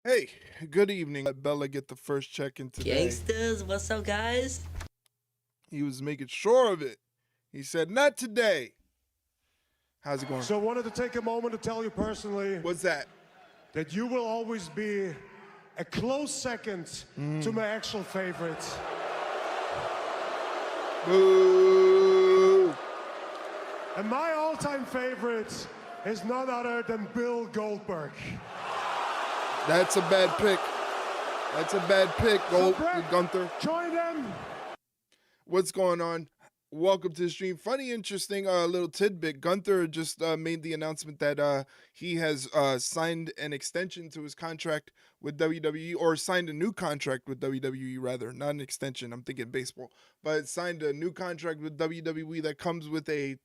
Hey, good evening. Let Bella get the first check-in today. Gangsters, what's up, guys? He was making sure of it. He said, not today. How's it going? So I wanted to take a moment to tell you personally What's that? that you will always be a close second to my actual favorite. Boo! And my all-time favorite is none other than Bill Goldberg. That's a bad pick. That's a bad pick, Brett, Gunther. Join them. What's going on? Welcome to the stream. Funny, interesting little tidbit. Gunther just made the announcement that he has signed an extension to his contract with WWE, or signed a new contract with WWE, rather. Not an extension, I'm thinking baseball. But signed a new contract with WWE that comes with a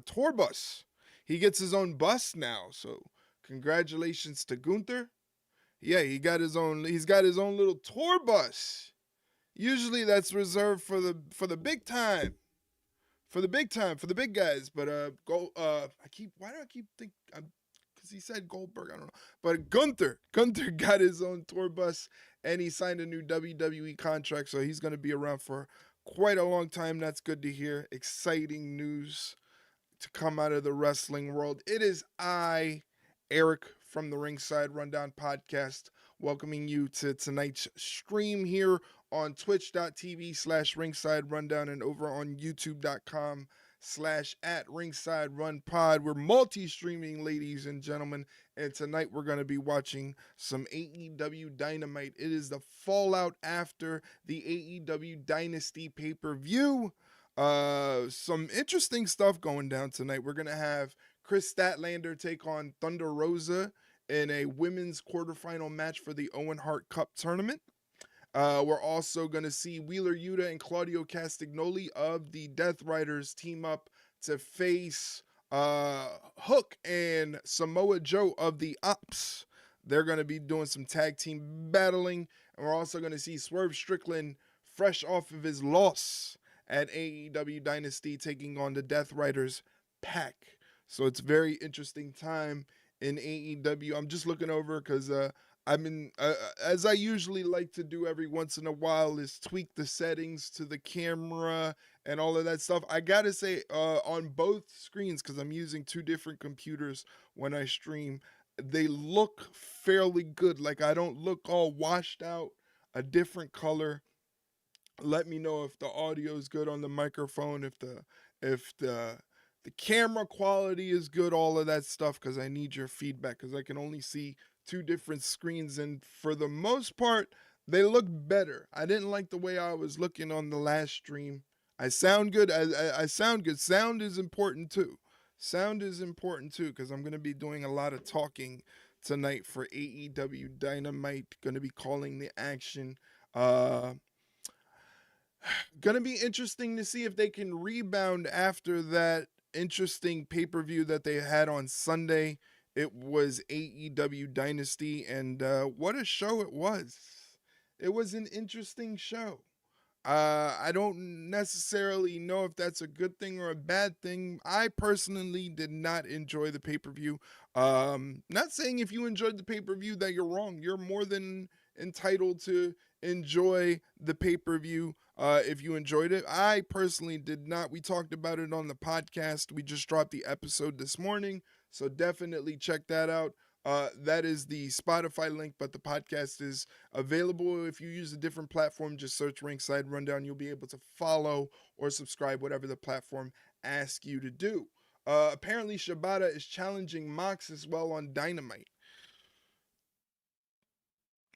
tour bus. He gets his own bus now, so congratulations to Gunther. Yeah, he's got his own little tour bus. Usually that's reserved for the big time. For the big guys. But why do I keep thinking, because he said Goldberg, I don't know. But Gunther got his own tour bus, and he signed a new WWE contract, so he's going to be around for quite a long time. That's good to hear. Exciting news to come out of the wrestling world. It is I, Eric, from the Ringside Rundown podcast, welcoming you to tonight's stream here on twitch.tv/ringside rundown and over on youtube.com/@ringside-run-pod. We're multi-streaming, ladies and gentlemen, and tonight we're going to be watching some AEW Dynamite. It is the fallout after the AEW Dynasty pay-per-view. Some interesting stuff going down tonight. We're going to have Kris Statlander take on Thunder Rosa in a women's quarterfinal match for the Owen Cup tournament. We're also going to see Wheeler Yuta and Claudio Castagnoli of the Death Riders team up to face Hook and Samoa Joe of the Opps. They're going to be doing some tag team battling. And we're also going to see Swerve Strickland, fresh off of his loss at AEW Dynasty, taking on the Death Riders Pack. So it's very interesting time in AEW. I'm just looking over because as I usually like to do every once in a while, is tweak the settings to the camera and all of that stuff. I gotta say, on both screens, because I'm using two different computers when I stream, they look fairly good. Like, I don't look all washed out, a different color. Let me know if the audio is good on the microphone, if the camera quality is good, all of that stuff, because I need your feedback, because I can only see two different screens, and for the most part, they look better. I didn't like the way I was looking on the last stream. I sound good. I sound good. Sound is important too. Because I'm going to be doing a lot of talking tonight for AEW Dynamite. Going to be calling the action. Going to be interesting to see if they can rebound after that interesting pay-per-view that they had on Sunday. It was AEW Dynasty, and what a show it was. It was an interesting show. I don't necessarily know if that's a good thing or a bad thing. I personally did not enjoy the pay-per-view. Not saying if you enjoyed the pay-per-view that you're wrong. You're more than entitled to enjoy the pay-per-view if you enjoyed it. I personally did not. We talked about it on the podcast. We just dropped the episode this morning, so definitely check that out. That is the Spotify link, but the podcast is available if you use a different platform. Just search Ringside Rundown. You'll be able to follow or subscribe, whatever the platform asks you to do. Apparently, Shibata is challenging Mox as well on Dynamite.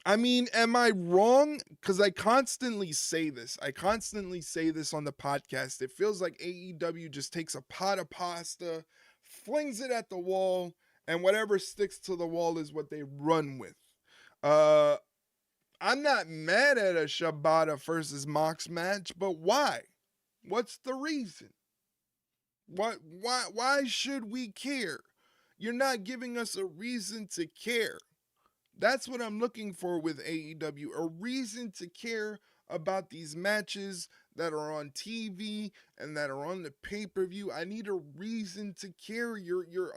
I mean, am I wrong? Because I constantly say this. on the podcast. It feels like AEW just takes a pot of pasta, flings it at the wall, and whatever sticks to the wall is what they run with. I'm not mad at a Shibata versus Mox match, but why? What's the reason? Why should we care? You're not giving us a reason to care. That's what I'm looking for with AEW, a reason to care about these matches that are on TV and that are on the pay-per-view. I need a reason to care.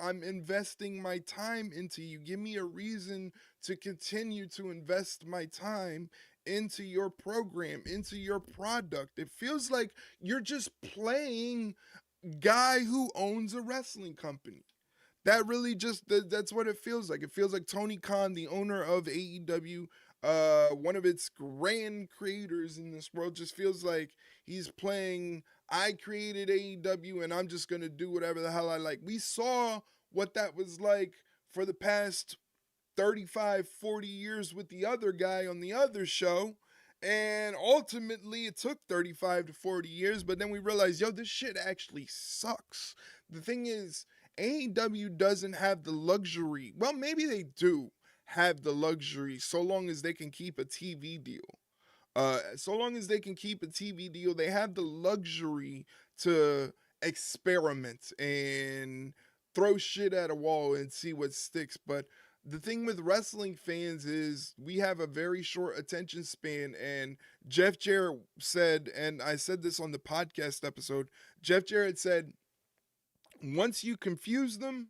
I'm investing my time into you. Give me a reason to continue to invest my time into your program, into your product. It feels like you're just playing guy who owns a wrestling company. That really just that's what it feels like. It feels like Tony Khan, the owner of AEW, one of its grand creators in this world, just feels like he's playing, I created AEW and I'm just going to do whatever the hell I like. We saw what that was like for the past 35, 40 years with the other guy on the other show. And ultimately, it took 35 to 40 years, but then we realized, yo, this shit actually sucks. The thing is, AEW doesn't have the luxury. Well, maybe they do have the luxury so long as they can keep a TV deal. So long as they can keep a TV deal, they have the luxury to experiment and throw shit at a wall and see what sticks. But the thing with wrestling fans is we have a very short attention span. And Jeff Jarrett said, and I said this on the podcast episode, Jeff Jarrett said, once you confuse them,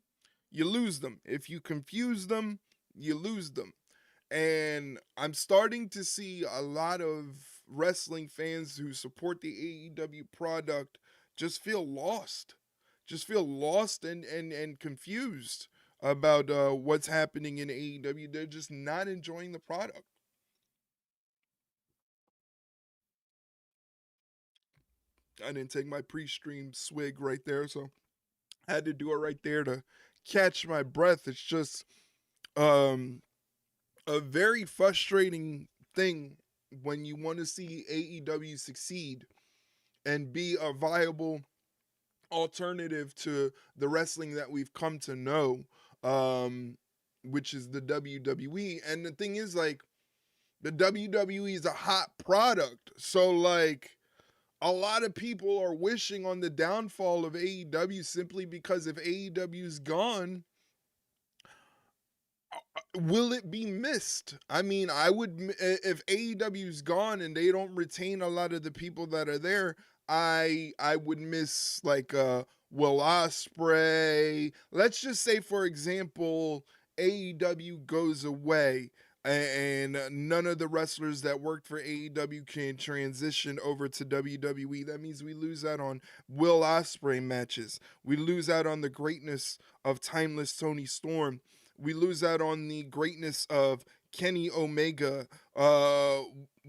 you lose them. If you confuse them, you lose them. And I'm starting to see a lot of wrestling fans who support the AEW product just feel lost. Just feel lost and confused about what's happening in AEW. They're just not enjoying the product. I didn't take my pre-stream swig right there, so I had to do it right there to catch my breath. It's just a very frustrating thing when you want to see AEW succeed and be a viable alternative to the wrestling that we've come to know, which is the WWE. And the thing is, like, the WWE is a hot product. So, like, a lot of people are wishing on the downfall of AEW simply because if AEW's gone, will it be missed? I mean, I would, if AEW's gone and they don't retain a lot of the people that are there, I would miss like Will Ospreay. Let's just say, for example, AEW goes away and none of the wrestlers that worked for AEW can transition over to WWE. That means we lose out on Will Ospreay matches. We lose out on the greatness of Timeless Tony Storm. We lose out on the greatness of Kenny Omega.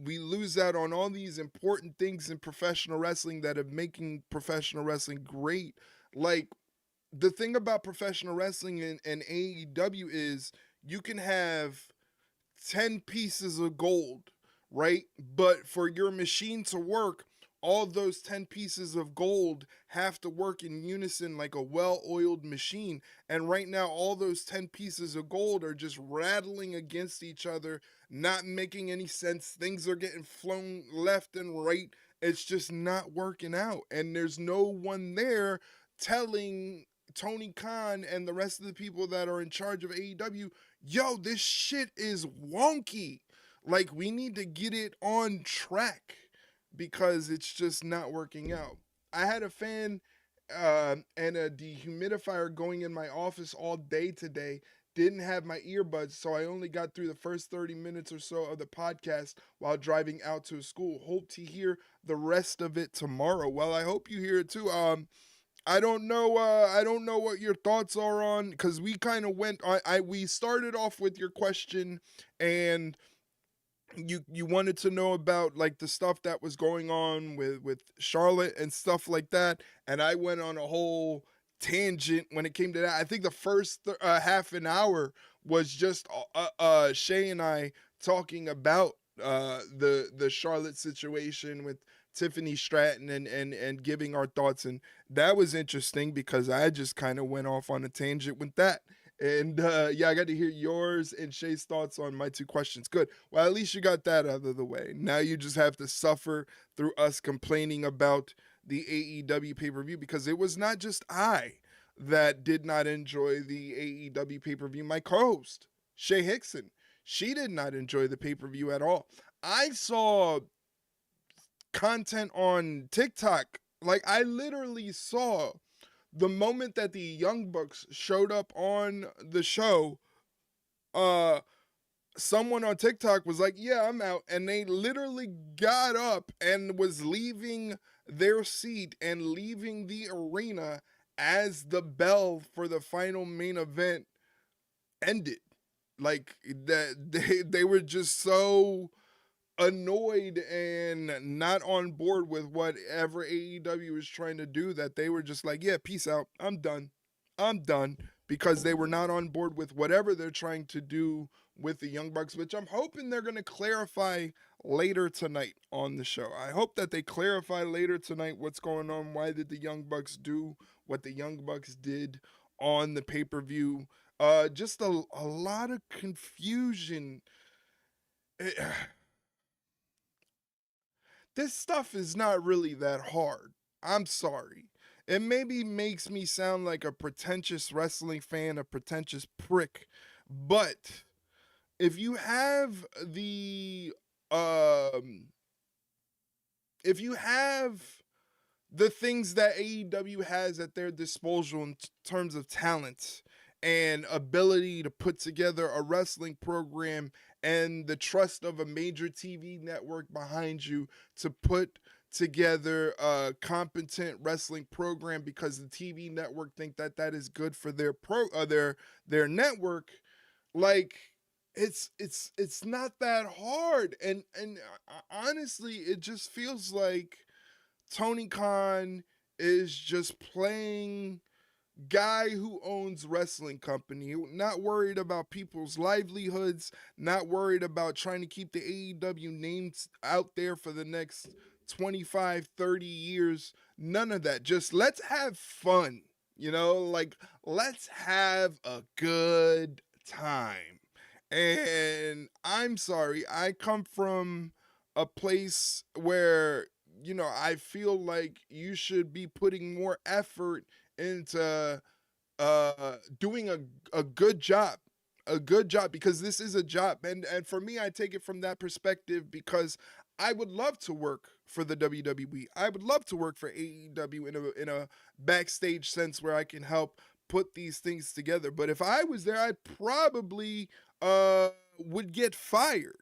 We lose out on all these important things in professional wrestling that are making professional wrestling great. Like, the thing about professional wrestling and AEW is you can have 10 pieces of gold, right? But for your machine to work, all those 10 pieces of gold have to work in unison like a well-oiled machine. And right now, all those 10 pieces of gold are just rattling against each other, not making any sense. Things are getting flown left and right. It's just not working out. And there's no one there telling Tony Khan and the rest of the people that are in charge of AEW, yo, this shit is wonky. Like, we need to get it on track, because it's just not working out. I had a fan and a dehumidifier going in my office all day today. Didn't have my earbuds, so I only got through the first 30 minutes or so of the podcast while driving out to school. Hope to hear the rest of it tomorrow. Well, I hope you hear it too. I don't know. I don't know what your thoughts are on, because we kind of went. We started off with your question, and you wanted to know about like the stuff that was going on with Charlotte and stuff like that, and I went on a whole tangent when it came to that. I think the first half an hour was just Shay and I talking about the Charlotte situation with Tiffany Stratton and giving our thoughts, and that was interesting because I just kind of went off on a tangent with that. And yeah, I got to hear yours and Shay's thoughts on my two questions. Good. Well, at least you got that out of the way. Now you just have to suffer through us complaining about the AEW pay-per-view, because it was not just I that did not enjoy the AEW pay-per-view. My co-host, Shay Hickson, she did not enjoy the pay-per-view at all. I saw content on TikTok. Like, I literally saw the moment that the Young Bucks showed up on the show, someone on TikTok was like, "Yeah, I'm out," and they literally got up and was leaving their seat and leaving the arena as the bell for the final main event ended. Like that, they were just so annoyed and not on board with whatever AEW was trying to do that they were just like, "Yeah, peace out. I'm done. I'm done," because they were not on board with whatever they're trying to do with the Young Bucks, which I'm hoping they're going to clarify later tonight on the show. I hope that they clarify later tonight what's going on. Why did the Young Bucks do what the Young Bucks did on the pay-per-view? Just a lot of confusion. This stuff is not really that hard. I'm sorry. It maybe makes me sound like a pretentious wrestling fan, a pretentious prick, but if you have the if you have the things that AEW has at their disposal in terms of talent and ability to put together a wrestling program and the trust of a major TV network behind you to put together a competent wrestling program because the TV network think that that is good for their their network, like it's not that hard. And honestly, it just feels like Tony Khan is just playing guy who owns wrestling company, not worried about people's livelihoods, not worried about trying to keep the AEW names out there for the next 25, 30 years. None of that. Just let's have fun, like let's have a good time. And I'm sorry, I come from a place where I feel like you should be putting more effort into doing a good job. A good job, because this is a job. And for me, I take it from that perspective because I would love to work for the WWE. I would love to work for AEW in a backstage sense where I can help put these things together. But if I was there, I probably would get fired.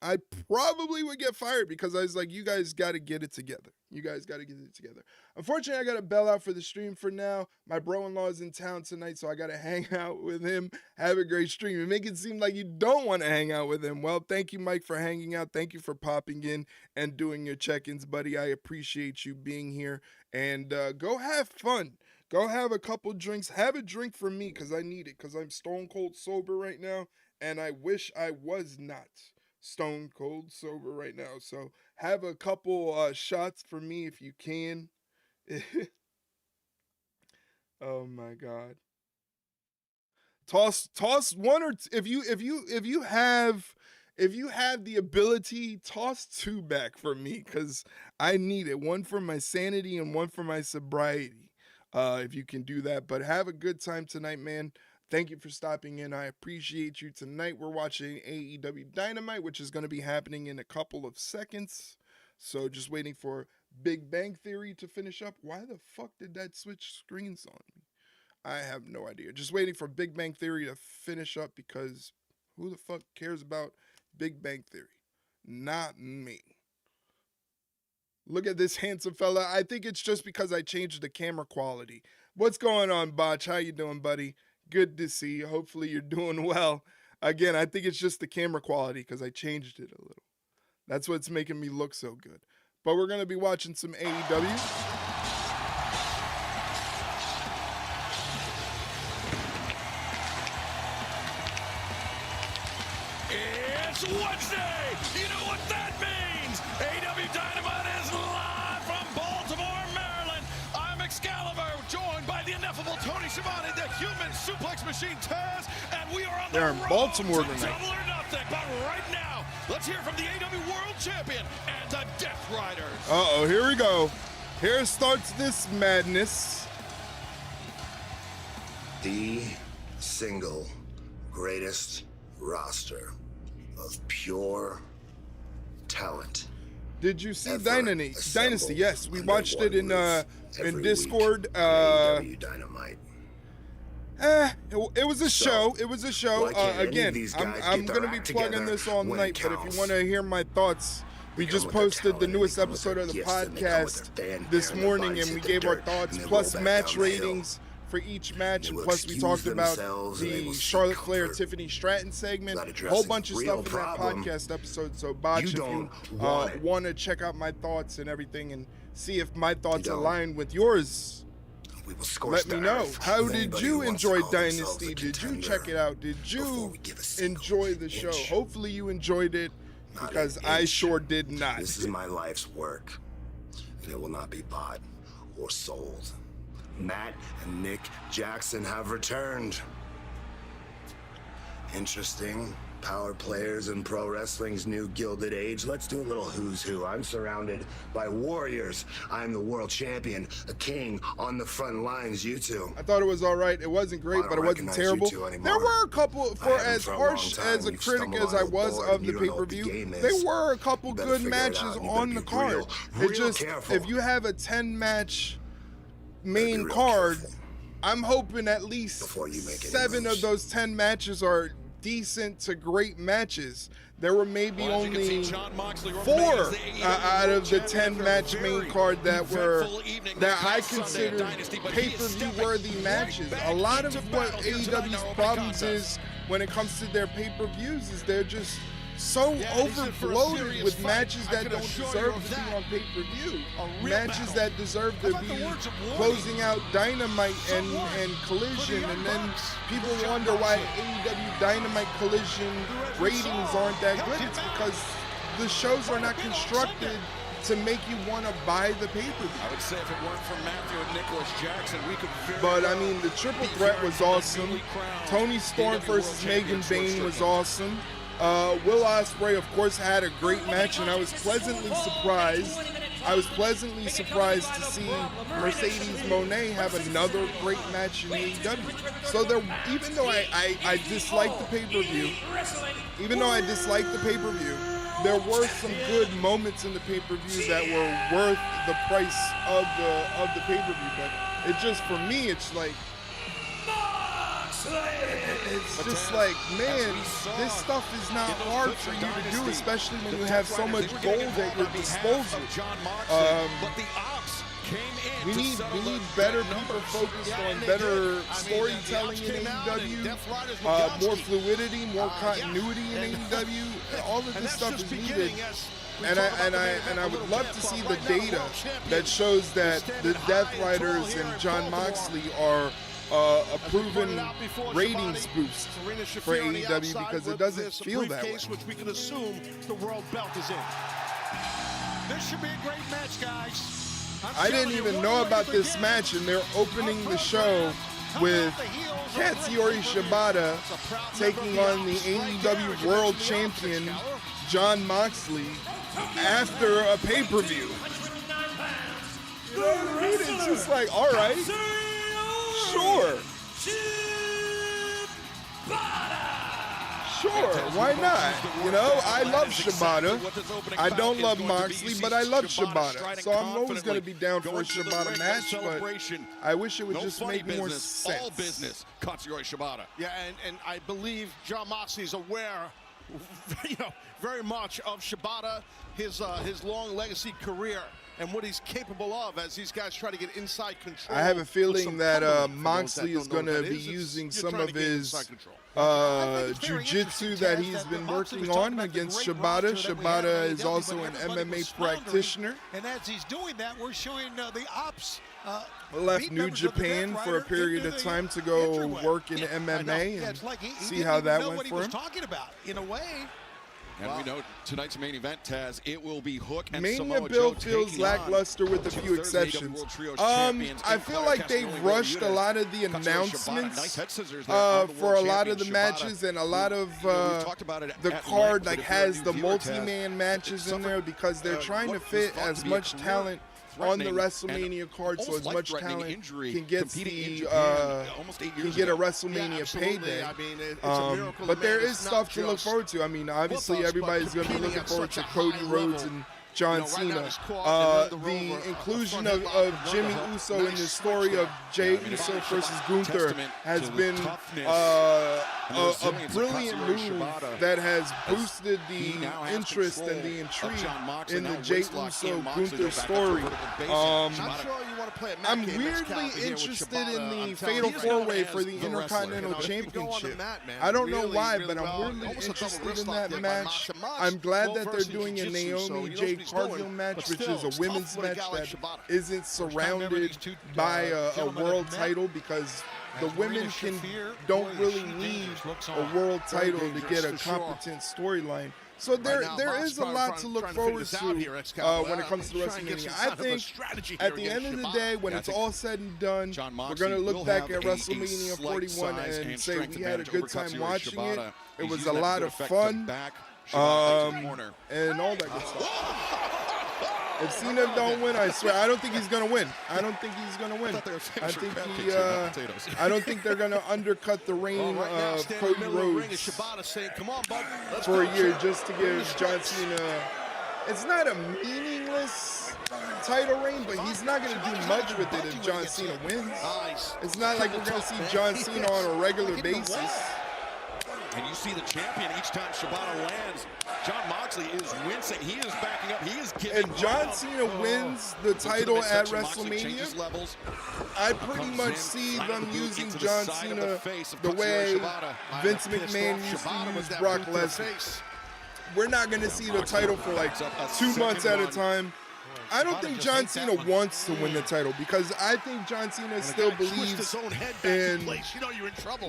I probably would get fired because I was like, you guys got to get it together. You guys got to get it together. Unfortunately, I got to bail out for the stream for now. My bro-in-law is in town tonight, so I got to hang out with him. Have a great stream. And make it seem like you don't want to hang out with him. Well, thank you, Mike, for hanging out. Thank you for popping in and doing your check-ins, buddy. I appreciate you being here. And go have fun. Go have a couple drinks. Have a drink for me because I need it because I'm stone cold sober right now, and I wish I was not stone cold sober right now. So have a couple shots for me if you can. Oh my god. Toss one or if you have the ability, toss two back for me cuz I need it. One for my sanity and one for my sobriety. If you can do that, but have a good time tonight, man. Thank you for stopping in. I appreciate you. Tonight we're watching AEW Dynamite, which is going to be happening in a couple of seconds. So just waiting for Big Bang Theory to finish up. Why the fuck did that switch screens on me? I have no idea. Just waiting for Big Bang Theory to finish up because who the fuck cares about Big Bang Theory? Not me. Look at this handsome fella. I think it's just because I changed the camera quality. What's going on, Botch? How you doing, buddy? Good to see you. Hopefully you're doing well. Again, I think it's just the camera quality because I changed it a little. That's what's making me look so good. But we're going to be watching some AEW. It's Wednesday! You know what that means! AEW Dynamite is live from Baltimore, Maryland. I'm Excalibur, joined by the ineffable Tony Schiavone, the human suplex machine Taz, and we are on They're the in Baltimore road to tonight. Double or Nothing. But right now, let's hear from the AEW World Champion and the Death Riders. Uh-oh, here we go. Here starts this madness. The single greatest roster of pure talent Did you see ever Dynasty? assembled Yes, we under watched it one in roof every Discord. week on Aew Dynamite. It was a show. It was a show. why can't any of Again, these guys I'm get their gonna be act plugging together this all when night. it But if counts? you want to hear my thoughts, we They just come with their posted the talent, newest they come with episode their of the gifts, and they come with their podcast band, this and their morning, bodies and we hit the gave our dirt, thoughts and they plus roll back match down the hill. ratings for each match, They and will plus we excuse talked about themselves, and they the will seek Charlotte Flair comfort. Tiffany Stratton segment, Not a addressing whole the bunch of real stuff in that problem. podcast episode. So, Botch, You if you don't want it. want to check out my thoughts and everything and see if my thoughts don't. align with yours, We will scorch let the me know. earth How with did anybody you who wants to enjoy call themselves Dynasty? a Did you contender check it out? Did before you we give a single enjoy the show? inch. Hopefully you enjoyed it, Not because an I inch. sure did not. This is my life's work, and it will not be bought or sold. Matt and Nick Jackson have returned. Interesting. Power players in pro wrestling's new gilded age. Let's do a little who's who. I'm surrounded by warriors. I'm the world champion, a king on the front lines. You two. I thought it was all right. It wasn't great, I but it don't wasn't recognize you terrible. two anymore. There were a couple, for haven't as for a harsh long time. as a You've critic stumbled as I on the was board, of and the you don't know what the pay-per-view, game is. there were a couple You better good figure it matches out. You on better the be card. real It just, careful. if you have a 10-match main real card, careful I'm hoping at least before you make any 7 moves. of those 10 matches are decent to great matches. There were maybe Well, as you can only see, Jon Moxley 4 remains the AEW out of the World 10-match Champion main after a card that were eventful evening that I this Sunday at consider Dynasty, but he is pay-per-view stepping worthy right matches. back A lot of into what battle here tonight in AEW's our opening problems contest. is when it comes to their pay-per-views is they're just so Yeah, he's in for a overloaded serious with fight. matches I that can don't assure you deserve of to be that. on pay-per-view. A real Matches battle. that deserve How to about be the words of warning closing out Dynamite and Someone Collision, for the and then Young Bucks. people Jon wonder why Moxley. AEW Dynamite Collision ratings aren't that good. It's because the shows are not constructed to make you want to buy the pay-per-view. I would say if it weren't for Matthew and Nicholas Jackson, we could very But I well mean, the triple be threat hearing was from the awesome. newly crowned Tony Storm AEW versus World Megan Champion, Bayne Swerve was Strickland. awesome. Will Ospreay, of course, had a great match, and I was pleasantly surprised. I was pleasantly surprised to see Mercedes Moné have another great match in AEW. So there, even though I disliked the pay-per-view, there were some good moments in the pay-per-view that were worth the price of the pay-per-view. But it just, for me, it's like, it's just like, man, this stuff is not hard for you to do, especially when you have so much gold at your disposal. We need better people focused on better storytelling in AEW, more fluidity, more continuity in AEW. All of this stuff is needed. And I would love to see the data that shows that the Death Riders and Jon Moxley are a proven ratings boost for AEW, because it doesn't feel that way. Which we can assume the world belt is in. This should be a great match, guys. I didn't even know about this match, and they're opening the show with Katsuyori Shibata taking on the AEW World Champion Jon Moxley after a pay-per-view. You know what I mean? It's just like, all right, sure. Sure, why not? You know, I love Shibata. I don't love Moxley, but I love Shibata. So I'm always going to be down for a Shibata match, but I wish it would just make more sense. All business, Katsuyori Shibata. Yeah, and I believe Jon Moxley is aware, very much of Shibata, his long legacy career, and what he's capable of as these guys try to get inside control. I have a with feeling some that cumberland. For those Moxley that is don't know going to what that be is, using you're some trying to of get his inside control. jiu-jitsu that he's been working on against Shibata. Shibata is also an MMA practitioner. And as he's doing that, we're showing the Opps Left New Japan for a period of time to go work in MMA and see how that went for him. Talking about, in a way. And we know tonight's main event, Taz, it will be Hook and Mania Samoa Joe build feels taking on lackluster with a two few Thursday exceptions. World Trios champions I in feel Claudio like they've and rushed Wheeler. a lot of the Katsuyori Shibata, announcements nice head scissors there on the for a world lot of the champion matches, Shibata. and a lot of You know, we talked about it the at card length, like but if you're a has new the viewer, Taz, multi-man matches in there because they're trying to what was fit thought to as be a much career talent on the threatening WrestleMania and card, so almost as much life-threatening talent injury can get competing in the Japan almost 8 can years get a ago. WrestleMania absolutely. payday. I mean, it's a miracle But the there man is is stuff not to look just forward to. I mean, obviously with us, but everybody's going to be competing looking at forward such to a Cody high Rhodes level. and John Cena. The inclusion of Jimmy Uso in the story of Jey Uso versus Gunther has been a brilliant move that has boosted the interest and the intrigue in the Jey Uso Gunther story. I'm weirdly interested in the Fatal 4-Way for the Intercontinental Championship. I don't know why, but I'm weirdly interested in that match. I'm glad that they're doing a Naomi Jade Cargill match, which is a women's match that isn't surrounded by a world title, because the women don't really need a world title to get a competent storyline. So there is a lot to look forward to when it comes to WrestleMania. I think at the end of the day, when it's all said and done, we're going to look back at WrestleMania 41 and say we had a good time watching it. It was a lot of fun, and all that good stuff. If Cena don't win, I swear, I don't think he's gonna win. I don't think he's gonna win. I don't think they're gonna undercut the reign of Cody Rhodes for a year just to give John Cena. It's not a meaningless title reign, but he's not gonna do much with it if John Cena wins. It's not like we're gonna see John Cena on a regular basis. And you see the champion each time Shibata lands. Jon Moxley is wincing. He is backing up. He is giving. If John Cena wins the title at WrestleMania, I pretty much see them using John Cena the way Vince McMahon used to use Brock Lesnar. We're not going to see the title for like 2 months at a time. I don't think John Cena wants to win the title, because I think John Cena still believes in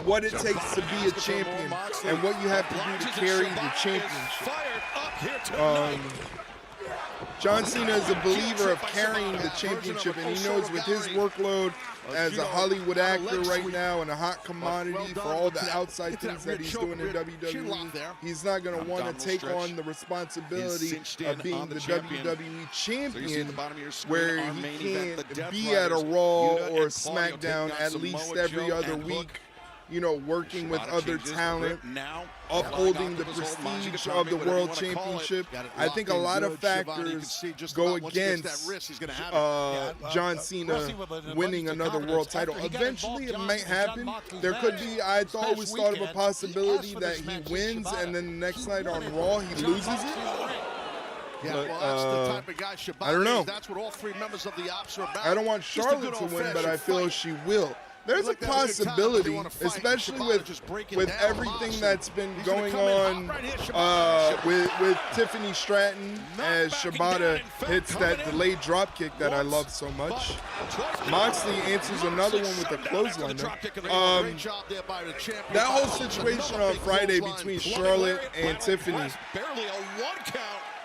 what it takes to be a champion and what you have to do to carry the championship. John Cena is a believer of carrying the championship, and he knows with his workload as a Hollywood actor right now and a hot commodity for all the outside things that he's doing in WWE, he's not going to want to take on the responsibility of being the WWE champion, where he can't be at a Raw or SmackDown at least every other week, you know, working with other talent, upholding the prestige of the World Championship. I think a lot of factors go against John Cena winning another world title. Eventually, it might happen. There could be, I always thought of a possibility that he wins and then the next night on Raw, he loses it. But, I don't know. I don't want Charlotte to win, but I feel she will. There's a possibility, especially with everything that's been going on with Tiffany Stratton as Shibata hits that delayed dropkick that I love so much. Moxley answers another one with a clothesline. That whole situation on Friday between Charlotte and Tiffany,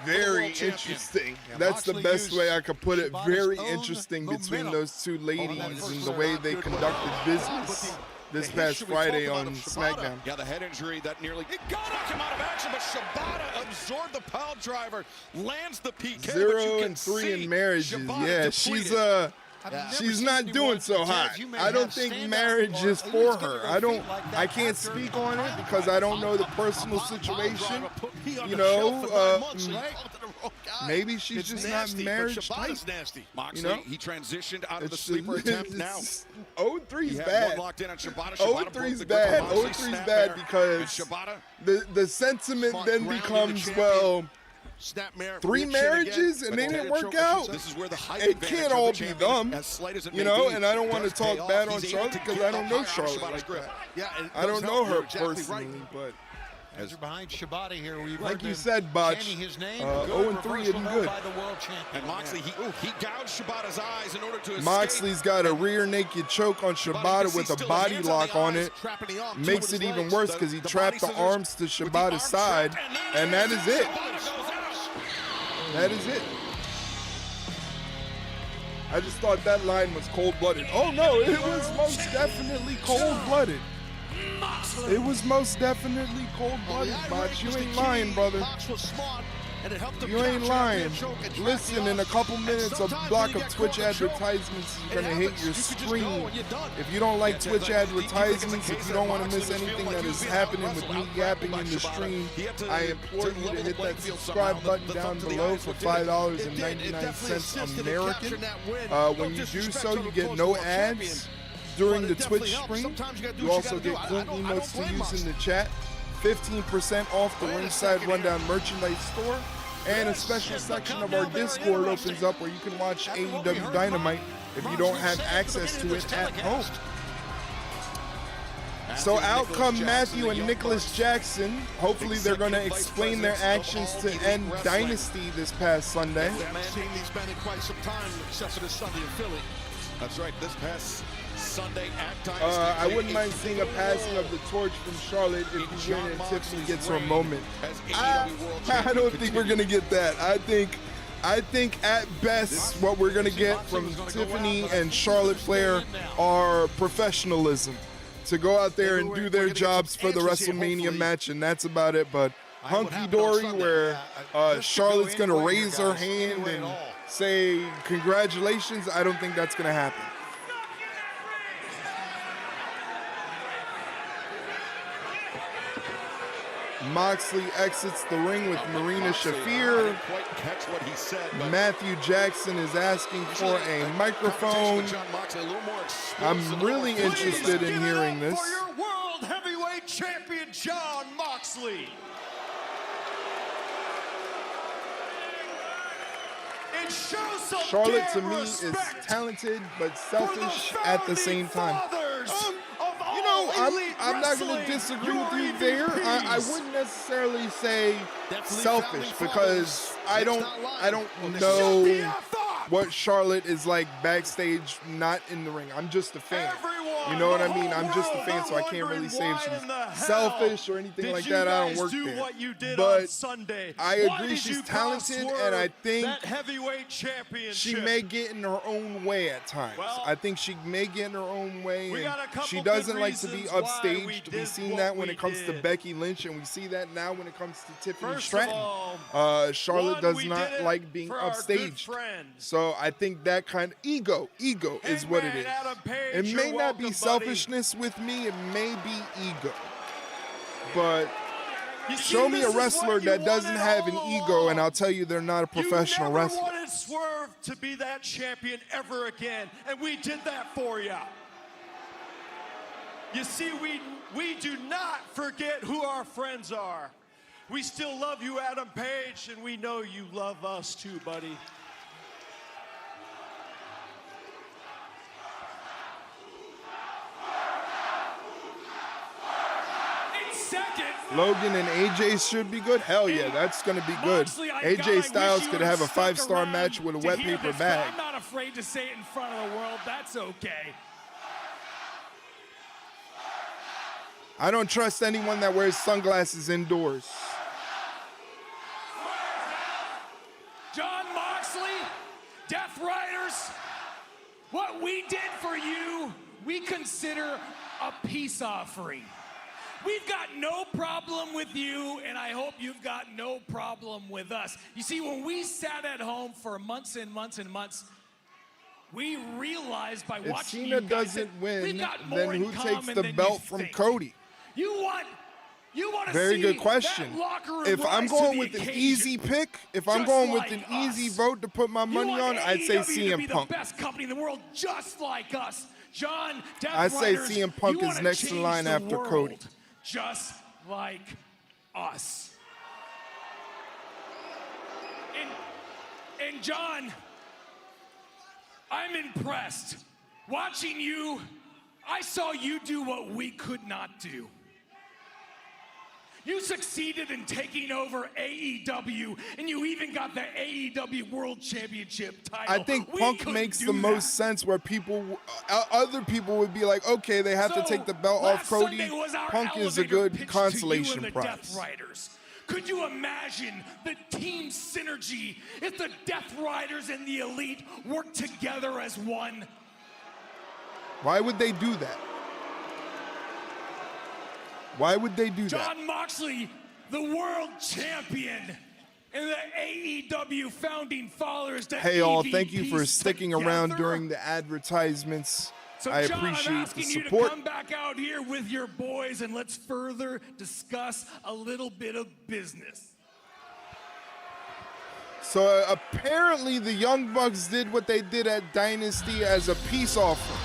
very interesting. That's the best way I could put it. Very interesting between those two ladies and the way they conducted business this past Friday on SmackDown. Yeah, the head injury that nearly got him out of action, but Shibata absorbed the pile driver, lands the PK. 0-3 in marriages. Yeah, she's not doing so hot. I don't think marriage is for her. I can't speak on it because I don't know the personal situation. You know, maybe she's just not marriage type. You know, he transitioned out of the sleeper attempt now. 0-3 is bad. 0-3 is bad. 0-3 is bad because the sentiment then becomes, well, 3 marriages and they didn't work out. It can't all be them, you know, and I don't want to talk bad on Charlotte because I don't know Charlotte like that. I don't know her personally, but as you're behind Shibata here, like you said, Botch, 0-3 isn't good. And Moxley, he gouged Shibata's eyes in order to escape. Moxley's got a rear naked choke on Shibata with a body lock on it. Makes it even worse because he trapped the arms to Shibata's side, and that is it. That is it. I just thought that line was cold-blooded. Oh, no, it was most definitely cold-blooded. It was most definitely cold-blooded, Botch. You ain't lying, brother. and it helped him You ain't capture that rear lying. choke and track Listen, the in a odds. couple And minutes, a sometimes block when you of get Twitch caught in the choke, advertisements is it going to hit happens. your You could just go screen. and you're done. If you don't like Yeah, Twitch do you think it's a advertisements, case if you that don't want to Moxley miss was anything feeling that like is he was happening with out-wrestled, me out-worked yapping by in the Shibata? stream, He had to I implore level you to the hit playing that field subscribe somehow. button The down thumb to the below eyes for what did it? $5.99 American. When you do so, you get Close no to our ads champion. during But the it definitely Twitch helps. stream. Sometimes you gotta do You what also you gotta get do. cool I don't emotes to blame use in Moxley. the chat. 15% off the Wait a Ringside second Rundown merchandise store. And a special is section of become our now very Discord interesting. opens up where you can watch After what we AEW heard Dynamite from if you don't have Moxley said access at the to beginning it of at this home. telecast. So Matthew out Nicholas come Jackson, Matthew the and Young Nicholas Bucks. Jackson. Hopefully they're going to Executive Vice explain their Presidents of actions All to Elite end Wrestling. Dynasty this past Sunday. We haven't seen these men in quite some time, except for this Sunday in Philly. That's right. This past Sunday at Dynasty. I wouldn't mind seeing a passing of the torch from Charlotte if you win and Tiffany gets her moment. I don't think we're going to get that. I think at best what we're going to get from Tiffany and Charlotte Flair are professionalism to go out there and do their jobs for the WrestleMania match, and that's about it. But hunky-dory where Charlotte's going to raise her hand and say congratulations, I don't think that's going to happen. Moxley exits the ring with Marina Shafir. Matthew Jackson is asking for a microphone. I'm really interested in hearing this. For your World Heavyweight Champion, Jon Moxley. It shows some Charlotte to damn me is respect talented but for the selfish at the same time. fathers of You know, all elite I'm not going to wrestling, disagree your with you there. I EVPs. wouldn't necessarily say selfish founding because fathers. I It's don't not lying. I don't Shut know the F up. what Charlotte is like backstage, not in the ring. I'm just a fan. You know what I mean? I'm just a fan, so I can't really say if she's selfish or anything like that. I don't work there. What you did But on Sunday? I Why agree did she's you cost talented, Swerve and I think that heavyweight championship. she may get in her own way at times. Well, I think she may get in her own way, we got a couple she doesn't good like to be reasons why we upstaged. did We've seen what that when we it comes to did. Becky Lynch, and we see that now when it comes to Tiffany First Stratton. of all, Charlotte one, does we not did it like being for our good upstaged. friends. So I think that kind of ego is what it Hangman is. Adam Page, It may you're not be welcome, selfishness with me, it may be ego. But You see, show me this a is wrestler what you that doesn't wanted have an all ego, and along. I'll tell you they're not a professional you never wrestler. wanted Swerve to be that champion ever again, and we did that for you. You see, we do not forget who our friends are. We still love you, Adam Page, and we know you love us too, buddy. Second, Logan and AJ should be good. Hell yeah, that's going to be good. Moxley, AJ Styles could have a 5-star match with a wet hear paper this, but bag. I'm not afraid to say it in front of the world. That's okay. I don't trust anyone that wears sunglasses indoors. Jon Moxley, Death Riders, what we did for you, we consider a peace offering. We've got no problem with you, and I hope you've got no problem with us. You see, when we sat at home for months and months and months, we realized by If watching Cena you guys doesn't that win, we've got more then in who takes common the than belt you from think. Cody? You want to Very see good question. that locker room If I'm rise to going the with an occasion. easy pick, if I'm Just going with like an us. easy vote to put my money You want on, I'd say AEW to be CM Punk. the best company in the world, just like us. John, Death I say Riders, CM Punk you is wanna next in change line the after world, Cody. just like us. And John, I'm impressed. Watching you, I saw you do what we could not do. You succeeded in taking over AEW, and you even got the AEW World Championship title. I think We Punk couldn't makes do the that. most sense where other people would be like, okay, they have to take the belt off last Cody. Sunday was our Punk is a elevator good pitch to consolation you and the prize. Death Riders. Could you imagine the team synergy if the Death Riders and the Elite worked together as one? Why would they do that? Why would they do that? Jon Moxley, the world champion. and the AEW founding fathers. Hey, all, thank you for sticking around during the advertisements. So, I John, appreciate I'm the asking you to support. come back out here with your boys and let's further discuss a little bit of business. So apparently the Young Bucks did what they did at Dynasty as a peace offering.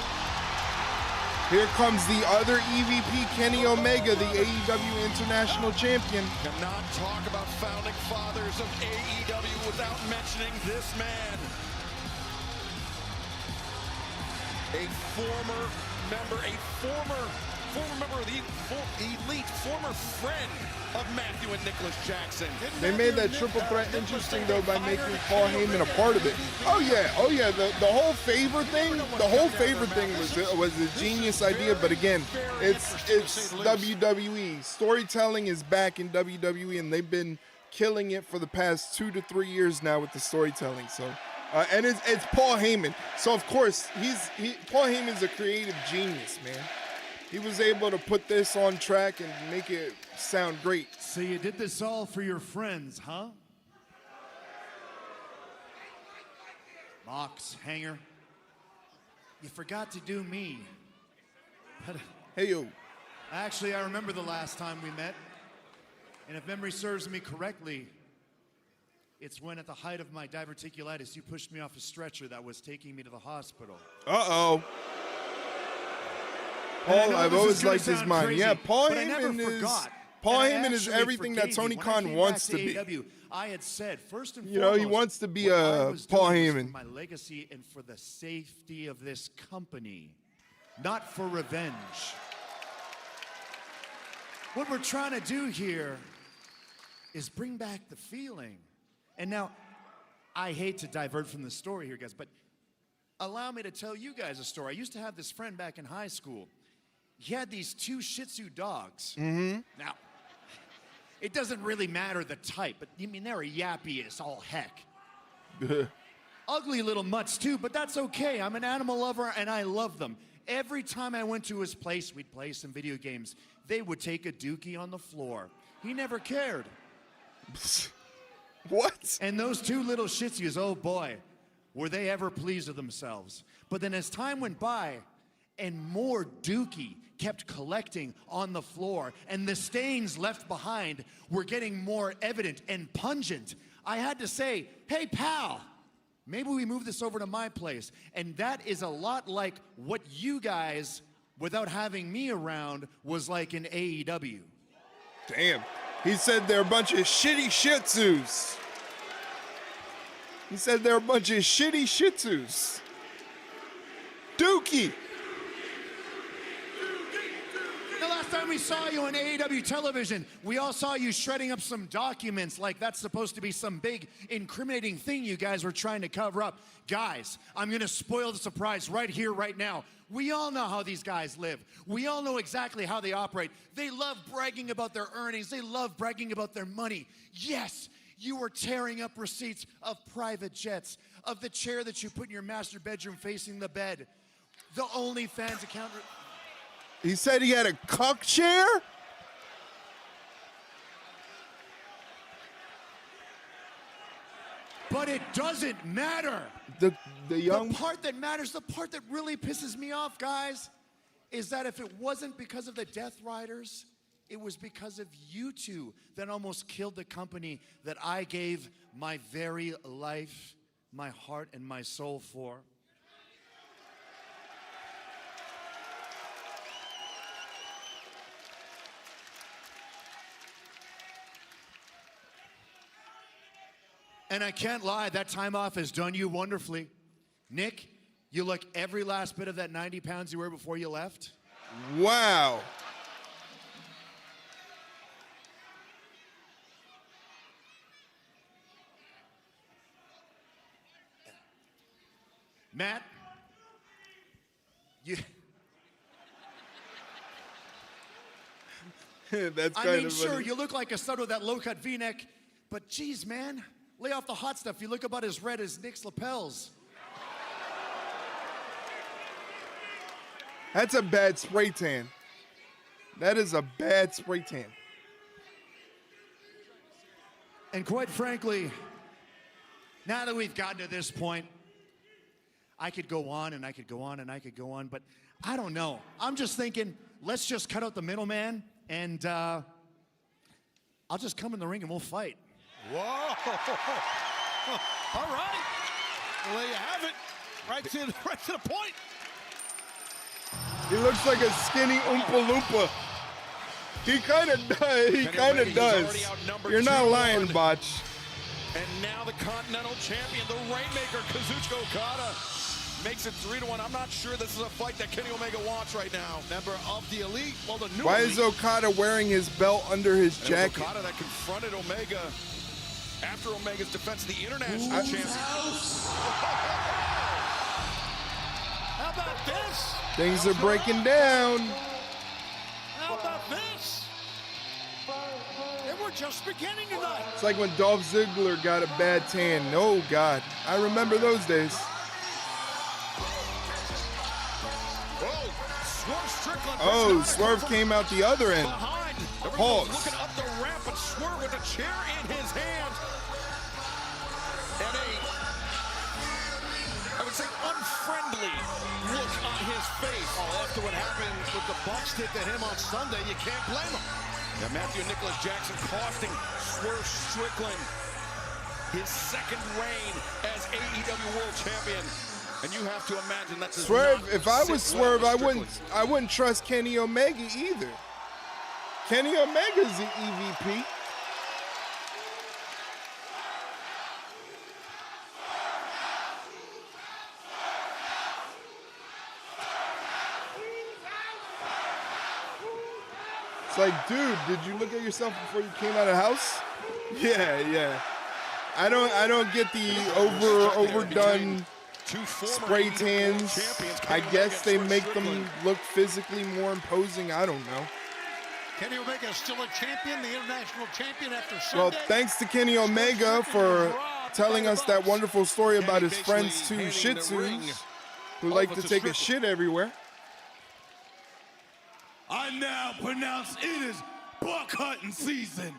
Here comes the other EVP, Kenny Omega, the AEW International Champion. Cannot talk about founding fathers of AEW without mentioning this man. A former member of the Elite, former friend of Matthew and Nicholas Jackson. They made that triple threat interesting though by making Paul Heyman a part of it. Oh yeah. The whole favor thing, was a genius idea. But again, it's WWE. Storytelling is back in WWE, and they've been killing it for the past 2 to 3 years now with the storytelling. So. And it's Paul Heyman. So, of course, Paul Heyman's a creative genius, man. He was able to put this on track and make it sound great. So you did this all for your friends, huh? Mox, Hanger. You forgot to do me. But Hey, yo. actually, I remember the last time we met. And if memory serves me correctly, it's when at the height of my diverticulitis, you pushed me off a stretcher that was taking me to the hospital. Uh-oh. Paul, I've always liked his mind. Crazy, Yeah, Paul but I never Heyman is forgot. Paul And I Heyman is actually everything that forgave Tony you. When I Khan came wants back to be. AEW, I had said, first and You know, foremost, he wants to be what I was Paul doing was Heyman. for my legacy and for the safety of this company, not for revenge. What we're trying to do here is bring back the feeling. And now, I hate to divert from the story here, guys, but allow me to tell you guys a story. I used to have this friend back in high school. He had these 2 Shih Tzu dogs. Mm-hmm. Now, it doesn't really matter the type, but I mean, they're yappy as all heck. Ugly little mutts too, but that's okay. I'm an animal lover and I love them. Every time I went to his place, we'd play some video games. They would take a dookie on the floor. He never cared. What? And those 2 little Shih Tzus, oh boy, were they ever pleased with themselves. But then as time went by, and more dookie kept collecting on the floor, and the stains left behind were getting more evident and pungent, I had to say, hey pal, maybe we move this over to my place. And that is a lot like what you guys, without having me around, was like in AEW. Damn. He said they're a bunch of shitty Shih Tzus. He said they're a bunch of shitty Shih Tzus. Dookie. The last time we saw you on AEW television, we all saw you shredding up some documents like that's supposed to be some big incriminating thing you guys were trying to cover up. Guys, I'm gonna spoil the surprise right here, right now. We all know how these guys live. We all know exactly how they operate. They love bragging about their earnings. They love bragging about their money. Yes, you were tearing up receipts of private jets, of the chair that you put in your master bedroom facing the bed, the OnlyFans account. He said he had a cuck chair? But it doesn't matter. The young... The part that matters, the part that really pisses me off, guys, is that if it wasn't because of the Death Riders, it was because of you two that almost killed the company that I gave my very life, my heart, and my soul for. And I can't lie, that time off has done you wonderfully. Nick, you look every last bit of that 90 pounds you were before you left. Wow. Matt, you... That's I kind mean, of sure, funny. you look like a stud with that low-cut V-neck, but geez, man, lay off the hot stuff. You look about as red as Nick's lapels. That's a bad spray tan. That is a bad spray tan. And quite frankly, now that we've gotten to this point, I could go on and I could go on and I could go on, but I don't know. I'm just thinking, let's just cut out the middleman and I'll just come in the ring and we'll fight. Whoa! All right. Well, there you have it. Right to the point. He looks like a skinny Oompa Loompa. He kind of does. He kind of does. You're not lying, Botch. And now the Continental Champion, the Rainmaker, Kazuchika Okada, makes it 3-1. I'm not sure this is a fight that Kenny Omega wants right now. Member of the Elite. Well, the new Why Elite. is Okada wearing his belt under his jacket? Okada that confronted Omega after Omega's defense of the International Championship. How about this? Things are breaking down. How about this? And we're just beginning tonight. It's like when Dolph Ziggler got a bad tan. Oh, God. I remember those days. Whoa, Swerve Strickland. Oh, Swerve came out the other end. Behind. Pause. Looking up the ramp, but Swerve with a chair in his hand. And I would say, unfriendly look on his face. Oh, after what happened with the bump stick to him on Sunday, you can't blame him. Now, Matthew Nicholas Jackson costing Swerve Strickland his second reign as AEW World Champion. And you have to imagine that's Swerve, if I was Swerve, I wouldn't trust Kenny Omega either. Kenny Omega's the EVP. It's like, dude, did you look at yourself before you came out of the house? Yeah. I don't get the overdone spray tans. I guess they make them look physically more imposing. I don't know. Kenny Omega is still a champion, the international champion after Sunday. Well, thanks to Kenny Omega for telling us that wonderful story about his friends two Shih Tzus who like to take a shit everywhere. I now pronounce it is buck hunting season.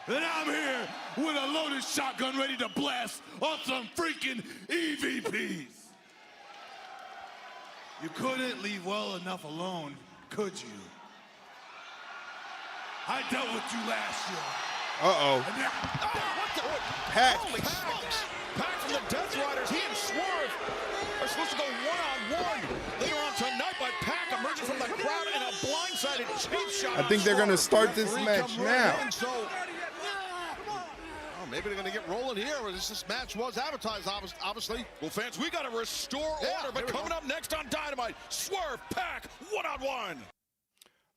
And I'm here with a loaded shotgun ready to blast on some freaking EVPs. You couldn't leave well enough alone, could you? I dealt with you last year. Uh-oh. Pac. Pac from the Death Riders. He and Swerve are supposed to go one-on-one later on tonight, but Pac emerging from the crowd and a blindsided cheap shot. I think they're going to start this match now. Maybe they're going to get rolling here. This match was advertised, obviously. Well, fans, we got to restore order, but coming up next on Dynamite, Swerve, Pac, one-on-one.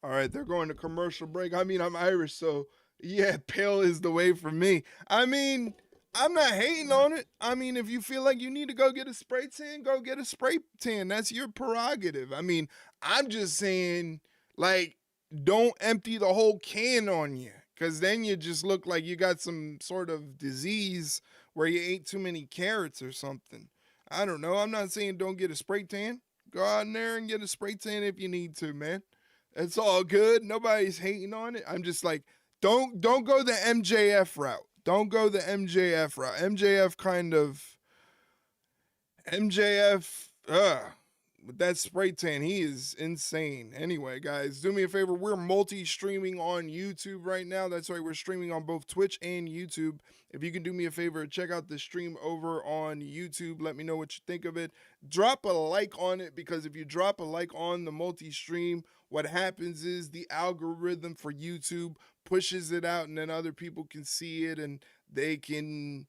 All right, they're going to commercial break. I mean, I'm Irish, so yeah, pale is the way for me. I mean, I'm not hating on it. I mean, if you feel like you need to go get a spray tan, go get a spray tan. That's your prerogative. I mean, I'm just saying, like, don't empty the whole can on you, because then you just look like you got some sort of disease where you ate too many carrots or something. I don't know. I'm not saying don't get a spray tan. Go out in there and get a spray tan if you need to, man. It's all good. Nobody's hating on it. I'm just like, don't go the MJF route. Don't go the MJF route. MJF, with that spray tan, he is insane. Anyway, guys, do me a favor. We're multi-streaming on YouTube right now. That's right. We're streaming on both Twitch and YouTube. If you can do me a favor, check out the stream over on YouTube. Let me know what you think of it. Drop a like on it, because if you drop a like on the multi-stream, what happens is the algorithm for YouTube pushes it out, and then other people can see it and they can,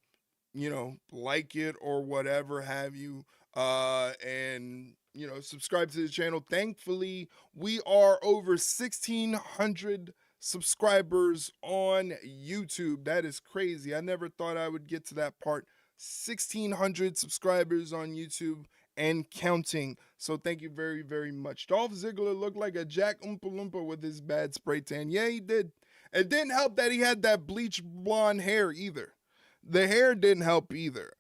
like it or whatever have you. And subscribe to the channel. Thankfully, we are over 1,600 subscribers on YouTube. That is crazy. I never thought I would get to that part. 1,600 subscribers on YouTube and counting. So thank you very, very much. Dolph Ziggler looked like a Jack Oompa Loompa with his bad spray tan. Yeah, he did. It didn't help that he had that bleach blonde hair either. The hair didn't help either.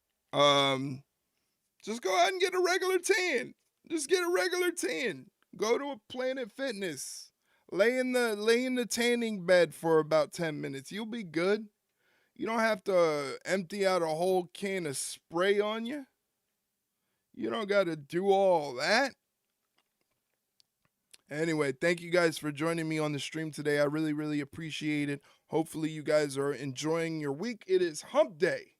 Just go out and get a regular tan. Just get a regular tan. Go to a Planet Fitness. Lay in the tanning bed for about 10 minutes. You'll be good. You don't have to empty out a whole can of spray on you. You don't got to do all that. Anyway, thank you guys for joining me on the stream today. I really, really appreciate it. Hopefully you guys are enjoying your week. It is hump day.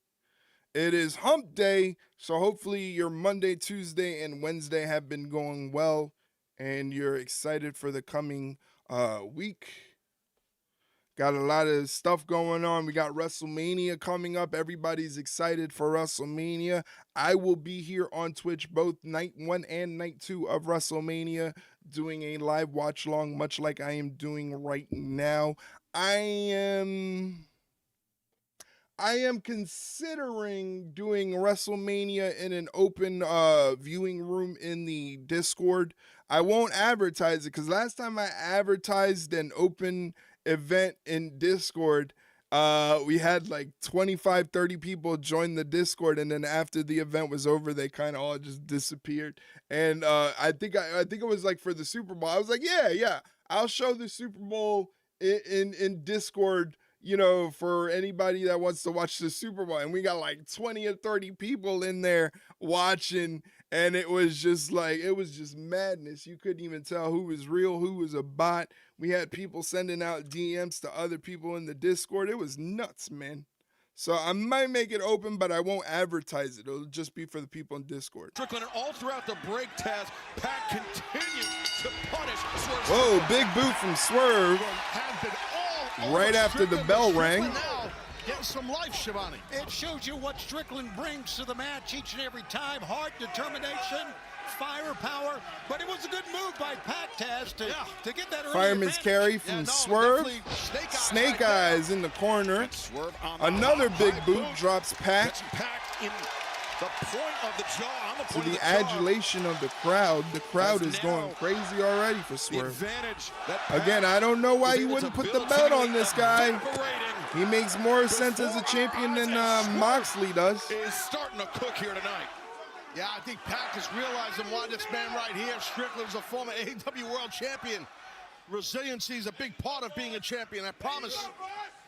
It is hump day, so hopefully your Monday, Tuesday, and Wednesday have been going well, and you're excited for the coming week. Got a lot of stuff going on. We got WrestleMania coming up. Everybody's excited for WrestleMania. I will be here on Twitch both night 1 and night 2 of WrestleMania doing a live watch along, much like I am doing right now. I am considering doing WrestleMania in an open viewing room in the Discord. I won't advertise it because last time I advertised an open event in Discord, we had like 25, 30 people join the Discord, and then after the event was over, they kind of all just disappeared. And I think it was like for the Super Bowl. I was like, yeah, I'll show the Super Bowl in Discord, you know, for anybody that wants to watch the Super Bowl. And we got like 20 or 30 people in there watching, and it was just madness. You couldn't even tell who was real, who was a bot. We had people sending out DMs to other people in the Discord. It was nuts, man. So I might make it open, but I won't advertise it. It'll just be for the people in Discord. Strickland, and all throughout the break, Taz, Pac continues to punish Swerve. Whoa, big boot from Swerve right after the bell rang. Now getting some life, Shivani. It shows you what Strickland brings to the match each and every time. Heart, determination, firepower. But it was a good move by Pac, Taz, to get that early Fireman's advantage. carry from Swerve. Snake Eyes in the corner. Another big boot drops Pac. In the point of the jaw, on the To point the of the jaw. adulation of the crowd. The crowd is going crazy already for The Swerve. advantage that Pac Again, I don't know why was you able wouldn't to put the build belt to on this guy. evaporating. He makes more sense as a champion than Moxley does. Is starting to cook here tonight. Yeah, I think Pac is realizing why this man right here, Strickland's a former AEW World Champion. Resiliency is a big part of being a champion, I promise.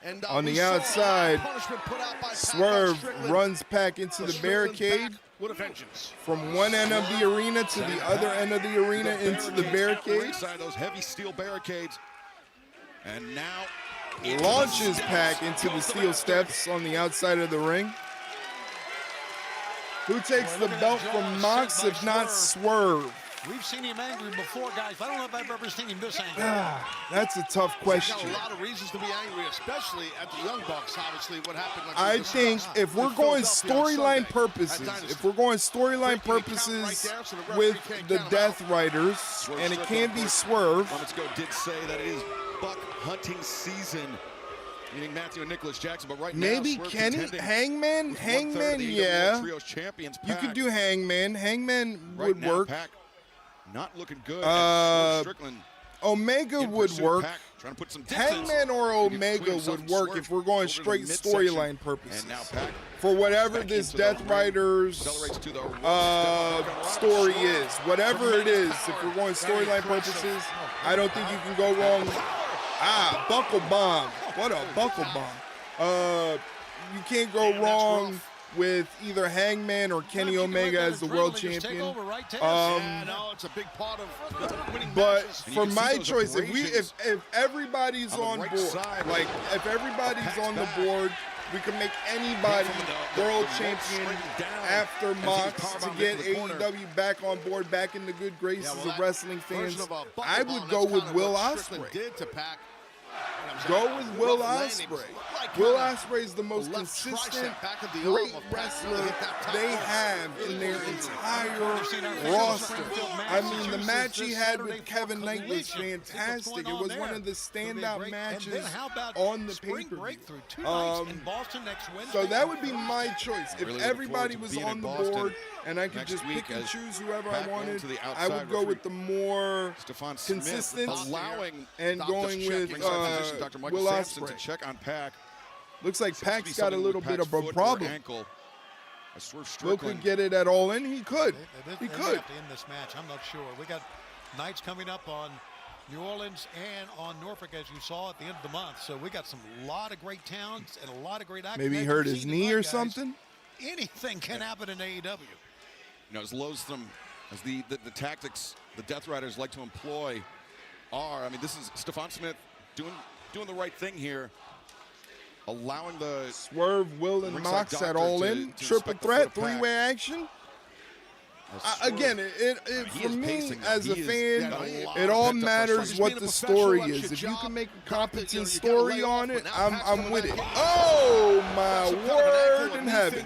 And On we the saw outside, punishment put out by Pac on Swerve Strickland. runs Pac into But the Strickland's barricade. back with a vengeance. From one end of the arena to the other end of the arena into the barricade. Inside those heavy steel barricades. And now Launches Pac into the steel steps on the outside of the ring. Who takes the belt from Mox if not Swerve? We've seen him angry before, guys. I don't know if I've ever seen him this angry. That's a tough He's question. got a lot of reasons to be angry, especially at the Young Bucks, obviously, what happened. Like I we think discussed if we're in going Philadelphia on storyline Sunday purposes, at Dynasty. if we're going storyline Breaking the count purposes right there, so the referee with can't the count him Death out. Riders, and it can be Swerve, moments ago did say that it is buck hunting season, meaning Matthew and Nicholas Jackson, but right maybe now, Swerve Kenny, contending Hangman, with one-third of Hangman, the AEW yeah. Trios champions, You Pac. could do Hangman. Hangman Right would now, work. Pac not looking good. And Swerve Strickland Omega in would pursuit. work. Pac trying to put some distance Hangman or Omega between himself would and work Swerve if we're going over the straight midsection. storyline purposes. And now Pac For whatever back this into the Death ring, Riders accelerates to the story is, whatever it is, if we're going storyline purposes, I don't think you can go wrong. Buckle bomb. What a buckle bomb. You can't go wrong with either Hangman or Kenny Omega as the world champion. Yeah, no, it's a big part of winning But matches. for see my those choice, abrasions if everybody's on the on right board, side. like if everybody's Pac's on the back. board, we can make anybody the world rope champion straight down after as he's Mox powerbombed to into get the corner. AEW back on board, back in the good graces Yeah, well, of that wrestling fans. version of a buckle I bomb, would go that's with kind of Will what Strickland Ospreay. did to Pac. Go with Will Rough landing. Ospreay. Like Will kinda Ospreay is the most left consistent, tricep back of the great arm of Pac. wrestler Hit that top they rope. have in their entire roster. I mean, the match he had with Kevin Knight was fantastic. It was one of the standout matches on the pay-per-view. So that would be my choice. If Really looking everybody forward was to being on in the Boston board and I could next just week pick and as choose whoever I Pac going wanted, to the I outside would go with the more Stephon Smith consistent allowing and Dr. going Check, with ringside physician Dr. Michael Will Sampson to Ospreay. check on Pac. Looks like Seems to be Pac's got a something little with bit Pac's of a foot or problem. ankle. As Swerve Will Strickland could get it at All In. He could. He They could. have to end this match. I'm not sure. We got nights coming up on New Orleans and on Norfolk, as you saw at the end of the month. So we got a lot of great towns and a lot of great action. Maybe he hurt his knee or something. Anything can happen in AEW. You know, as loathsome as the tactics the Death Riders like to employ are, I mean, this is Stephon Smith doing the right thing here, allowing the Swerve, Will, and Mox at All In. Triple threat, three-way action. Again, for me as a fan, it all matters what the story is. If you can make a competent story on it, I'm with it. Oh my word in heaven!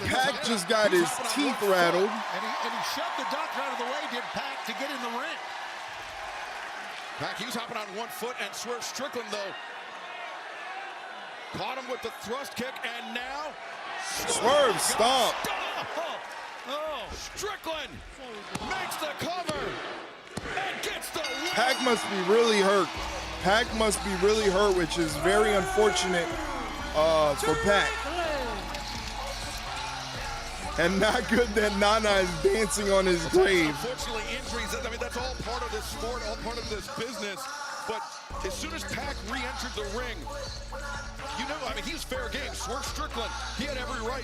Pac just got his teeth rattled. And he shoved the doctor out of the way, did Pac, to get in the ring. Pac, he was hopping on 1 foot, and Swerve Strickland, though, caught him with the thrust kick, and now Swerve stomp. Oh, Strickland makes the cover and gets the win. Pac must be really hurt. Pac must be really hurt, which is very unfortunate for Pac. And not good that Nana is dancing on his grave. Unfortunately, injuries, I mean, that's all part of this sport, all part of this business. But as soon as Pac re-entered the ring, you know, I mean, he was fair game. Swerve Strickland, he had every right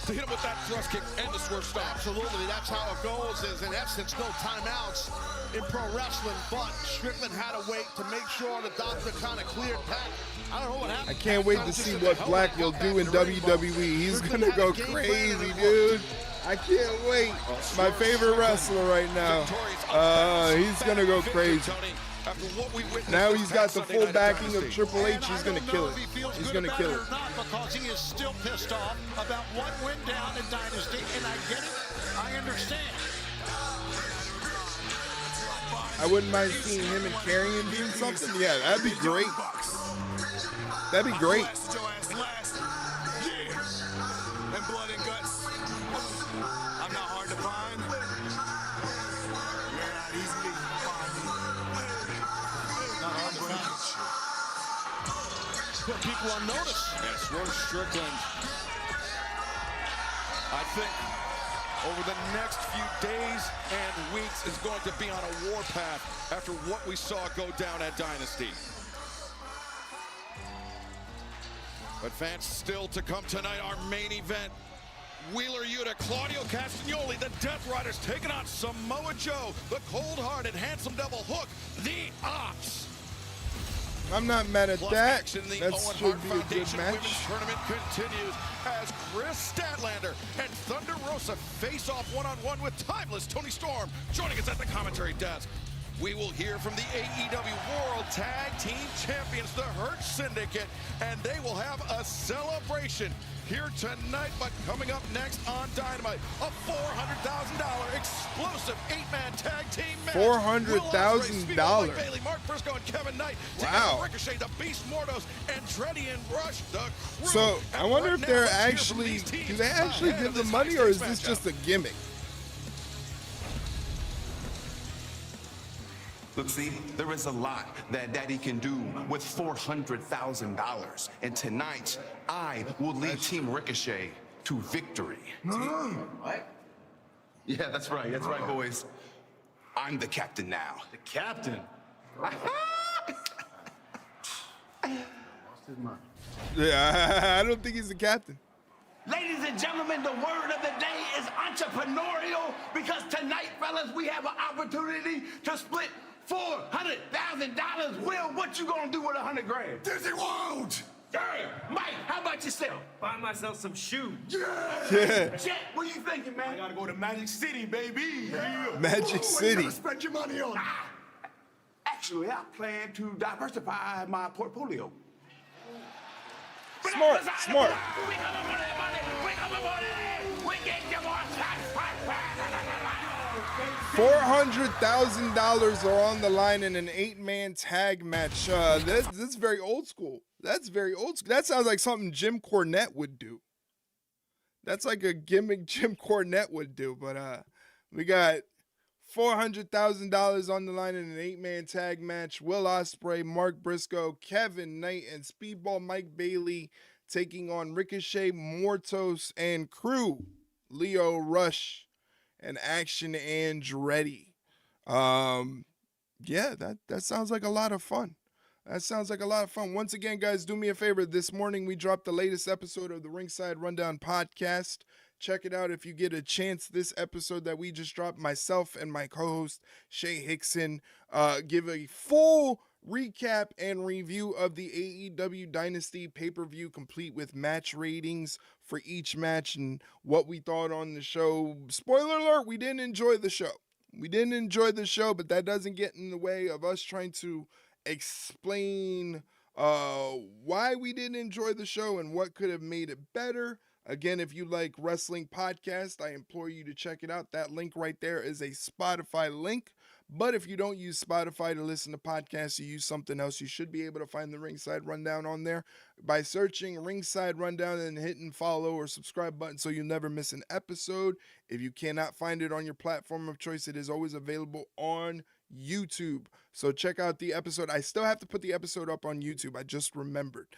to hit him with that thrust kick and the swerve stomp. Absolutely, that's how it goes. Is in essence no timeouts in pro wrestling, but Strickland had to wait to make sure the doctor kind of cleared Pac. I don't know what happened. I can't wait to see what Black will do in WWE. He's gonna go crazy, dude. I can't wait. My favorite wrestler right now. He's gonna go crazy. Now he's got the full backing of Triple H. He's going to kill it. He's going to kill it. Not because he is still pissed off about what went down in Dynasty, and I get it. I understand. I wouldn't mind seeing him and Carrion doing something. Yeah, that'd be great. That'd be great. And blood and guts. I'm not hard to find. You're not easily Put people on notice. Yes, Swerve Strickland, I think, over the next few days and weeks is going to be on a warpath after what we saw go down at Dynasty. But fans, still to come tonight, our main event. Wheeler Yuta, Claudio Castagnoli, the Death Riders taking on Samoa Joe, the cold-hearted, handsome devil Hook, the Opps. I'm not mad at that. The That Owen should Hart be a good Foundation match. Women's Tournament continues as Kris Statlander and Thunder Rosa face off one-on-one with Timeless Tony Storm joining us at the commentary desk. We will hear from the AEW World Tag Team Champions, the Hurt Syndicate, and they will have a celebration here tonight. But coming up next on Dynamite, a $400,000 explosive 8-man tag team match. $400,000. Bailey, Mark Briscoe, and Kevin Knight. Wow. Ricochet, the Beast Mordos, Andretti and Rush, the Crew. So I And wonder right if they're now, let's hear from actually, these teams do they actually ahead give of the this money, or is high-stakes this just matchup. a gimmick? Look, see, there is a lot that Daddy can do with $400,000. And tonight, I will lead Team Ricochet to victory. What? Yeah, that's right, boys. I'm the captain now. The captain. Yeah, I don't think he's the captain. Ladies and gentlemen, the word of the day is entrepreneurial, because tonight, fellas, we have an opportunity to split $400,000. Will, what you gonna do with 100 grand? Disney World! Damn. Mike, how about yourself? Buy myself some shoes. Yeah. Jet, what you thinking, man? I gotta go to Magic City, baby. Magic City. Spend your money on. Actually, I plan to diversify my portfolio. Smart, smart. We coming for that money. We coming for that. We get you more $400,000 are on the line in an 8-man tag match. That's very old school. That's very old school. That sounds like something Jim Cornette would do. That's like a gimmick Jim Cornette would do. But we got $400,000 on the line in an 8-man tag match. Will Ospreay, Mark Briscoe, Kevin Knight, and Speedball Mike Bailey taking on Ricochet, Mortos, and Crew, Leo Rush, and Action Andretti. Yeah, that sounds like a lot of fun. That sounds like a lot of fun. Once again, guys, do me a favor. This morning we dropped the latest episode of the Ringside Rundown podcast. Check it out if you get a chance. This episode that we just dropped, myself and my co-host Shay Hickson give a full recap and review of the AEW Dynasty pay-per-view, complete with match ratings for each match and what we thought on the show. Spoiler alert, we didn't enjoy the show. We didn't enjoy the show, but that doesn't get in the way of us trying to explain why we didn't enjoy the show and what could have made it better. Again, if you like wrestling podcast, I implore you to check it out. That link right there is a Spotify link. But if you don't use Spotify to listen to podcasts, you use something else, you should be able to find the Ringside Rundown on there by searching Ringside Rundown and hitting follow or subscribe button so you'll never miss an episode. If you cannot find it on your platform of choice, it is always available on YouTube. So check out the episode. I still have to put the episode up on YouTube. I just remembered.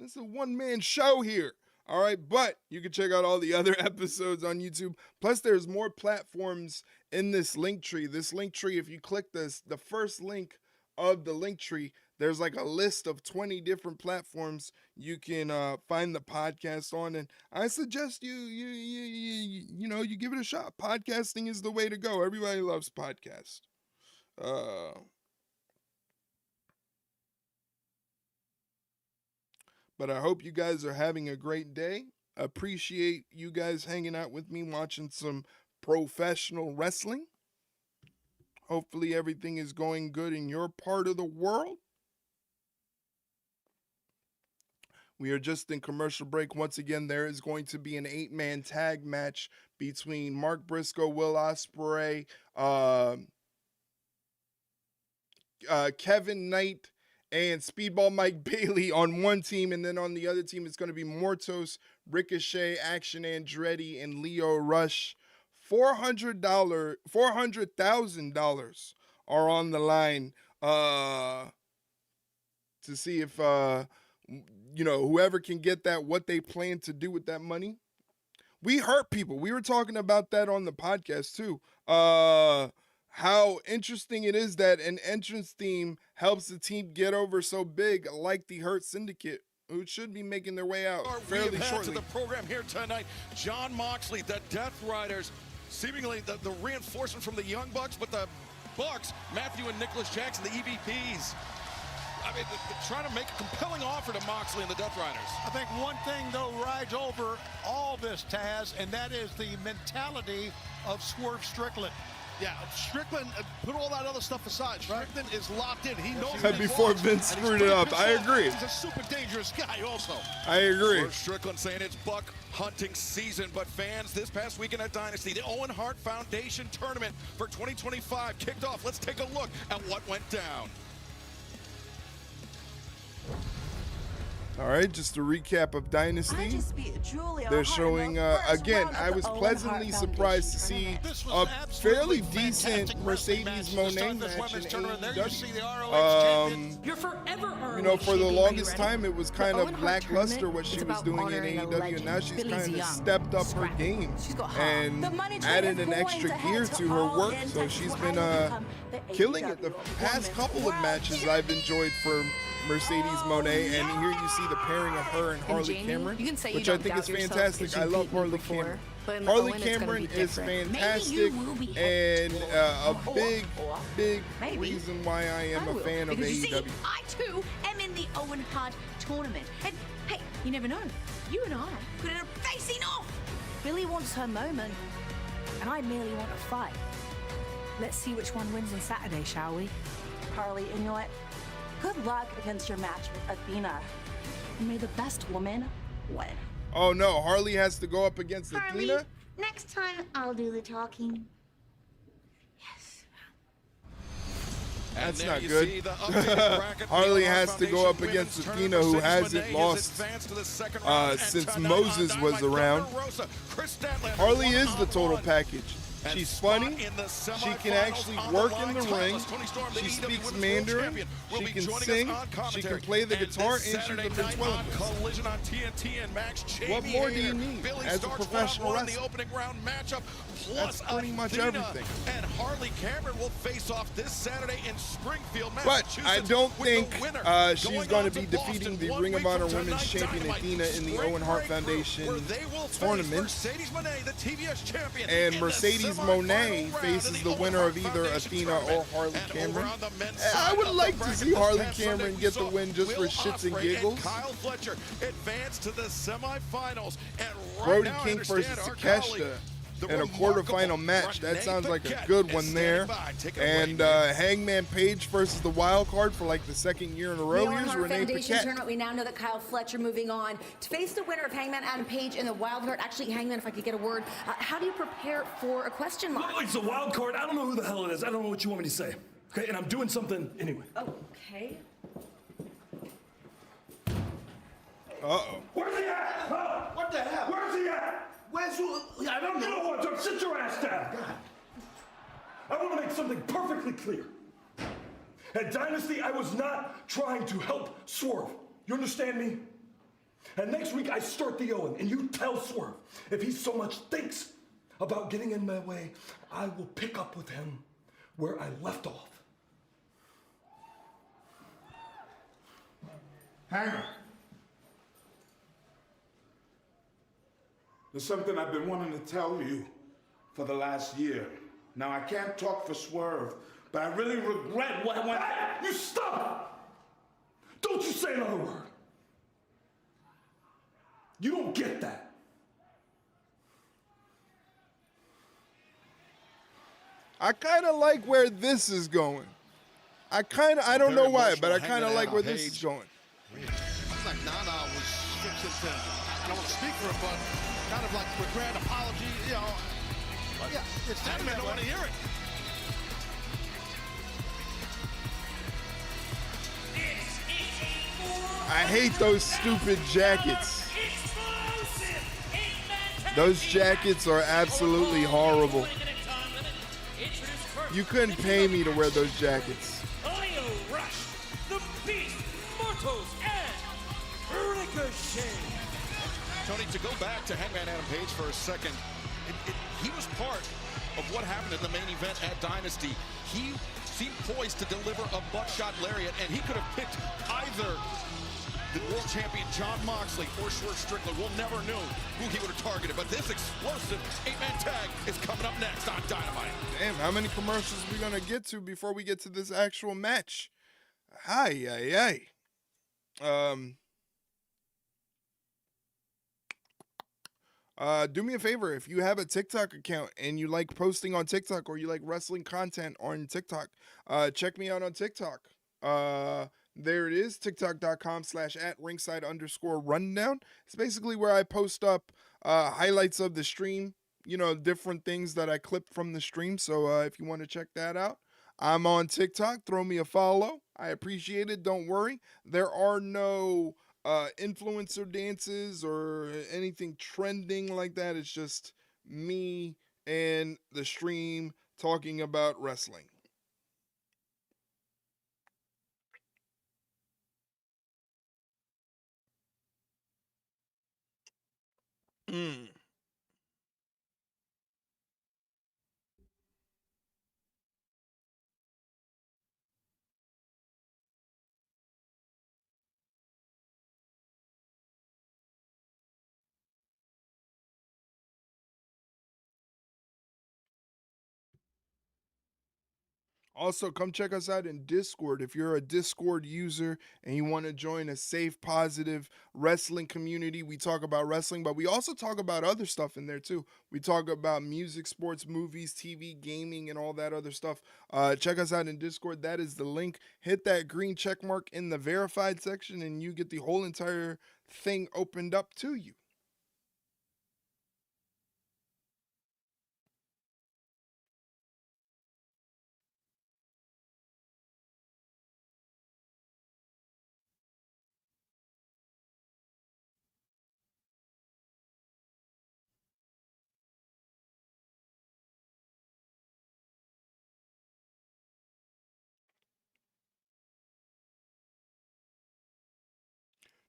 It's a one-man show here. All right, but you can check out all the other episodes on YouTube. Plus, there's more platforms in this link tree. This link tree, if you click the first link of the link tree, there's like a list of 20 different platforms you can find the podcast on. And I suggest you give it a shot. Podcasting is the way to go. Everybody loves podcasts. But I hope you guys are having a great day. Appreciate you guys hanging out with me, watching some professional wrestling. Hopefully everything is going good in your part of the world. We are just in commercial break. Once again, there is going to be an 8-man tag match between Mark Briscoe, Will Ospreay, Kevin Knight, and Speedball Mike Bailey on one team, and then on the other team it's going to be Mortos, Ricochet, Action Andretti, and Leo Rush. $400,000 are on the line to see if whoever can get that, what they plan to do with that money. We hurt people. We were talking about that on the podcast too. How interesting it is that an entrance theme helps the team get over so big, like the Hurt Syndicate, who should be making their way out fairly shortly. To the program here tonight, Jon Moxley, the Death Riders, seemingly the reinforcement from the Young Bucks, but the Bucks, Matthew and Nicholas Jackson, the EVPs. I mean, they're trying to make a compelling offer to Moxley and the Death Riders. I think one thing, though, rides over all this, Taz, and that is the mentality of Swerve Strickland. Yeah, Strickland, put all that other stuff aside. Strickland is locked in. He knows before Vince screwed it up. I agree. He's a super dangerous guy also. I agree. Strickland saying it's buck hunting season, but fans, this past weekend at Dynasty, the Owen Hart Foundation Tournament for 2025 kicked off. Let's take a look at what went down. All right, just a recap of Dynasty. They're showing, again, I was pleasantly surprised to see a fairly decent Mercedes Moné match in AEW. For the longest time, it was kind of lackluster what she was doing in AEW, and now she's kind of stepped up her game and added an extra gear to her work. So she's been killing it. The past couple of matches I've enjoyed for Mercedes Moné, and here you see the pairing of her and Harley Cameron, which I think is fantastic. I love Harley Cameron. Harley Cameron is fantastic, and a big reason why I am a fan of AEW. I too am in the Owen Hart tournament, and hey, you never know, you and I could end up facing off. Billy wants her moment, and I merely want a fight. Let's see which one wins on Saturday, shall we? Harley, and you know what? Good luck against your match with Athena. And may the best woman win. Oh no, Harley has to go up against Harley, Athena? next time I'll do the talking. Yes. That's not good. Harley has to go up against Athena, who hasn't lost since Moses was around. Harley is the total package. She's funny, she can actually work in the ring, she speaks Mandarin, she can sing, she can play the guitar, and she's a ventriloquist. What more do you need as a professional wrestler? The opening round matchup, plus pretty much Athena everything. and Harley Cameron will face off this Saturday in Springfield, But Massachusetts. I don't with the think winner she's going going on to be Boston defeating the 1 Ring of week Honor from Women's tonight, Champion Dynamite Athena in the Spring Owen Hart Breakthrough, Foundation where they will face tournament. Mercedes Moné, the TBS champion, And in Mercedes the Moné semifinal round faces of the Owen winner Hart of either Foundation Athena or tournament. Harley And Cameron. over on the men's I side would of like the to bracket see this Harley past Sunday, Cameron we get the saw win just for Will shits and Ospreay giggles. Kyle Fletcher advance to the semifinals. And right Brody now, I King versus understand our Takeshita colleague, the in a remarkable quarterfinal match. That Renee sounds like a Paquette good is one standing there. by. Take it away, And man. Hangman Page versus the wild card for like the second year in a row. The Owen Here's Hart Renee Foundation Paquette. tournament. We now know that Kyle Fletcher moving on to face the winner of Hangman Adam Page in the wild card. Actually, Hangman, if I could get a word, how do you prepare for a question mark? It's a wild card. I don't know who the hell it is. I don't know what you want me to say. Okay, and I'm doing something anyway. Okay. Uh-oh. Where's he at? Huh? What the hell? Where's he at? Where's who? I don't You know what? Just sit your ass down. I want to make something perfectly clear. At Dynasty, I was not trying to help Swerve. You understand me? And next week, I start the Owen, and you tell Swerve if he so much thinks about getting in my way, I will pick up with him where I left off. Hanger. There's something I've been wanting to tell you for the last year. Now, I can't talk for Swerve, but I really regret what went... Hey, you stop! Don't you say another word. You don't get that. I kind of like where this is going. I don't know why, but I kind of like where this is going. It's like Nana was fixing to, I don't want to speak for him, but kind of like with grand apology, you know. But yeah, it's I don't want to hear it. I hate those stupid jackets. Those jackets are absolutely horrible. You couldn't pay me to wear those jackets. Rush, the Beast, Mortos, and Ricochet. Tony, to go back to Hangman Adam Page for a second, he was part of what happened in the main event at Dynasty. He seemed poised to deliver a buckshot lariat, and he could have picked either the world champion Jon Moxley or Swerve Strickland. We'll never know who he would have targeted, but this explosive 8-man tag is coming up next on Dynamite. Damn, how many commercials are we going to get to before we get to this actual match? Hi. Do me a favor, if you have a TikTok account and you like posting on TikTok or you like wrestling content on TikTok, check me out on TikTok. There it is, tiktok.com/@ringside_rundown. It's basically where I post up highlights of the stream, you know, different things that I clipped from the stream. So if you want to check that out, I'm on TikTok. Throw me a follow. I appreciate it. Don't worry. There are no influencer dances or anything trending like that. It's just me and the stream talking about wrestling. Also, come check us out in Discord. If you're a Discord user and you want to join a safe, positive wrestling community, we talk about wrestling, but we also talk about other stuff in there too. We talk about music, sports, movies, TV, gaming, and all that other stuff. Check us out in Discord. That is the link. Hit that green check mark in the verified section and you get the whole entire thing opened up to you.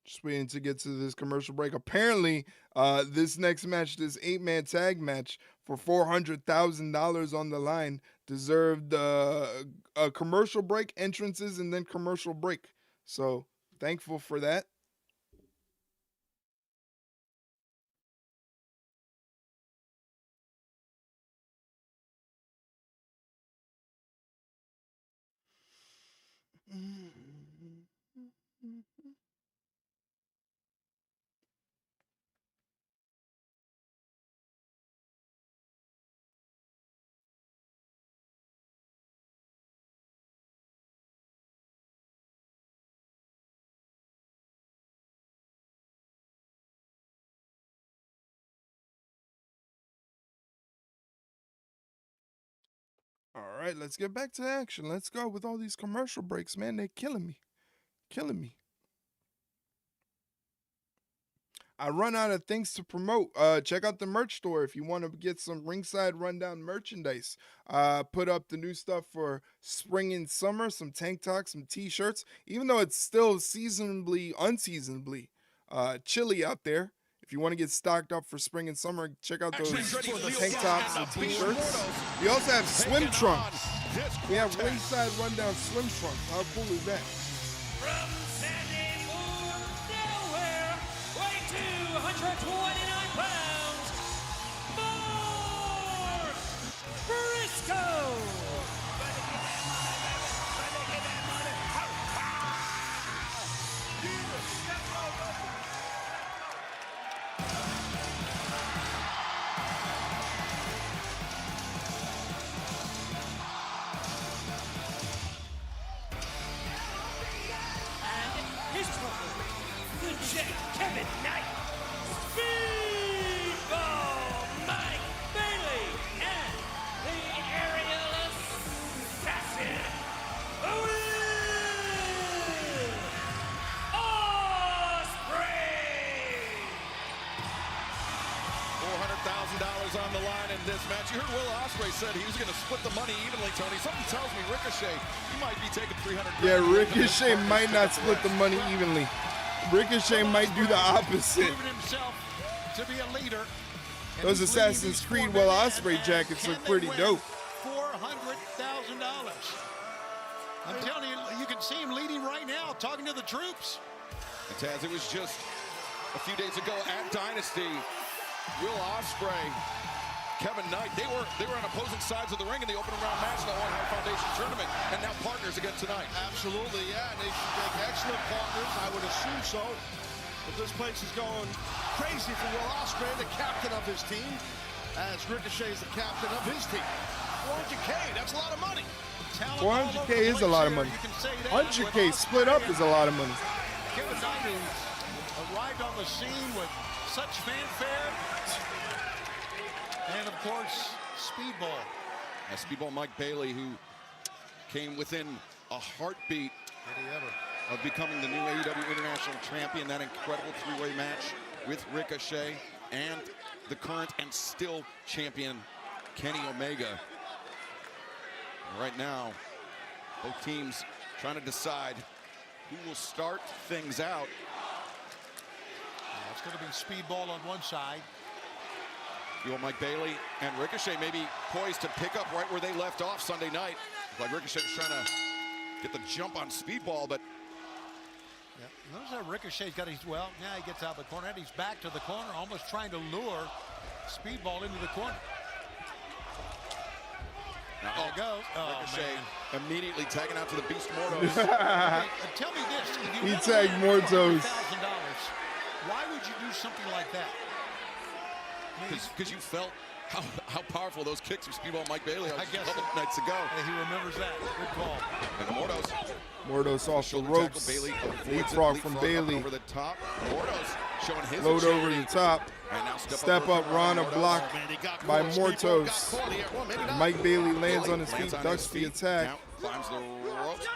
Just waiting to get to this commercial break. Apparently, this next match, this 8-man tag match for $400,000 on the line, deserved a commercial break, entrances, and then commercial break. So thankful for that. All right, let's get back to action. Let's go with all these commercial breaks, man. They're killing me. Killing me. I run out of things to promote. Check out the merch store if you want to get some Ringside Rundown merchandise. Put up the new stuff for spring and summer, some tank tops, some t-shirts. Even though it's still unseasonably chilly out there, if you want to get stocked up for spring and summer, check out those tank tops and t-shirts. We also have swim trunks. We have Ringside Rundown swim trunks. How cool is that? From Sandy Moon, Delaware, weighing 229 pounds, Mark Briscoe. Kevin Knight, Speedball Mike Bailey, and the aerial assassin, Will Ospreay. $400,000 on the line in this match. You heard Will Ospreay said he was going to split the money evenly, Tony. Something tells me Ricochet, he might be taking $300,000. Yeah, Ricochet might not split the money evenly. Ricochet might do the opposite. Himself to be a leader. Those Assassin's Creed Will Ospreay jackets look pretty dope. $400,000. I'm telling you, you can see him leading right now, talking to the troops. And Taz, it was just a few days ago at Dynasty, Will Ospreay, Kevin Knight, they were on opposing sides of the ring in the opening round match in the Owen High Foundation tournament, and now partners again tonight. Absolutely, yeah, and they should make excellent partners. I would assume so. But this place is going crazy for Will Ospreay, the captain of his team, as Ricochet is the captain of his team. 400K, that's a lot of money. 400K is a lot of money. 100K split up is a lot of money. Kevin Knight, who arrived on the scene with such fanfare. And, of course, Speedball. Speedball Mike Bailey, who came within a heartbeat of becoming the new AEW International Champion. That incredible three-way match with Ricochet and the current and still champion Kenny Omega. And right now, both teams trying to decide who will start things out. It's going to be Speedball on one side. You want Mike Bailey and Ricochet maybe poised to pick up right where they left off Sunday night. Like Ricochet was trying to get the jump on Speedball, but Notice how Ricochet's got his, well, now he gets out of the corner, and he's back to the corner, almost trying to lure Speedball into the corner. Now, there it goes. Oh, Ricochet man. immediately tagging out to the Beast Mortos. Okay, tell me this. He tagged Mortos. Why would you do something like that? Because you felt how powerful those kicks of Speedball Mike Bailey are I guess a couple nights ago. He remembers that. Good call. And Mortos. Mortos off the ropes. Leapfrog from Bailey. Over the top. Mortos showing his load over the top. And now step up Rana blocked by Mortos. Mike Bailey lands on his feet, ducks the attack. Climbs the ropes.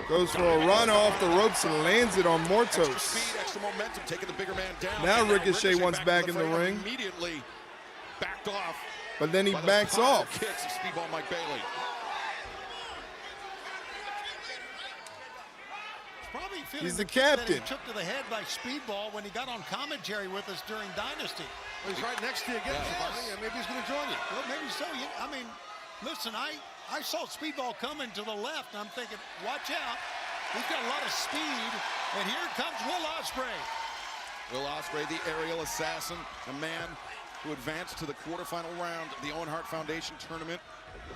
Goes for a Rana off the ropes and lands it on Mortos. Extra speed, extra momentum, taking the bigger man down. Now Ricochet wants back in the ring. Immediately backed off. But then he backs off. Kicks of Speedball Mike Bailey. Probably feeling He's the that captain. he took to the head by Speedball when he got on commentary with us during Dynasty. Well, he's right next to you again. Yes. Yeah, maybe he's going to join you. Well, maybe so. I mean, listen, I saw Speedball coming to the left, and I'm thinking, watch out. He's got a lot of speed, and here comes Will Ospreay. Will Ospreay, the aerial assassin, a man who advanced to the quarterfinal round of the Owen Hart Foundation tournament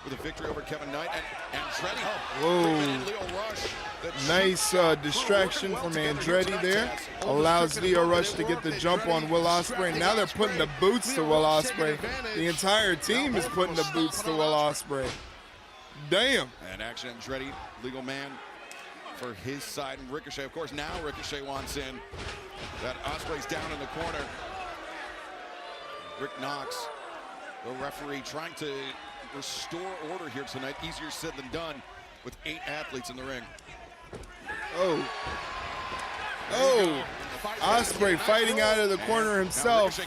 with a victory over Kevin Knight and Andretti. Whoa. Nice distraction from Andretti there. Allows Leo Rush to get the jump on Will Ospreay. Now they're putting the boots to Will Ospreay. The entire team is putting the boots to Will Ospreay. Damn. And action Andretti, legal man for his side. And Ricochet, of course, now Ricochet wants in. That Ospreay's down in the corner. Rick Knox, the referee, trying to restore order here tonight. Easier said than done with 8 athletes in the ring. Oh. Oh. Ospreay fighting out of the corner himself.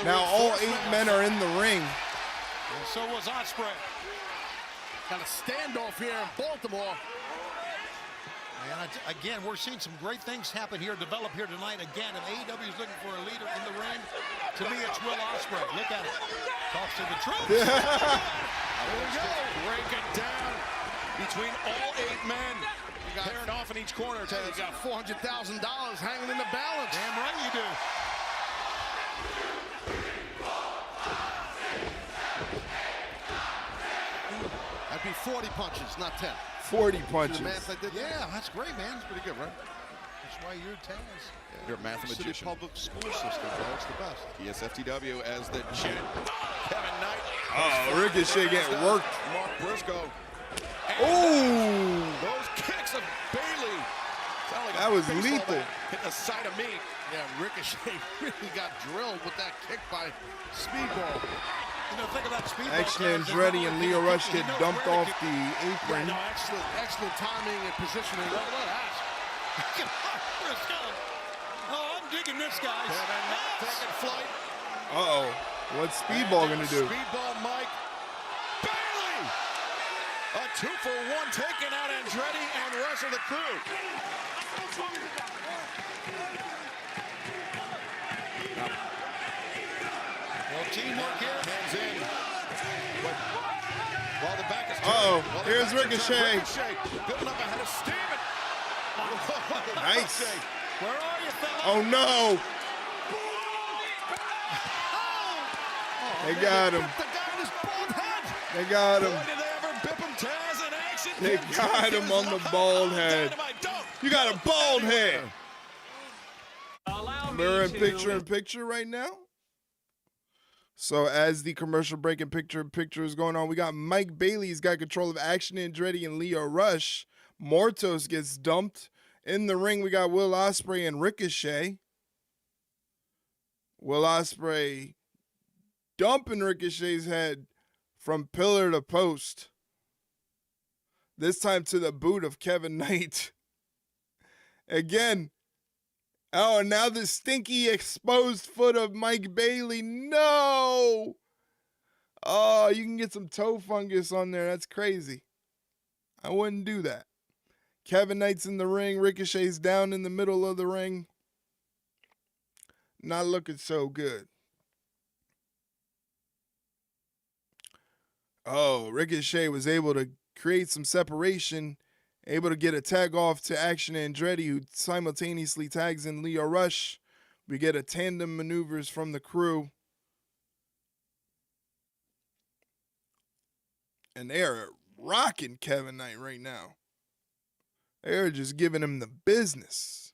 Now all 8 men are in the ring. And so was Ospreay. Got a standoff here in Baltimore. And again, we're seeing some great things happen here, develop here tonight. Again, if AEW is looking for a leader in the ring, to me it's Will Ospreay. Look at it. Talks to the troops. There we go. Break it down between all 8 men. Pairing off in each corner, Taz. You got $400,000 hanging in the balance. Damn right you do. That'd be 40 punches, not 10. 40 punches. The math I did there? Yeah, that's great, man. That's pretty good, right? That's why you're Taz. You're a mathematician. City public school system, bro. It's the best. ESFTW as the champ. Kevin Knight. Oh, Ricochet getting worked. Mark Briscoe. Oh. Those kicks of Bailey. Like that was lethal. Hitting the side of me. Yeah, Ricochet really got drilled with that kick by Speedball. You know, think about Speedball. Action Andretti and Leo Rush get dumped off the apron. Yeah, no, excellent timing and positioning. Look at that. Oh, I'm digging this, guys. Taking flight. Uh-oh. What's Speedball going to do? Speedball Mike. Bailey! A 2-for-1 taking out Andretti and the rest of the crew. Well, teamwork here. Hands in. While the back is uh-oh. Here's Ricochet. Building up ahead of Steven. Nice. Where are you, fella? Oh, no. They got him. They got him. Did they ever bip him, Taz, in action? They got him on the bald head. You got a bald head. We're in picture right now. So as the commercial break and picture is going on, we got Mike Bailey's got control of Action Andretti and Leo Rush. Mortos gets dumped. In the ring, we got Will Ospreay and Ricochet. Will Ospreay dumping Ricochet's head from pillar to post. This time to the boot of Kevin Knight. Again. Oh, and now the stinky exposed foot of Mike Bailey. No! Oh, you can get some toe fungus on there. That's crazy. I wouldn't do that. Kevin Knight's in the ring. Ricochet's down in the middle of the ring. Not looking so good. Oh, Ricochet was able to create some separation, able to get a tag off to Action Andretti, who simultaneously tags in Leo Rush. We get a tandem maneuvers from the crew. And they're rocking Kevin Knight right now. They're just giving him the business.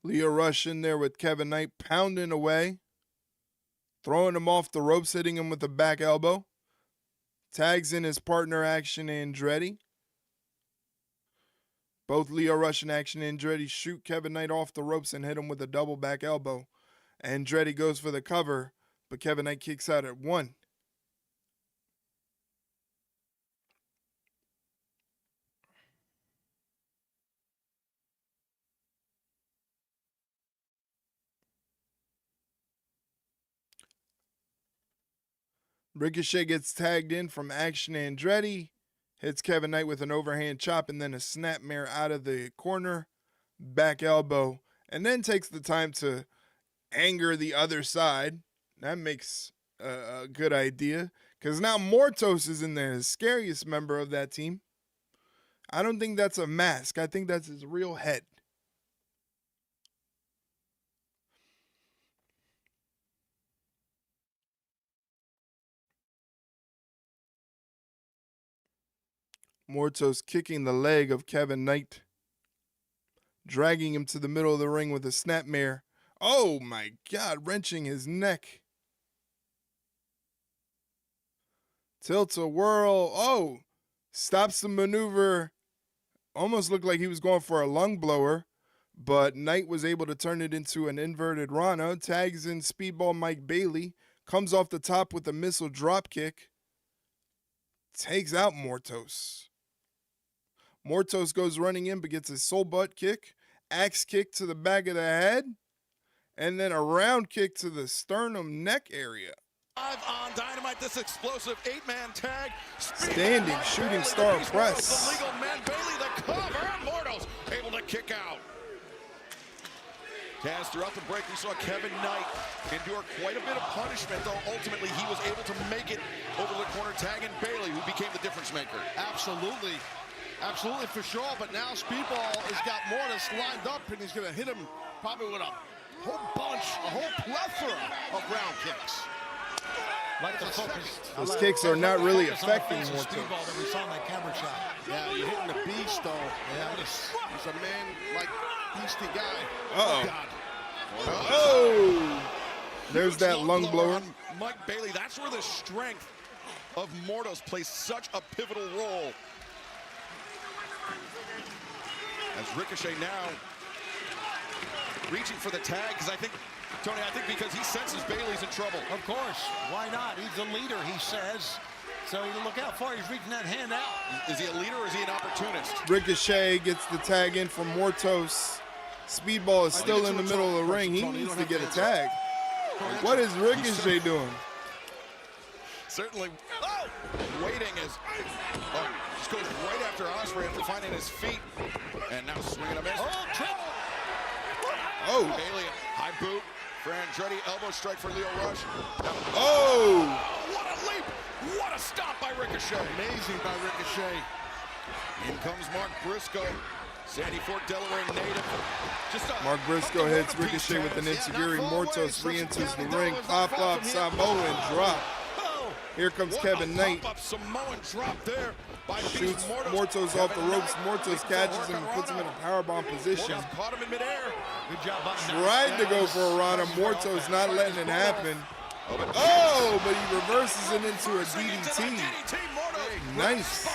Leo Rush in there with Kevin Knight pounding away, throwing him off the ropes, hitting him with a back elbow. Tags in his partner Action Andretti. Both Leo Rush and Action Andretti shoot Kevin Knight off the ropes and hit him with a double back elbow. Andretti goes for the cover, but Kevin Knight kicks out at 1. Ricochet gets tagged in from Action Andretti, hits Kevin Knight with an overhand chop and then a snapmare out of the corner, back elbow, and then takes the time to anger the other side. That makes a good idea, because now Mortos is in there, the scariest member of that team. I don't think that's a mask. I think that's his real head. Mortos kicking the leg of Kevin Knight, dragging him to the middle of the ring with a snapmare. Oh my God, wrenching his neck. Tilt-a-whirl. Oh, stops the maneuver. Almost looked like he was going for a lung blower, but Knight was able to turn it into an inverted Rana. Tags in Speedball Mike Bailey. Comes off the top with a missile drop kick. Takes out Mortos. Mortos goes running in but gets a soul butt kick. Axe kick to the back of the head. And then a round kick to the sternum neck area. Live on Dynamite, this explosive 8-man tag. Standing shooting star press. The legal man, Bailey the cover. Mortos able to kick out. As throughout the break, we saw Kevin Knight endure quite a bit of punishment, though ultimately he was able to make it over the corner, tagging Bailey, who became the difference maker. Absolutely. Absolutely, for sure. But now Speedball has got Mortis lined up, and he's going to hit him probably with a whole bunch, a whole plethora of round kicks. Like the focus. Those kicks are not really affecting Mortos. Mortos. That we saw in that camera shot. Yeah, you're hitting the beast, though. Yeah, he's a man, like, beastie guy. Uh-oh. Oh, God. Oh! There's Huge that lung blower. on Mike Bailey. That's where the strength of Mortos plays such a pivotal role. As Ricochet now reaching for the tag, because I think, Tony, because he senses Bailey's in trouble. Of course. Why not? He's the leader, he says. So look how far he's reaching that hand out. Is he a leader or is he an opportunist? Ricochet gets the tag in from Mortos. Speedball is still in the middle of the ring. He needs to get a tag. What is Ricochet doing? Certainly waiting as just goes right after Ospreay after finding his feet. And now swinging a miss. Oh. Bailey, high boot for Andretti, elbow strike for Leo Rush. Oh! What a leap! What a stop by Ricochet! Amazing by Ricochet. In comes Mark Briscoe, Sandy Fort, Delaware native. Mark Briscoe hits Ricochet with an enziguri. Mortos re-enters the ring. Pop-up Samoan drop. Here comes Kevin Knight. Samoan drop there by Shoots Mortos off the ropes. Mortos catches him and puts him in a powerbomb position. Caught him in midair. Good job, Tried to go for a Rana. Mortos not letting it happen. Oh, but he reverses it into a DDT. Nice.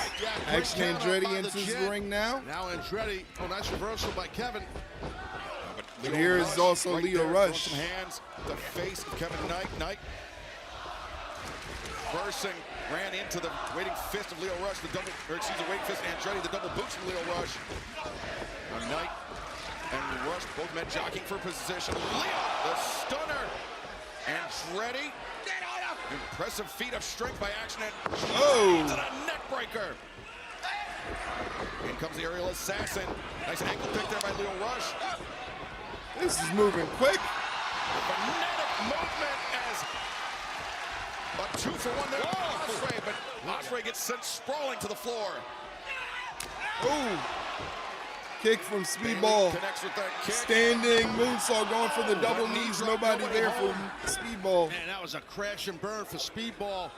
Action Andretti enters the ring now. Now Andretti. Oh, nice reversal by Kevin. But here is also Leo Rush. Hands, the face of Kevin Knight. Knight reversing, ran into the waiting fist of Leo Rush. The waiting fist of Andretti. The double boots from Leo Rush. Knight and Rush both men jockeying for position. Leo, the stunner. Andretti. Impressive feat of strength by Action. Oh! To the neck breaker. In comes the aerial assassin. Nice ankle pick there by Leo Rush. This is moving quick. Frenetic movement as a 2-for-1 there for Ospreay, but Ospreay gets sent sprawling to the floor. Oh! Kick from Speedball. Connects with that kick. Standing moonsault going for the double knees. Nobody there for Speedball. Man, that was a crash and burn for Speedball.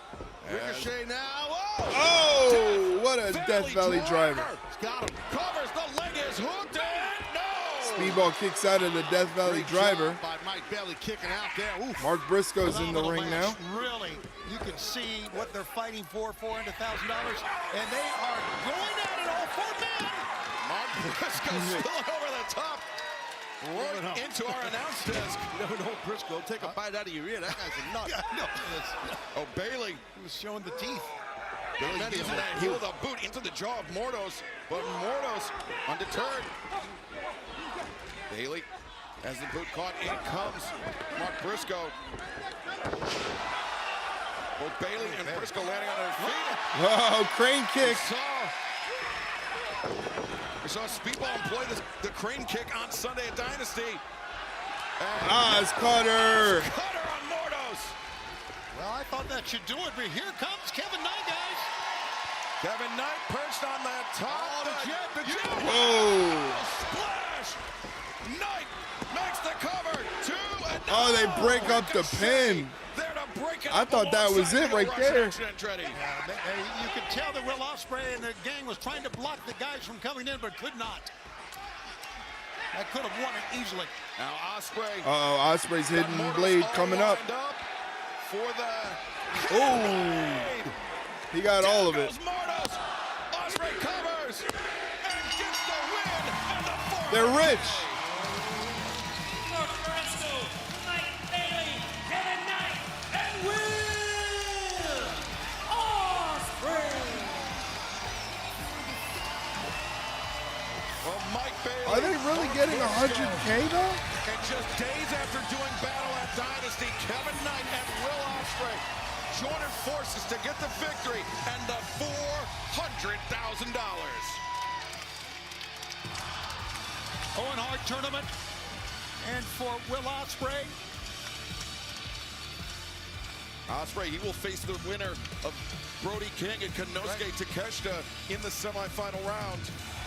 Ricochet now. Oh, what a Death Valley driver. He's got him. Covers, the leg is hooked and no! Speedball kicks out of the Death Valley driver. By Mike Bailey kicking out there. Oof. Mark Briscoe's in the ring now. Really, you can see what they're fighting for, $400,000, and they are going at it all for men. Mark Briscoe still over the top. Right into our announce desk. You never know, Briscoe. Take a bite out of your ear. That guy's a nut. Oh, Bailey. He was showing the teeth. Bailey using that heel of the boot into the jaw of Mortos, but Mortos undeterred. Bailey has the boot caught. In comes Mark Briscoe. Both Bailey and Briscoe landing on their feet. Oh, crane kick. We saw Speedball employ the crane kick on Sunday at Dynasty. It's Cutter. Cutter on Mordos. Well, I thought that should do it, but here comes Kevin Knight, guys. Kevin Knight perched on the top. The jet. Whoa. Splash. Knight makes the cover. 2 and Oh, they break up the pin. I thought that was it right there. You could tell that Will Ospreay and the gang was trying to block the guys from coming in, but could not. That could have won it easily. Now Ospreay. Ospreay's hidden blade coming up. For the. Oh, he got all of it. Mordos. Ospreay covers and gets the win. And the They're rich. Are they really getting 100K though? And just days after doing battle at Dynasty, Kevin Knight and Will Ospreay joining forces to get the victory and the $400,000. Owen Hart tournament, and for Will Ospreay. Ospreay, he will face the winner of Brody King and Konosuke Takeshita in the semifinal round.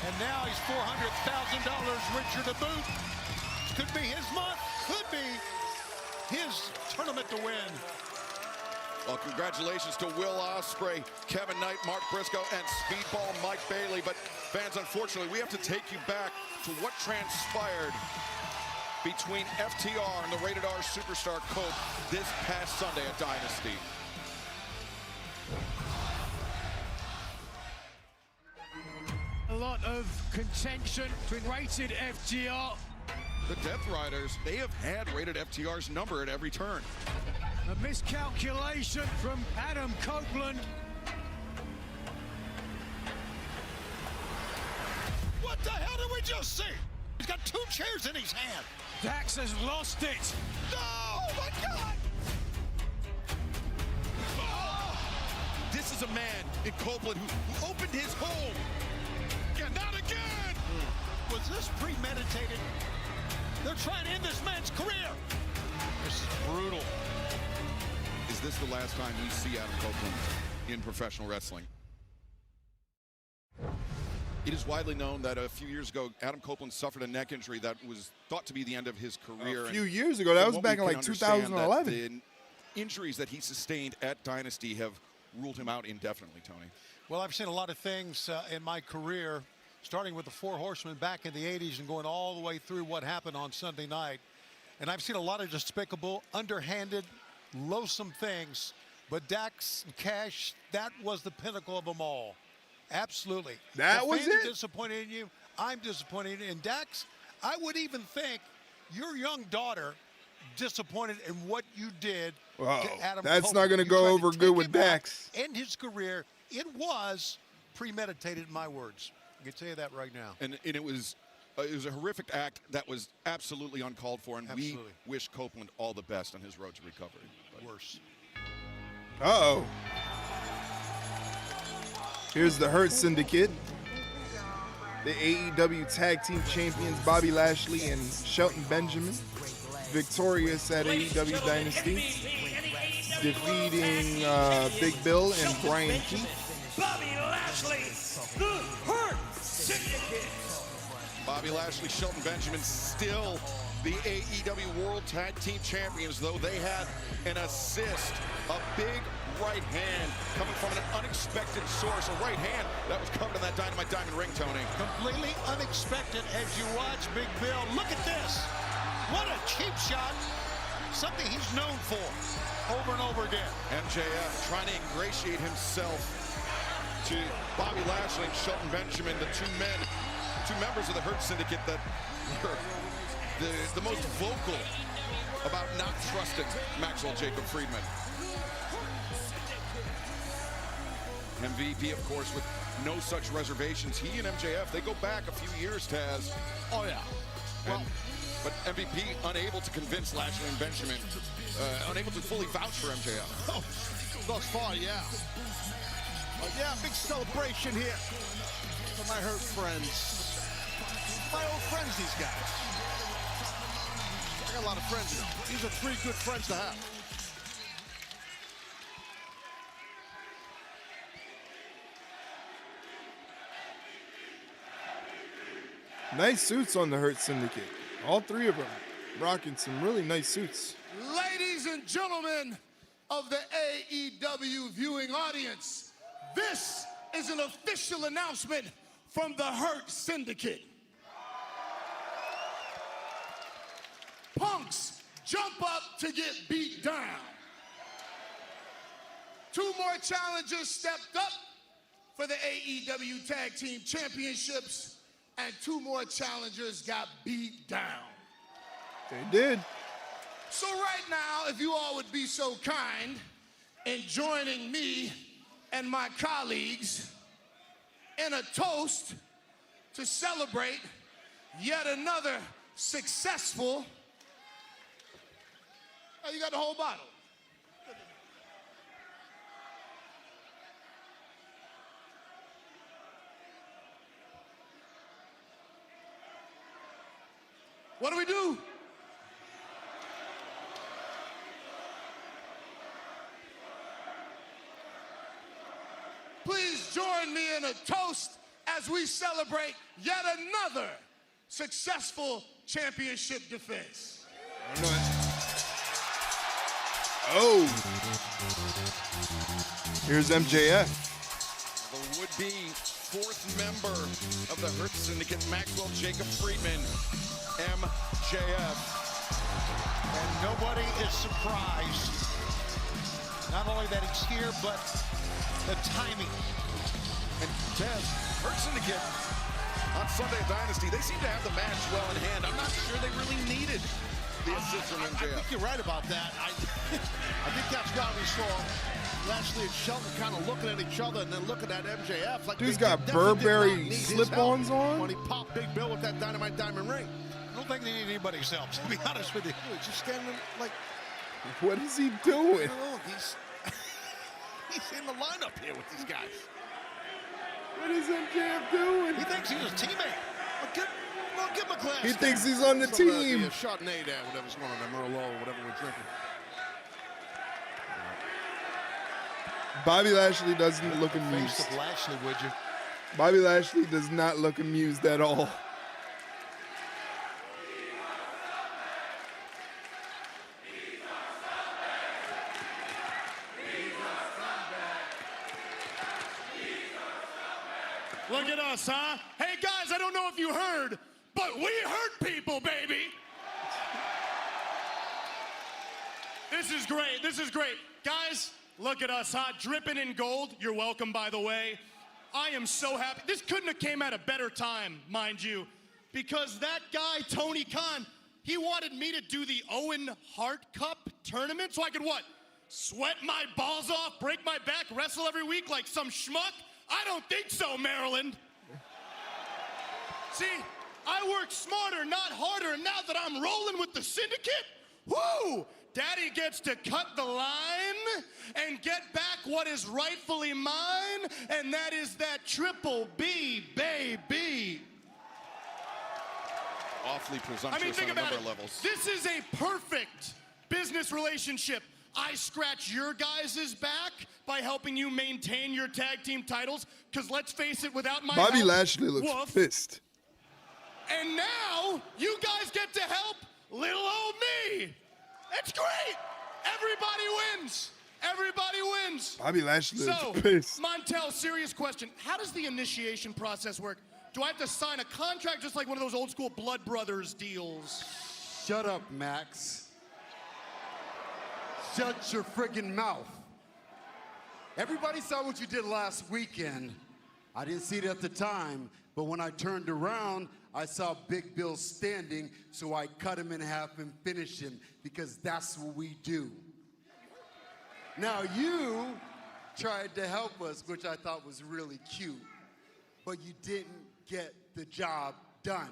And now he's $400,000 richer to boot. Could be his month, could be his tournament to win. Well, congratulations to Will Ospreay, Kevin Knight, Mark Briscoe, and Speedball Mike Bailey. But fans, unfortunately, we have to take you back to what transpired between FTR and the Rated R superstar Cope this past Sunday at Dynasty. A lot of contention between Rated FTR. The Death Riders, they have had Rated FTR's number at every turn. A miscalculation from Adam Copeland. What the hell did we just see? He's got 2 chairs in his hand. Dax has lost it. No, oh my God. Oh. This is a man in Copeland who opened his home. And not again. Was this premeditated? They're trying to end this man's career. This is brutal. Is this the last time we see Adam Copeland in professional wrestling? It is widely known that a few years ago, Adam Copeland suffered a neck injury that was thought to be the end of his career. A few years ago, that was back in like 2011. The injuries that he sustained at Dynasty have ruled him out indefinitely, Tony. Well, I've seen a lot of things in my career, starting with the Four Horsemen back in the 80s and going all the way through what happened on Sunday night. And I've seen a lot of despicable, underhanded, loathsome things. But Dax and Cash, that was the pinnacle of them all. Absolutely. That was it? Disappointed in you. I'm disappointed in Dax. I would even think your young daughter disappointed in what you did to Adam that's Copeland. not going to go over good with Dax. End his career. It was premeditated, in my words. I can tell you that right now. And it was a horrific act that was absolutely uncalled for, and we wish Copeland all the best on his road to recovery. But worse. Uh-oh. Here's the Hurt Syndicate. The AEW Tag Team Champions Bobby Lashley and Shelton Benjamin, victorious at AEW Dynasty, defeating Big Bill and Brian Keith. Bobby Lashley, the Hurt Syndicate. Bobby Lashley, Shelton Benjamin, still the AEW World Tag Team Champions, though they had an assist, a big right hand coming from an unexpected source, a right hand that was covered in that Dynamite Diamond ring, Tony. Completely unexpected as you watch Big Bill. Look at this. What a cheap shot. Something he's known for over and over again. MJF trying to ingratiate himself to Bobby Lashley and Shelton Benjamin, the two members of the Hurt Syndicate that were the most vocal about not trusting Maxwell Jacob Friedman. MVP, of course, with no such reservations. He and MJF, they go back a few years, Taz. Oh, yeah. But MVP unable to convince Lashley and Benjamin, unable to fully vouch for MJF. Oh, thus far, yeah. But yeah, big celebration here for my Hurt friends. My old friends, these guys. I got a lot of friends. These are 3 good friends to have. Nice suits on the Hurt Syndicate. All 3 of them rocking some really nice suits. Ladies and gentlemen of the AEW viewing audience, this is an official announcement from the Hurt Syndicate. Punks jump up to get beat down. 2 more challengers stepped up for the AEW Tag Team Championships, and 2 more challengers got beat down. They did. So right now, if you all would be so kind in joining me and my colleagues in a toast to celebrate yet another successful. Oh, you got the whole bottle. What do we do? Please join me in a toast as we celebrate yet another successful championship defense. Oh. Here's MJF. The would-be 4th member of the Hurt Syndicate, Maxwell Jacob Friedman, MJF. And nobody is surprised. Not only that he's here, but the timing. And Tez, Hurt Syndicate on Sunday Dynasty, they seem to have the match well in hand. I'm not sure they really needed the assist from MJF. I think you're right about that. I think that's why we saw Lashley and Shelton kind of looking at each other and then looking at MJF. Like Dude's got Burberry slip-ons on. When he popped Big Bill with that Dynamite diamond ring. I don't think they need anybody's help, to be honest with you. He's just standing like... What is he doing? I don't know. He's in the lineup here with these guys. What is MJF doing? He thinks he's a teammate. Well, give him a glass. He thinks he's on the team. The Chardonnay there, whatever's going on, that Merlot, whatever we're drinking. Bobby Lashley doesn't look amused. Face of Lashley, would you? Bobby Lashley does not look amused at all. Look at us, huh? Hey, guys, I don't know if you heard, but we hurt people, baby. This is great. This is great. Guys, look at us, huh? Dripping in gold. You're welcome, by the way. I am so happy. This couldn't have came at a better time, mind you, because that guy, Tony Khan, he wanted me to do the Owen Cup tournament so I could what? Sweat my balls off, break my back, wrestle every week like some schmuck? I don't think so, Maryland. See, I work smarter, not harder, and now that I'm rolling with the syndicate, whoo! Daddy gets to cut the line and get back what is rightfully mine, and that is that Triple B, baby. Awfully presumptuous I mean, think on a about number it. of levels. This is a perfect business relationship. I scratch your guys' back by helping you maintain your tag team titles, because let's face it, without my Bobby help, Lashley looks woof. pissed. And now you guys get to help little old me. It's great. Everybody wins. Everybody wins. Bobby Lashley So, looks pissed. Montel, serious question. How does the initiation process work? Do I have to sign a contract just like one of those old school Blood Brothers deals? Shut up, Max. Shut your friggin' mouth. Everybody saw what you did last weekend. I didn't see it at the time, but when I turned around, I saw Big Bill standing, so I cut him in half and finished him, because that's what we do. Now you tried to help us, which I thought was really cute, but you didn't get the job done.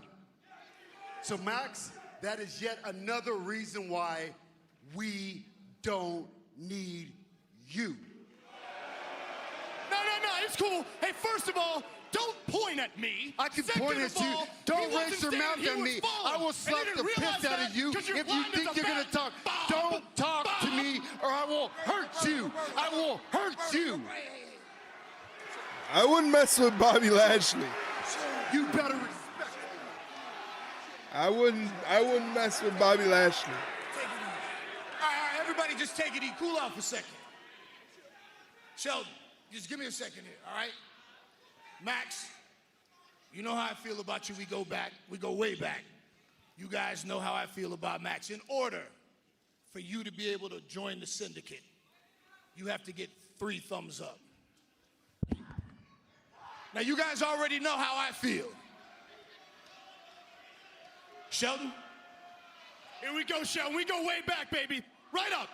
So Max, that is yet another reason why we don't need you. That's cool. Hey, first of all, don't point at me. I can Second point of at you. all, Don't he raise wasn't your standing, mouth he at was me. falling. I will And slap you the didn't piss realize out that of you 'cause you're if you blind as think a you're going bat. to talk. Bob. Don't talk to me or I will hurt you. I will hurt you. I wouldn't mess with Bobby Lashley. You better respect me. I wouldn't mess with Bobby Lashley. All right, everybody just take it easy. Cool off a second. Sheldon, just give me a second here, all right? Max, you know how I feel about you. We go back. We go way back. You guys know how I feel about Max. In order for you to be able to join the syndicate, you have to get 3 thumbs up. Now, you guys already know how I feel. Sheldon? Here we go, Sheldon. We go way back, baby. Right up.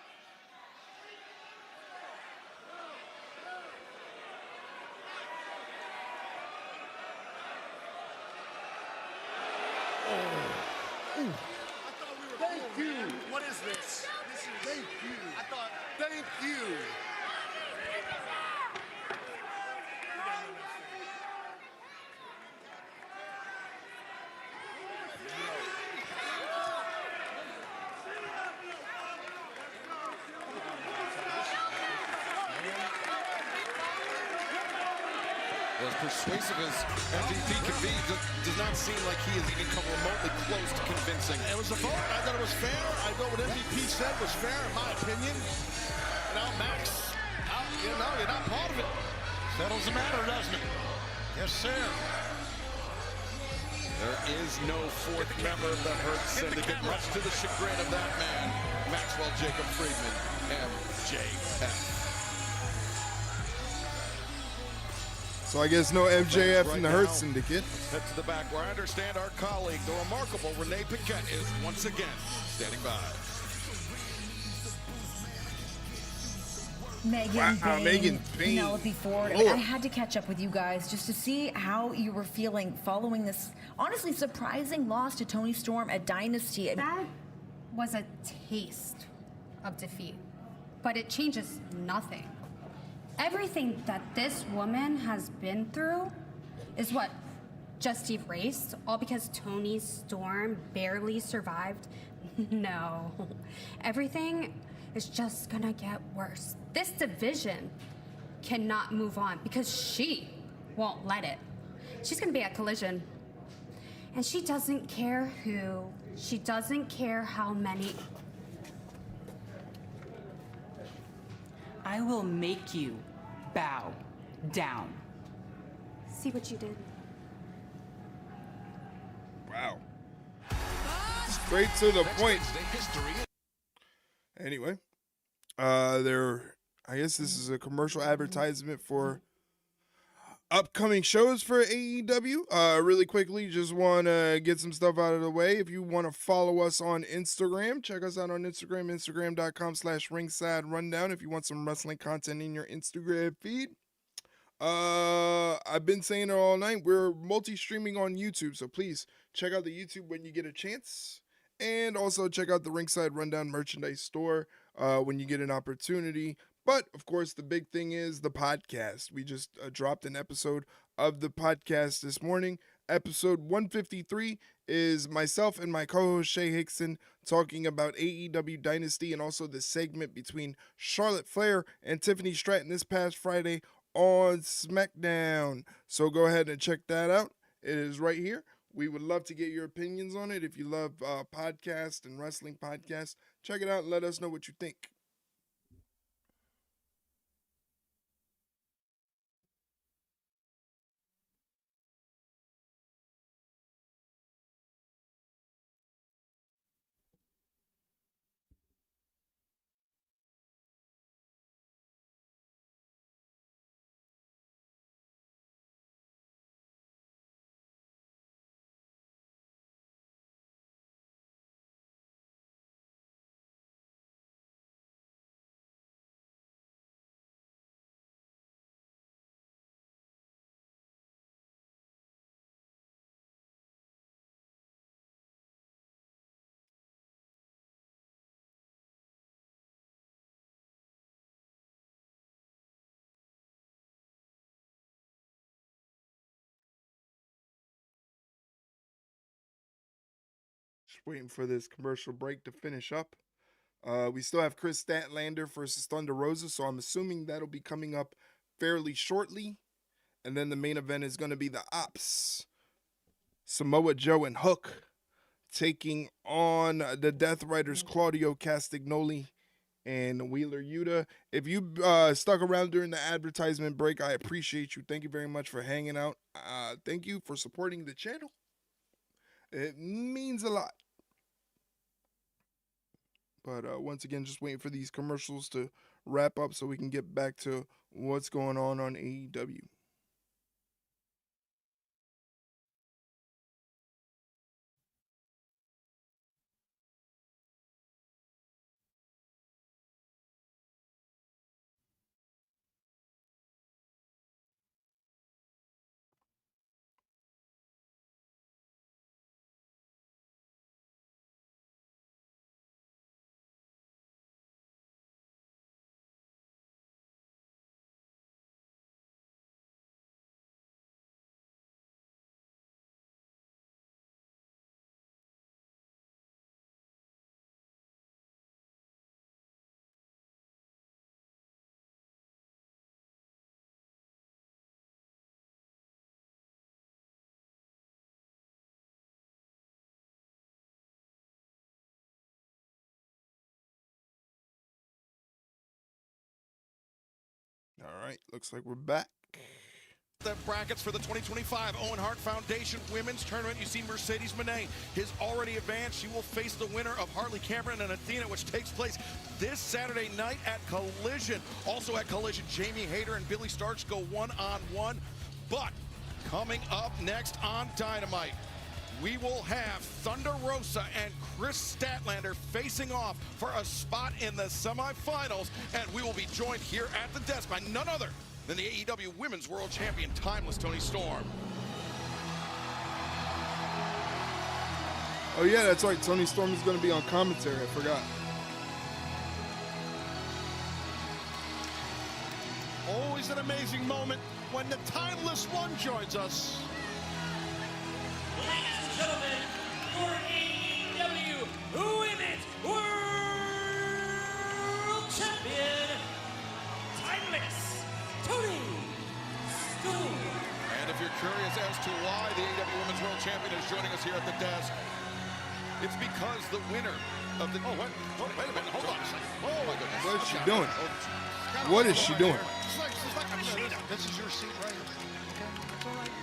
Thank you. What is this? Thank you. Thank you. As persuasive as MVP can be, does not seem like he has even come remotely close to convincing. It was a vote. I thought it was fair. I know what MVP said was fair, in my opinion. You know, Max, you're not part of it. Settles the matter, doesn't it? Yes, sir. There is no 4th member of the Hurt Syndicate, much to the chagrin of that man, Maxwell Jacob Friedman, MJF. So I guess no MJF in the Hurt Syndicate. Head to the back where I understand our colleague, the remarkable Renee Paquette, is once again standing by. Megan Bayne, Megan Bayne. Penelope Ford. Lord. I had to catch up with you guys just to see how you were feeling following this honestly surprising loss to Toni Storm at Dynasty. That was a taste of defeat, but it changes nothing. Everything that this woman has been through is what just erased, all because Toni Storm barely survived. No, everything is just gonna get worse. This division cannot move on because she won't let it. She's gonna be at Collision, and she doesn't care who, she doesn't care how many. I will make you bow down. See what you did? Wow. Straight to the point. Anyway, I guess this is a commercial advertisement for upcoming shows for AEW. Really quickly, just want to get some stuff out of the way. If you want to follow us on Instagram, check us out on Instagram, instagram.com/ringside rundown. If you want some wrestling content in your Instagram feed. I've been saying it all night. We're multi-streaming on YouTube, so please check out the YouTube when you get a chance. And also check out the Ringside Rundown merchandise store when you get an opportunity. But, of course, the big thing is the podcast. We just dropped an episode of the podcast this morning. Episode 153 is myself and my co-host Shay Hickson talking about AEW Dynasty and also the segment between Charlotte Flair and Tiffany Stratton this past Friday on SmackDown. So go ahead and check that out. It is right here. We would love to get your opinions on it. If you love podcasts and wrestling podcasts, check it out and let us know what you think. Just waiting for this commercial break to finish up. We still have Kris Statlander versus Thunder Rosa, so I'm assuming that'll be coming up fairly shortly. And then the main event is going to be the Opps, Samoa Joe and Hook, taking on the Death Riders Claudio Castagnoli and Wheeler Yuta. If you stuck around during the advertisement break, I appreciate you. Thank you very much for hanging out. Thank you for supporting the channel. It means a lot. But once again, just waiting for these commercials to wrap up so we can get back to what's going on AEW. All right, looks like we're back. The brackets for the 2025 Owen Hart Foundation Women's Tournament. You see Mercedes Moné has already advanced. She will face the winner of Harley Cameron and Athena, which takes place this Saturday night at Collision. Also at Collision, Jamie Hayter and Billy Starks go one-on-one. But coming up next on Dynamite, we will have Thunder Rosa and Kris Statlander facing off for a spot in the semifinals, and we will be joined here at the desk by none other than the AEW Women's World Champion, Timeless Toni Storm. Oh yeah, that's right. Toni Storm is going to be on commentary. I forgot. Always an amazing moment when the Timeless One joins us. Ladies and gentlemen, your AEW Women's World Champion, Timeless Toni Storm. And if you're curious as to why the AEW Women's World Champion is joining us here at the desk, it's because the winner of the... Oh, wait a minute, hold on a second. Oh, my goodness. What is she doing? What is she doing? This is your seat right here.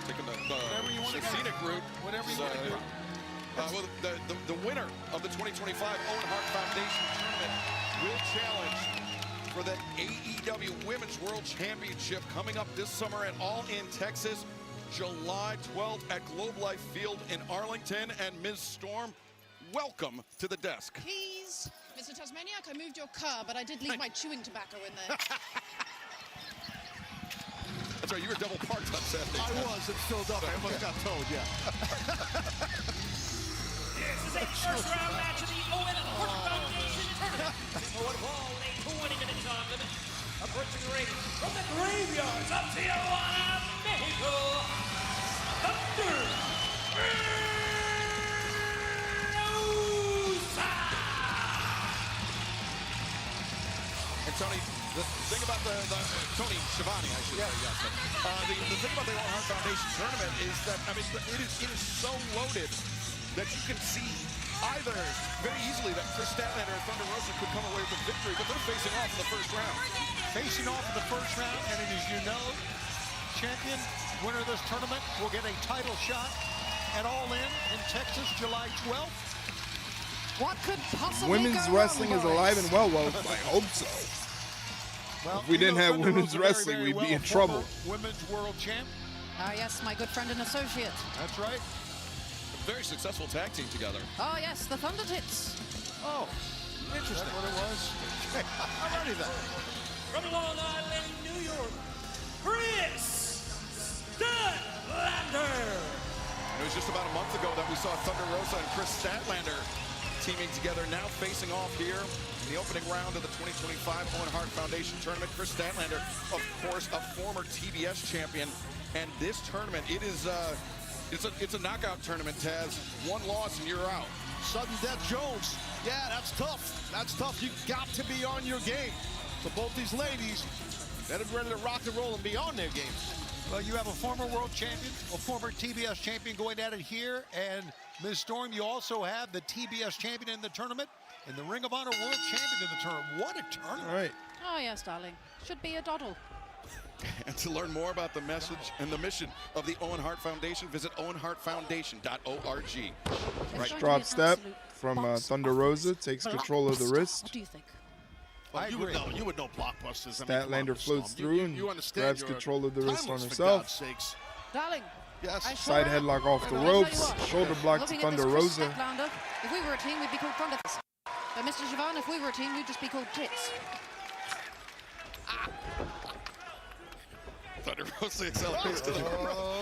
Taking the scenic route. Whatever you want to do. Well, the winner of the 2025 Owen Hart Foundation Tournament will challenge for the AEW Women's World Championship coming up this summer at All In Texas, July 12th at Globe Life Field in Arlington. And Ms. Storm, welcome to the desk. Please, Mr. Tasmaniac, I moved your car, but I did leave my chewing tobacco in there. That's right, you were double parked on Saturday. I was in Philadelphia. I almost got told, yeah. This is a first-round match of the Owen Hart Foundation Tournament. For what all a 20-minute time limit. Approaching the ring from the graveyards of Tijuana, Mexico, Thunder Rosa. And Tony, the thing about the Tony Schiavone, I should say, yes. The thing about the Owen Hart Foundation Tournament is that, I mean, it is so loaded that you can see either very easily that Kris Statlander and Thunder Rosa could come away with a victory, but they're facing off in the first round. Facing off in the first round, and as you know, champion, winner of this tournament will get a title shot at All In Texas, July 12th. What could possibly Women's go wrestling wrong, is alive boys? and well. Well, I hope so. Well, If we didn't have Thunder women's Rosa very, wrestling, very we'd be well, in trouble. former Women's World Champ. Oh, yes, my good friend and associate. That's right. A very successful tag team together. Oh, yes, the Thunder Tits. Oh, interesting. That's what it was. Alrighty then. From Long Island, New York, Kris Statlander. It was just about a month ago that we saw Thunder Rosa and Kris Statlander teaming together, now facing off here in the opening round of the 2025 Owen Hart Foundation Tournament. Kris Statlander, of course, a former TBS champion, and this tournament, it's a knockout tournament, Taz. One loss and you're out. Sudden Death Jones. Yeah, that's tough. That's tough. You got to be on your game. So both these ladies, they're ready to rock and roll and be on their game. Well, you have a former world champion, a former TBS champion going at it here, and Ms. Storm, you also have the TBS champion in the tournament and the Ring of Honor world champion in the tournament. What a tournament. All right. Oh, yes, darling. Should be a doddle. And to learn more about the message and the mission of the Owen Hart Foundation, visit owenhartfoundation.org. Nice drop step from Thunder Rosa, takes control of the wrist. What do you think? Well, you would know blockbusters. I mean, come on, Statlander Miss floats Storm. through and you understand grabs you're control of the wrist on timeless, for herself. God's sakes. Darling. Yes. Side headlock off the ropes, shoulder block to Thunder Rosa. Statlander, if we were a team, we'd be called Thunder. But Mr. Siobhan, if we were a team, we'd just be called Tits. Thunder Rosa accelerates to the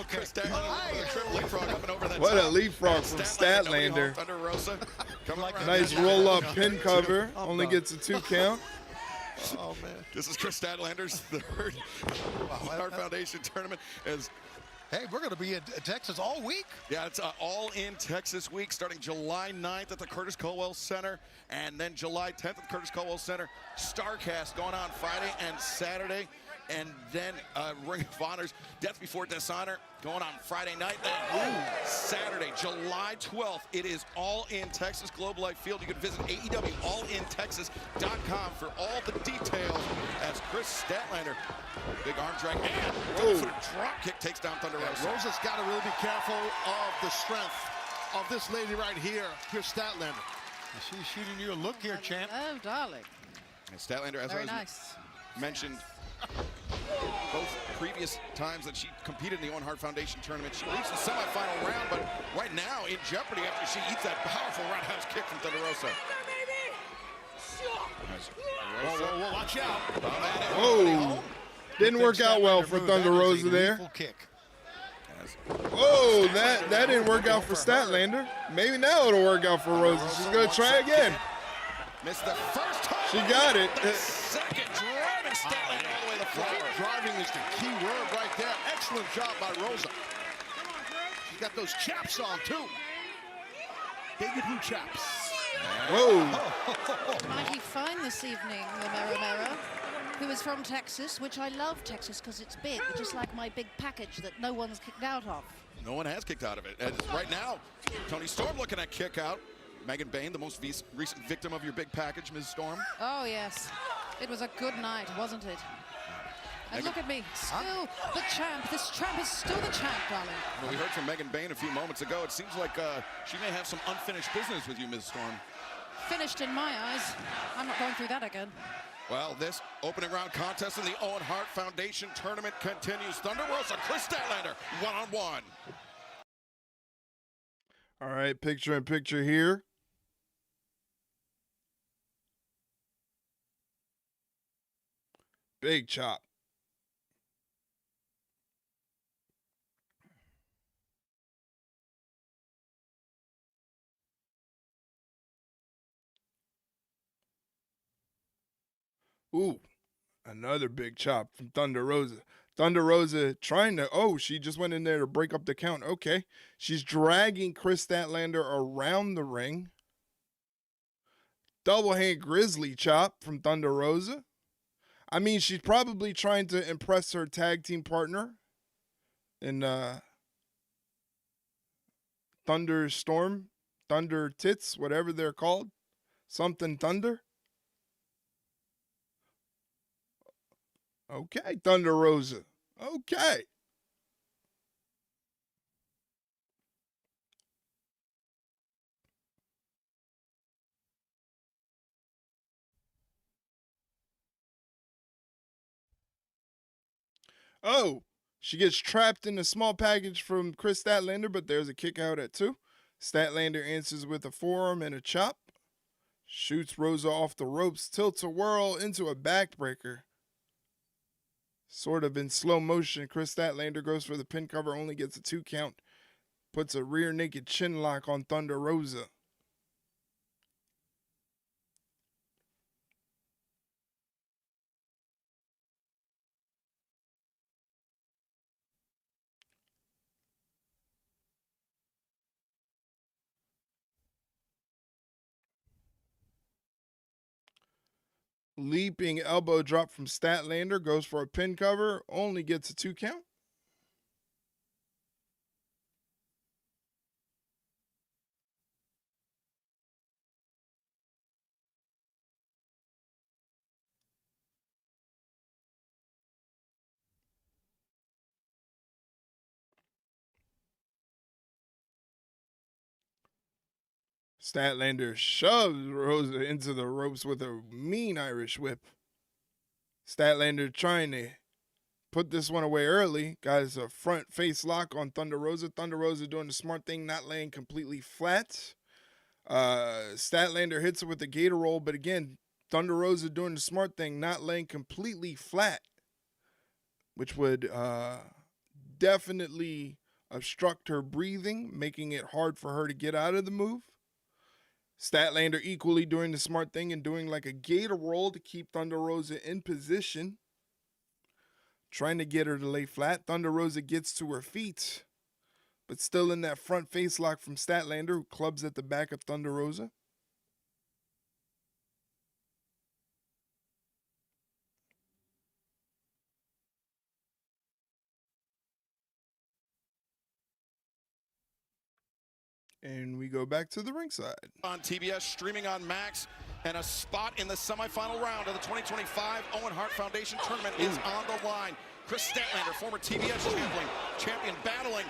Kris Statlander with a triple leapfrog up and over that What top. a leapfrog from Statlander. Thunder Rosa coming like Nice roll-up pin cover, only gets a 2 count. Oh, man. This is Kris Statlander's third Hart Foundation tournament. Hey, we're going to be in Texas all week. Yeah, it's all in Texas week, starting July 9th at the Curtis Culwell Center, and then July 10th at the Curtis Culwell Center. Starcast going on Friday and Saturday, and then Ring of Honor's Death Before Dishonor going on Friday night. Then Saturday, July 12th, it is all in Texas Globe Life Field. You can visit AEWallinTexas.com for all the details as Kris Statlander, big arm drag, and drop kick takes down Thunder Rosa. Rosa's got to really be careful of the strength of this lady right here, Kris Statlander. She's shooting you a look here, champ. Oh, darling. And Statlander, as Very I nice. mentioned, both previous times that she competed in the Owen Hart Foundation tournament, she reached the semifinal round, but right now in jeopardy after she eats that powerful roundhouse kick from Thunder Rosa. Whoa, watch out. Whoa. Didn't work out well for Thunder Rosa there. Kick. Oh, that didn't work out for Statlander. Maybe now it'll work out for Rosa. She's going to try again. Missed the first time. She got it. Second, driving Statlander all the way to the floor. Driving is the key word right there. Excellent job by Rosa. She's got those chaps on, too. Baby blue chaps. Whoa. Mighty fine this evening, the Mera, who is from Texas, which I love Texas because it's big, just like my big package that no one's kicked out of. No one has kicked out of it. And right now, Toni Storm looking at kick out. Megan Bain, the most recent victim of your big package, Ms. Storm. Oh, yes. It was a good night, wasn't it? And look at me, still the champ. This champ is still the champ, darling. Well, we heard from Megan Bain a few moments ago. It seems like she may have some unfinished business with you, Ms. Storm. Finished in my eyes. I'm not going through that again. Well, this opening round contest in the Owen Hart Foundation tournament continues. Thunder Rosa, Kris Statlander, one-on-one. All right, picture in picture here. Big chop. Ooh, another big chop from Thunder Rosa. Thunder Rosa trying to, she just went in there to break up the count. Okay. She's dragging Kris Statlander around the ring. Double hand grizzly chop from Thunder Rosa. I mean, she's probably trying to impress her tag team partner in Thunder Storm, Thunder Tits, whatever they're called. Something Thunder. Okay, Thunder Rosa. Okay. Oh, she gets trapped in a small package from Kris Statlander, but there's a kick out at 2. Statlander answers with a forearm and a chop. Shoots Rosa off the ropes, tilts a whirl into a backbreaker. Sort of in slow motion, Kris Statlander goes for the pin cover, only gets a 2 count. Puts a rear naked chin lock on Thunder Rosa. Leaping elbow drop from Statlander, goes for a pin cover, only gets a 2 count. Statlander shoves Rosa into the ropes with a mean Irish whip. Statlander trying to put this one away early. Got a front face lock on Thunder Rosa. Thunder Rosa doing the smart thing, not laying completely flat. Statlander hits it with a gator roll, but again, Thunder Rosa doing the smart thing, not laying completely flat, which would definitely obstruct her breathing, making it hard for her to get out of the move. Statlander equally doing the smart thing and doing like a gator roll to keep Thunder Rosa in position. Trying to get her to lay flat. Thunder Rosa gets to her feet, but still in that front face lock from Statlander, who clubs at the back of Thunder Rosa. And we go back to the ringside. On TBS, streaming on Max, and a spot in the semifinal round of the 2025 Owen Hart Foundation Tournament is on the line. Kris Statlander, former TBS champion, battling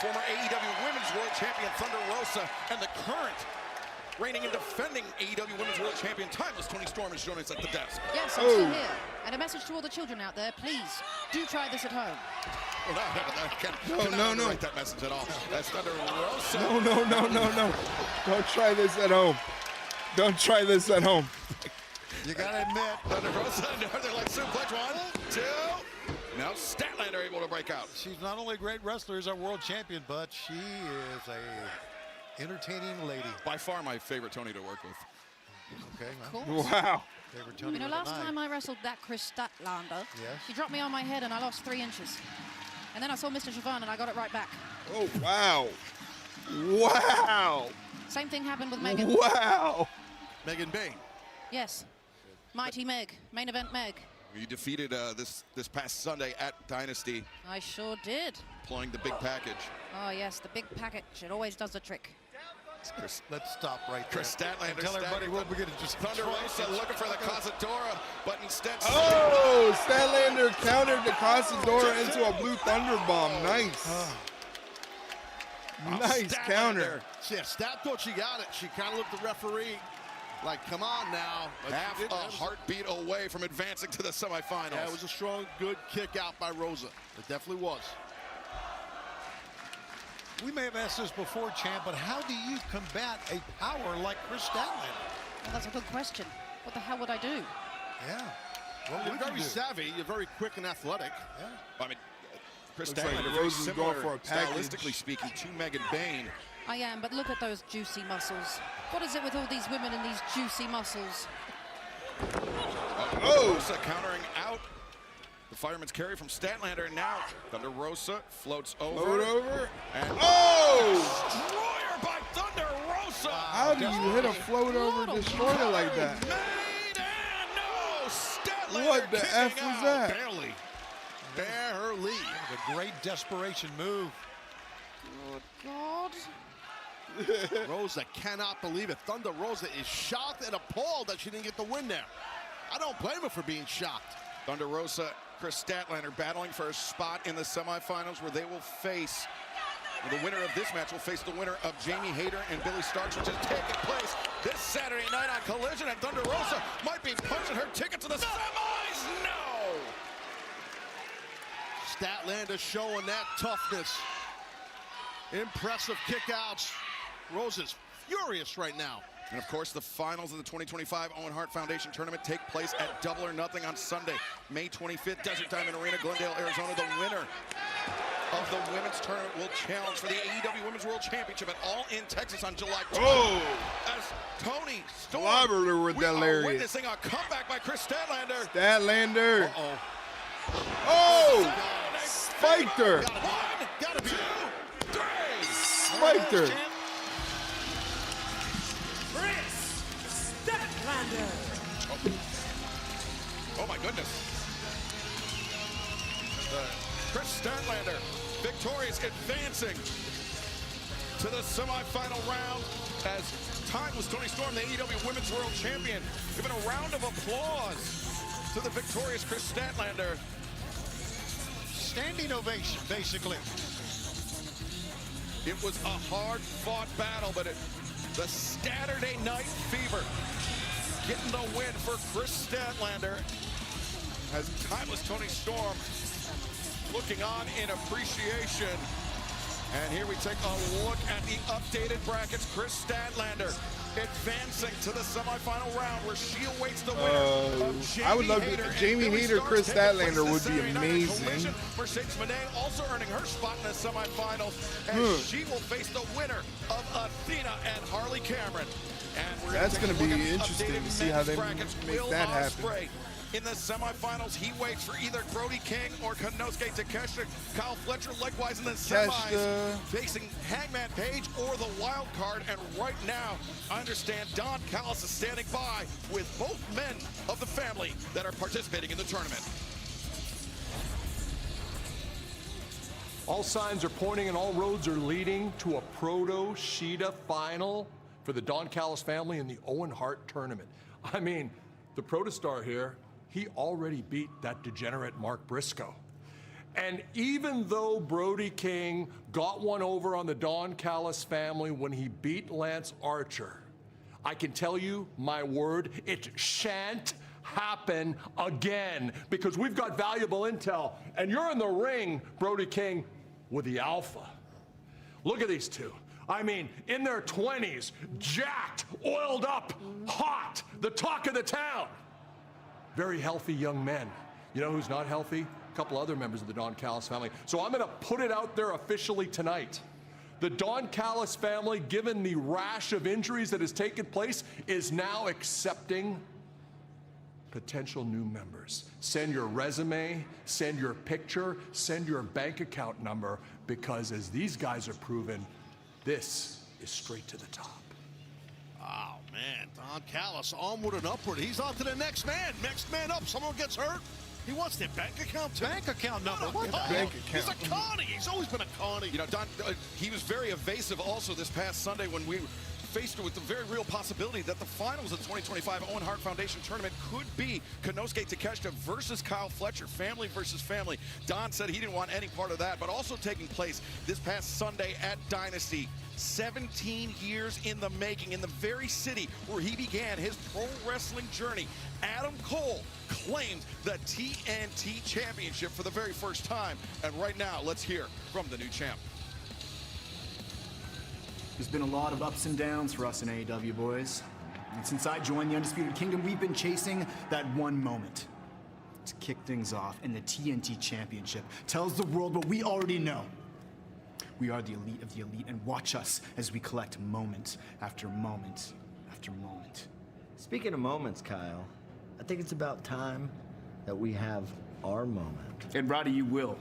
former AEW Women's World Champion Thunder Rosa, and the current reigning and defending AEW Women's World Champion Timeless Toni Storm is joining us at the desk. Yes, I'm still here. And a message to all the children out there, please, do try this at home. No. Write that message at all. That's Thunder Rosa. No. Don't try this at home. Don't try this at home. You gotta admit, Thunder Rosa, Northern Light suplex, 1, 2. Now Statlander able to break out. She's not only a great wrestler, she's our world champion, but she is a entertaining lady. By far my favorite Toni to work with. Okay. Cool. Wow. Favorite Toni You know, of the last night. time I wrestled that Kris Statlander, Yes. she dropped me on my head and I lost 3 inches. And then I saw Mr. Siobhan and I got it right back. Oh, wow. Wow. Same thing happened with Megan. Wow. Megan Bain. Yes. Mighty Meg. Main event Meg. You defeated this past Sunday at Dynasty, I sure did. pulling the big package. Oh, yes, the big package. It always does the trick. Let's stop right there. Kris Statlander. Tell everybody we'll begin to just Thunder Rosa looking for the Cazadora, but instead. Oh, Statlander countered the Cazadora into a blue thunder bomb. Nice. Nice counter. Yeah, Stat thought she got it. She kind of looked at the referee like, come on now. But Half a heartbeat away from advancing to the semifinals. Yeah, it was a strong, good kick out by Rosa. It definitely was. We may have asked this before, champ, but how do you combat a power like Kris Statlander? Well, that's a good question. What the hell would I do? Yeah. You're very savvy. You're very quick and athletic. Yeah. I mean, Kris Looks like Statlander, very Rosa's similar, going for a package. stylistically speaking, to Megan Bain. I am, but look at those juicy muscles. What is it with all these women and these juicy muscles? Rosa countering out the fireman's carry from Statlander, and now Thunder Rosa floats over. Float over. And Oh! destroyer by Thunder Rosa. How do you hit a float over destroyer like that? Made and no, Statlander What the F kicking was out. that? Barely. Barely. A great desperation move. Good God. Rosa cannot believe it. Thunder Rosa is shocked and appalled that she didn't get the win there. I don't blame her for being shocked. Thunder Rosa, Kris Statlander battling for a spot in the semifinals where they will face, the winner of this match will face the winner of Jamie Hayter and Billy Starks, which is taking place this Saturday night on Collision, and Thunder Rosa might be punching her ticket to the semis. No! Statlander showing that toughness. Impressive kickouts. Rosa's furious right now. And of course, the finals of the 2025 Owen Hart Foundation Tournament take place at Double or Nothing on Sunday, May 25th, Desert Diamond Arena, Glendale, Arizona. The winner of the women's tournament will challenge for the AEW Women's World Championship at All In Texas on July 12th. Oh! As Toni Storm, Clobbered with we that are lariat. witnessing a comeback by Kris Statlander. Statlander. Uh-oh. Oh! Spiked her. Gotta be. 2, 3. Spiked her. Kris Statlander. Oh my goodness. Kris Statlander, victorious, advancing to the semifinal round as Timeless Toni Storm, the AEW Women's World Champion, giving a round of applause to the victorious Kris Statlander. Standing ovation, basically. It was a hard-fought battle, but the Saturday Night Fever getting the win for Kris Statlander as Timeless Toni Storm looking on in appreciation. And here we take a look at the updated brackets. Kris Statlander advancing to the semifinal round where she awaits the winner of Jamie I would love Hayter to. and Jamie Billy Hayter, Starks Kris taking place Statlander this would be Saturday night in a amazing. collision. Mercedes Moné also earning her spot in the semifinals as she will face the winner of Athena and Harley Cameron. And we're That's going to be interesting to see how they make that happen. In the semifinals, he waits for either Brody King or Konosuke Takeshita. Kyle Fletcher likewise in the semis, facing Hangman Page or the wild card. And right now, I understand Don Callis is standing by with both men of the family that are participating in the tournament. All signs are pointing and all roads are leading to a Proto Shida final for the Don Callis family in the Owen Hart tournament. I mean, the protostar here, he already beat that degenerate Mark Briscoe. And even though Brody King got one over on the Don Callis family when he beat Lance Archer, I can tell you, my word, it shan't happen again because we've got valuable intel and you're in the ring, Brody King, with the Alpha. Look at these two. I mean, in their 20s, jacked, oiled up, hot, the talk of the town. Very healthy young men. You know who's not healthy? A couple other members of the Don Callis family. So I'm gonna put it out there officially tonight. The Don Callis family, given the rash of injuries that has taken place, is now accepting potential new members. Send your resume, send your picture, send your bank account number, because as these guys are proven, this is straight to the top. Oh, man, Don Callis onward and upward. He's on to the next man. Next man up. Someone gets hurt. He wants their bank account, too. Bank account number. What? Bank He's account. a Connie. He's always been a Connie. You know, Don, he was very evasive also this past Sunday when we faced with the very real possibility that the finals of the 2025 Owen Hart Foundation tournament could be Konosuke Takeshita versus Kyle Fletcher, family versus family. Don said he didn't want any part of that, but also taking place this past Sunday at Dynasty. 17 years in the making, in the very city where he began his pro wrestling journey. Adam Cole claimed the TNT Championship for the very first time. And right now, let's hear from the new champ. There's been a lot of ups and downs for us in AEW, boys. And since I joined the Undisputed Kingdom, we've been chasing that one moment to kick things off, and the TNT Championship tells the world what we already know. We are the elite of the elite, and watch us as we collect moment after moment after moment. Speaking of moments, Kyle, I think it's about time that we have our moment. And Roddy, you will.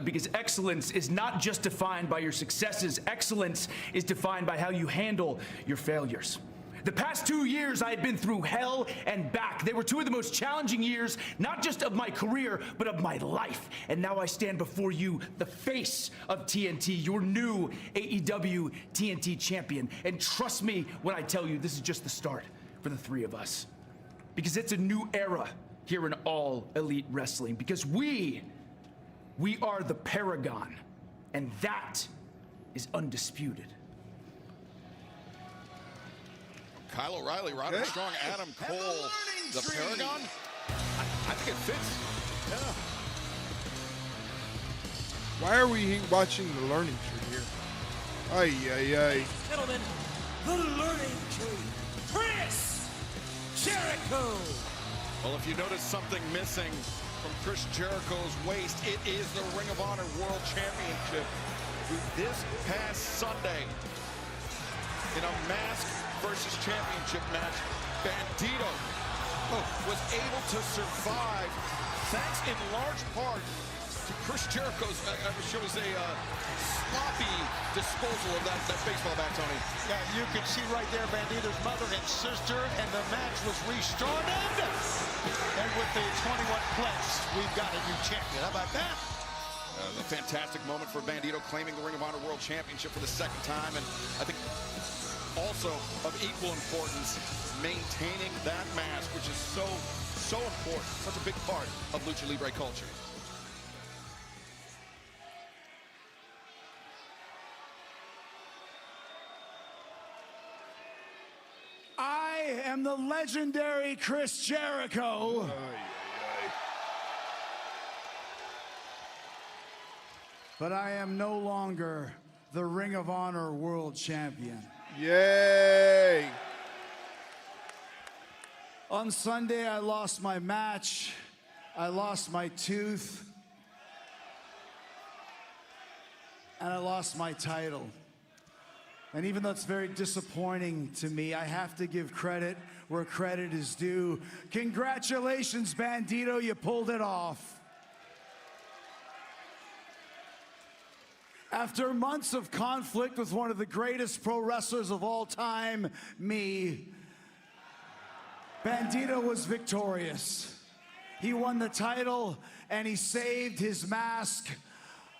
Because excellence is not just defined by your successes. Excellence is defined by how you handle your failures. The past 2 years, I had been through hell and back. They were two of the most challenging years, not just of my career, but of my life. And now I stand before you, the face of TNT, your new AEW TNT champion. And trust me when I tell you, this is just the start for the three of us. Because it's a new era here in All Elite Wrestling. Because we are the Paragon, and that is undisputed. Kyle O'Reilly, Roderick Strong, Adam Cole, the Paragon. I think it fits. Yeah. Why are we watching the learning tree here? Ay, ay, ay. Gentlemen, the learning tree, Chris Jericho. Well, if you notice something missing from Chris Jericho's waist, it is the Ring of Honor World Championship. This past Sunday, in a mask versus championship match, Bandito was able to survive thanks in large part Chris Jericho's, shall we say, sloppy disposal of that baseball bat, Tony. Yeah, you can see right there Bandito's mother and sister, and the match was restarted. And with the 21 clicks, we've got a new champion. How about that? A fantastic moment for Bandito, claiming the Ring of Honor World Championship for the second time, and I think also of equal importance, maintaining that mask, which is so important, such a big part of Lucha Libre culture. I am the legendary Chris Jericho. But I am no longer the Ring of Honor World Champion. Yay! On Sunday, I lost my match. I lost my tooth. And I lost my title. And even though it's very disappointing to me, I have to give credit where credit is due. Congratulations, Bandito, you pulled it off. After months of conflict with one of the greatest pro wrestlers of all time, me, Bandito was victorious. He won the title and he saved his mask,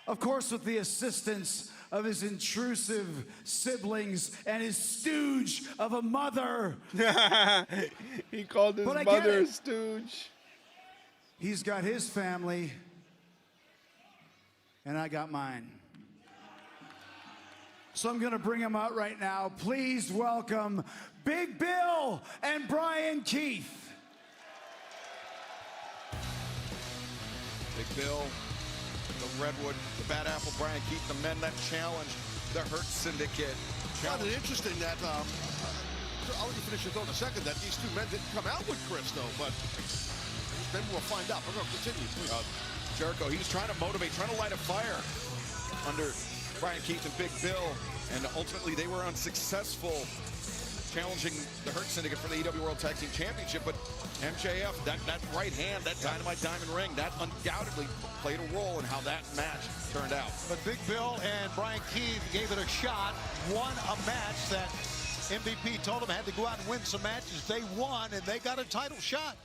of course with the assistance of his intrusive siblings and his stooge of a mother. He called his mother a stooge. He's got his family, and I got mine. So I'm gonna bring him out right now. Please welcome Big Bill and Brian Keith. Big Bill, the Redwood, the Bad Apple, Brian Keith, the men that challenged the Hurt Syndicate. I found it interesting that, I'll let you finish your thought in a second, that these two men didn't come out with Chris, though, but maybe we'll find out. We're going to continue, please. Jericho, he was trying to motivate, trying to light a fire under Brian Keith and Big Bill, and ultimately they were unsuccessful challenging the Hurt Syndicate for the AEW World Tag Team Championship, but MJF, that right hand, that Dynamite Diamond Ring, that undoubtedly played a role in how that match turned out. But Big Bill and Brian Keith gave it a shot, won a match that MVP told them had to go out and win some matches. They won, and they got a title shot.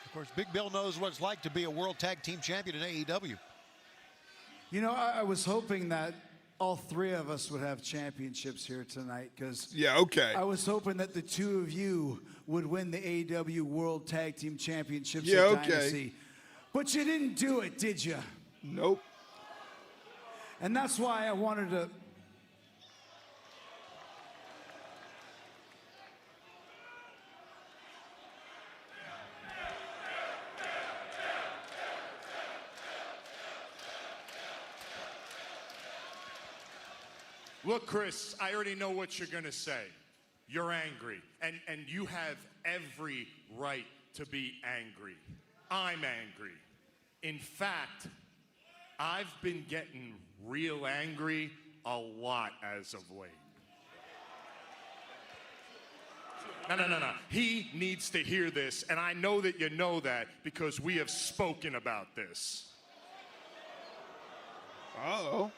Of course, Big Bill knows what it's like to be a World Tag Team Champion in AEW. You know, I was hoping that all three of us would have championships here tonight, because I was hoping that the two of you would win the AEW World Tag Team Championships at Dynasty. But you didn't do it, did you? Nope. And that's why I wanted to... Look, Chris, I already know what you're going to say. You're angry, and you have every right to be angry. I'm angry. In fact, I've been getting real angry a lot as of late. No. He needs to hear this, and I know that you know that because we have spoken about this. Uh-oh.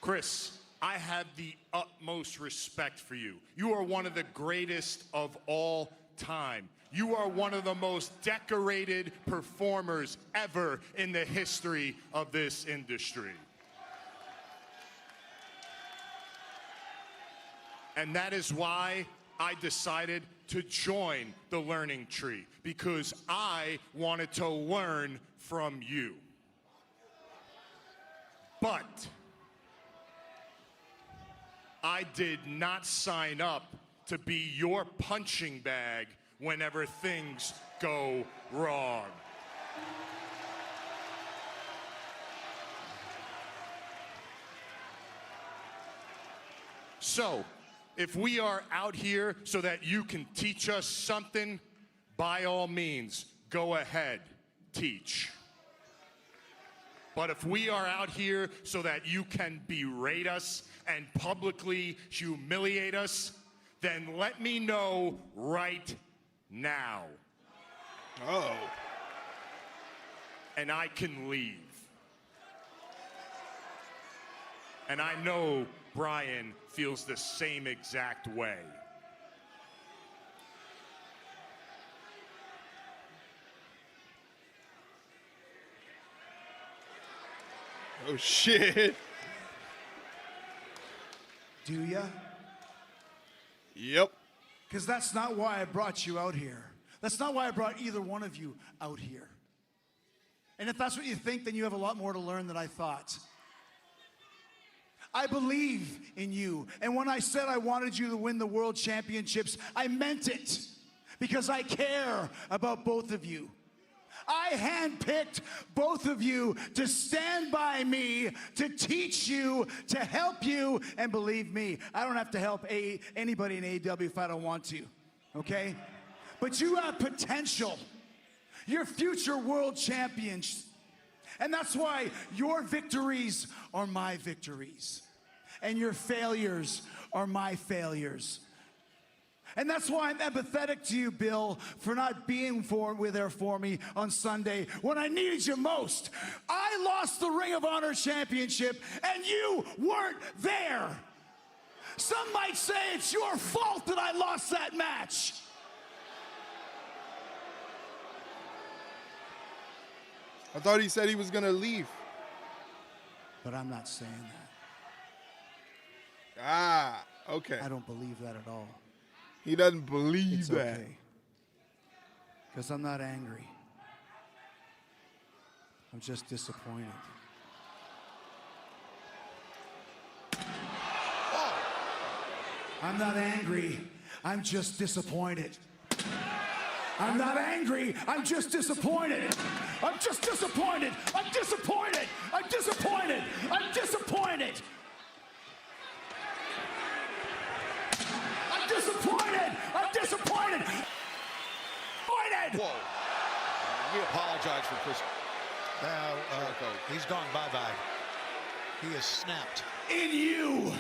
Chris, I have the utmost respect for you. You are one of the greatest of all time. You are one of the most decorated performers ever in the history of this industry. And that is why I decided to join the Learning Tree, because I wanted to learn from you. But I did not sign up to be your punching bag whenever things go wrong. So, if we are out here so that you can teach us something, by all means, go ahead, teach. But if we are out here so that you can berate us and publicly humiliate us, then let me know right now. Oh. and I can leave. And I know Brian feels the same exact way. Oh, shit. Do ya? Yep. Because that's not why I brought you out here. That's not why I brought either one of you out here. And if that's what you think, then you have a lot more to learn than I thought. I believe in you. And when I said I wanted you to win the world championships, I meant it. Because I care about both of you. I handpicked both of you to stand by me, to teach you, to help you, and believe me, I don't have to help anybody in AEW if I don't want to, okay? But you have potential. You're future world champions. And that's why your victories are my victories. And your failures are my failures. And that's why I'm empathetic to you, Bill, for not being there for me on Sunday when I needed you most. I lost the Ring of Honor Championship, and you weren't there. Some might say it's your fault that I lost that match. I thought he said he was going to leave. But I'm not saying that. Ah, okay. I don't believe that at all. He doesn't believe it's that. Okay. Because I'm not angry. I'm just disappointed. I'm not angry. I'm just disappointed. I'm not angry. I'm just disappointed. I'm just disappointed. I'm disappointed. I'm disappointed. I'm disappointed. I'm disappointed. I'm disappointed. Whoa. We apologize for Kris. Now, he's gone bye-bye. He is snapped. In you.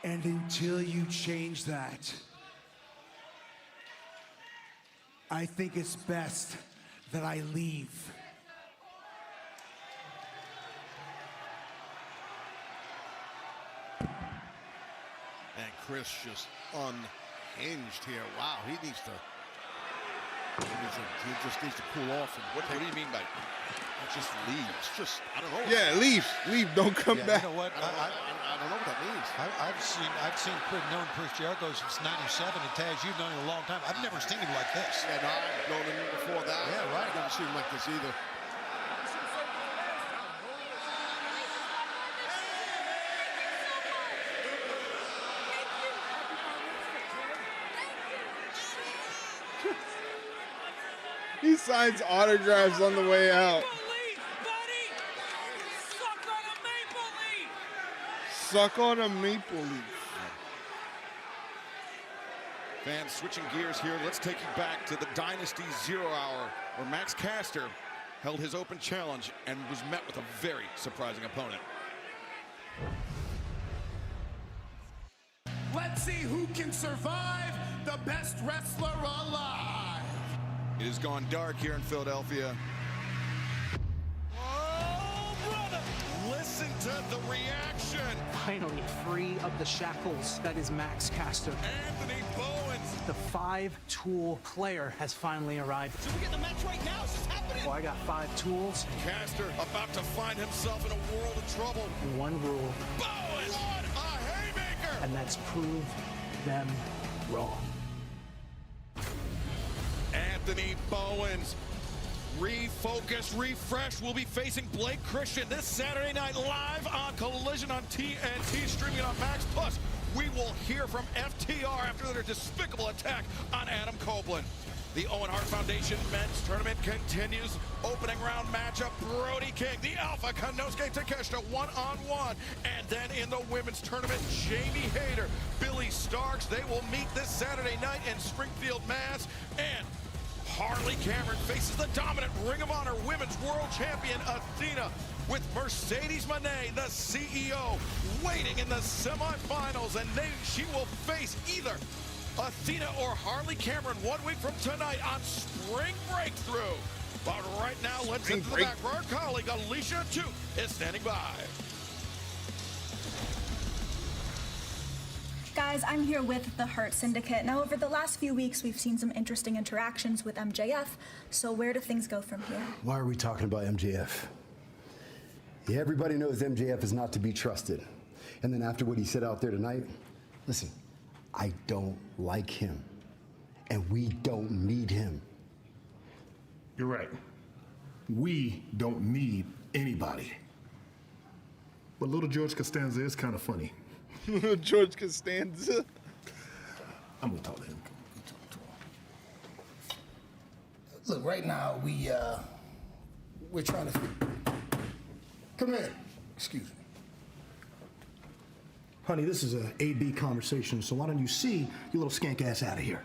And until you change that, I think it's best that I leave. And Kris just unhinged here. Wow, he needs to. He just needs to cool off. And what do you mean by just leaves? Just I don't know. Yeah, leave. Don't come back. You know what? I don't know what that means. I've known Chris Jericho since '97, and Taz, you've known him a long time. I've never seen him like this. Yeah, no, I've known him before that. Yeah, right. I've never seen him like this either. He signs autographs on the way out. Suck on a maple leaf. Fans switching gears here. Let's take you back to the Dynasty 0 Hour, where Max Caster held his open challenge and was met with a very surprising opponent. Let's see who can survive the best wrestler alive. It has gone dark here in Philadelphia. Oh, brother! Listen to the reaction. Finally free of the shackles that is Max Caster. Anthony Bowens. The 5-tool player has finally arrived. Should we get the match right now? Is this happening? Well, I got 5 tools. Caster about to find himself in a world of trouble. One rule. Bowens! What a haymaker! And that's prove them wrong. Anthony Bowens, refocus, refresh, will be facing Blake Christian this Saturday night live on Collision on TNT, streaming on Max Plus. We will hear from FTR after their despicable attack on Adam Copeland. The Owen Hart Foundation men's tournament continues. Opening round matchup, Brody King, the Alpha Konosuke Takeshita one-on-one. And then in the women's tournament, Jamie Hayter, Billy Starks. They will meet this Saturday night in Springfield, Mass. And Harley Cameron faces the dominant Ring of Honor Women's World Champion Athena, with Mercedes Moné, the CEO, waiting in the semifinals, and she will face either Athena or Harley Cameron 1 week from tonight on Spring Breakthrough. But right now, let's head to the back where our colleague Alicia Duke is standing by. Guys, I'm here with the Hurt Syndicate. Now, over the last few weeks, we've seen some interesting interactions with MJF. So where do things go from here? Why are we talking about MJF? Yeah, everybody knows MJF is not to be trusted. And then after what he said out there tonight, listen, I don't like him. And we don't need him. You're right. We don't need anybody. But little George Costanza is kind of funny. George Costanza. I'm gonna talk to him. Look, right now we're trying to. Come in. Excuse me. Honey, this is a A-B conversation, so why don't you see your little skank ass out of here?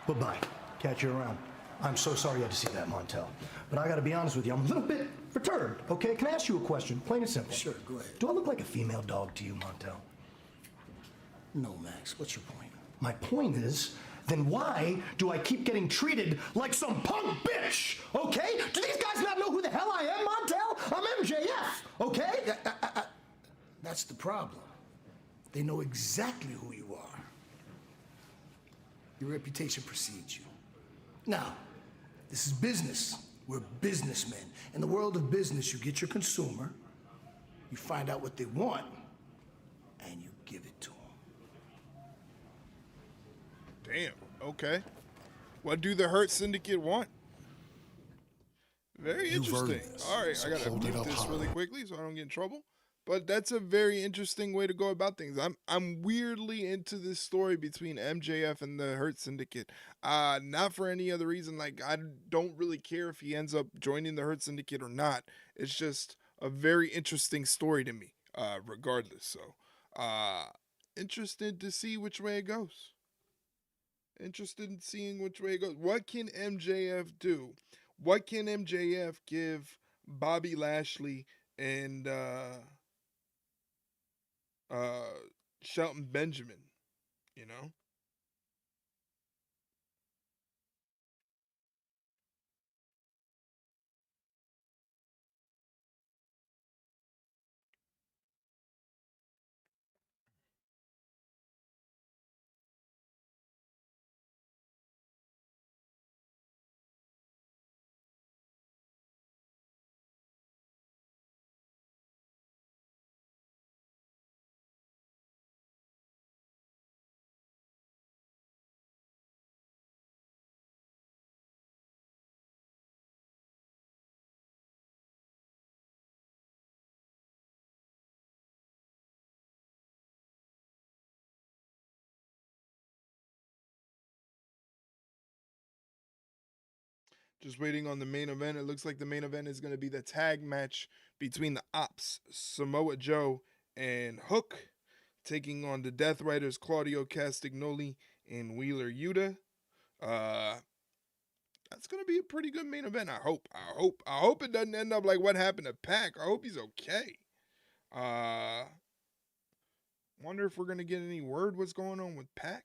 Bye-bye. Catch you around. I'm so sorry you had to see that, Montel. But I gotta be honest with you, I'm a little bit perturbed, okay? Can I ask you a question, plain and simple? Sure, go ahead. Do I look like a female dog to you, Montel? No, Max. What's your point? My point is, then why do I keep getting treated like some punk bitch, okay? Do these guys not know who the hell I am, Montel? I'm MJF, okay? That's the problem. They know exactly who you are. Your reputation precedes you. Now, this is business. We're businessmen. In the world of business, you get your consumer, you find out what they want, and you give it to them. Damn, okay. What do the Hurt Syndicate want? Very interesting. All right, I gotta mute this really quickly so I don't get in trouble. But that's a very interesting way to go about things. I'm weirdly into this story between MJF and the Hurt Syndicate. Not for any other reason. Like, I don't really care if he ends up joining the Hurt Syndicate or not. It's just a very interesting story to me, regardless. So, interested to see which way it goes. Interested in seeing which way it goes. What can MJF do? What can MJF give Bobby Lashley and Shelton Benjamin, you know? Just waiting on the main event. It looks like the main event is going to be the tag match between the Opps, Samoa Joe and Hook, taking on the Death Riders, Claudio Castagnoli and Wheeler Yuta. That's going to be a pretty good main event. I hope it doesn't end up like what happened to Pac. I hope he's okay. Wonder if we're going to get any word what's going on with Pac.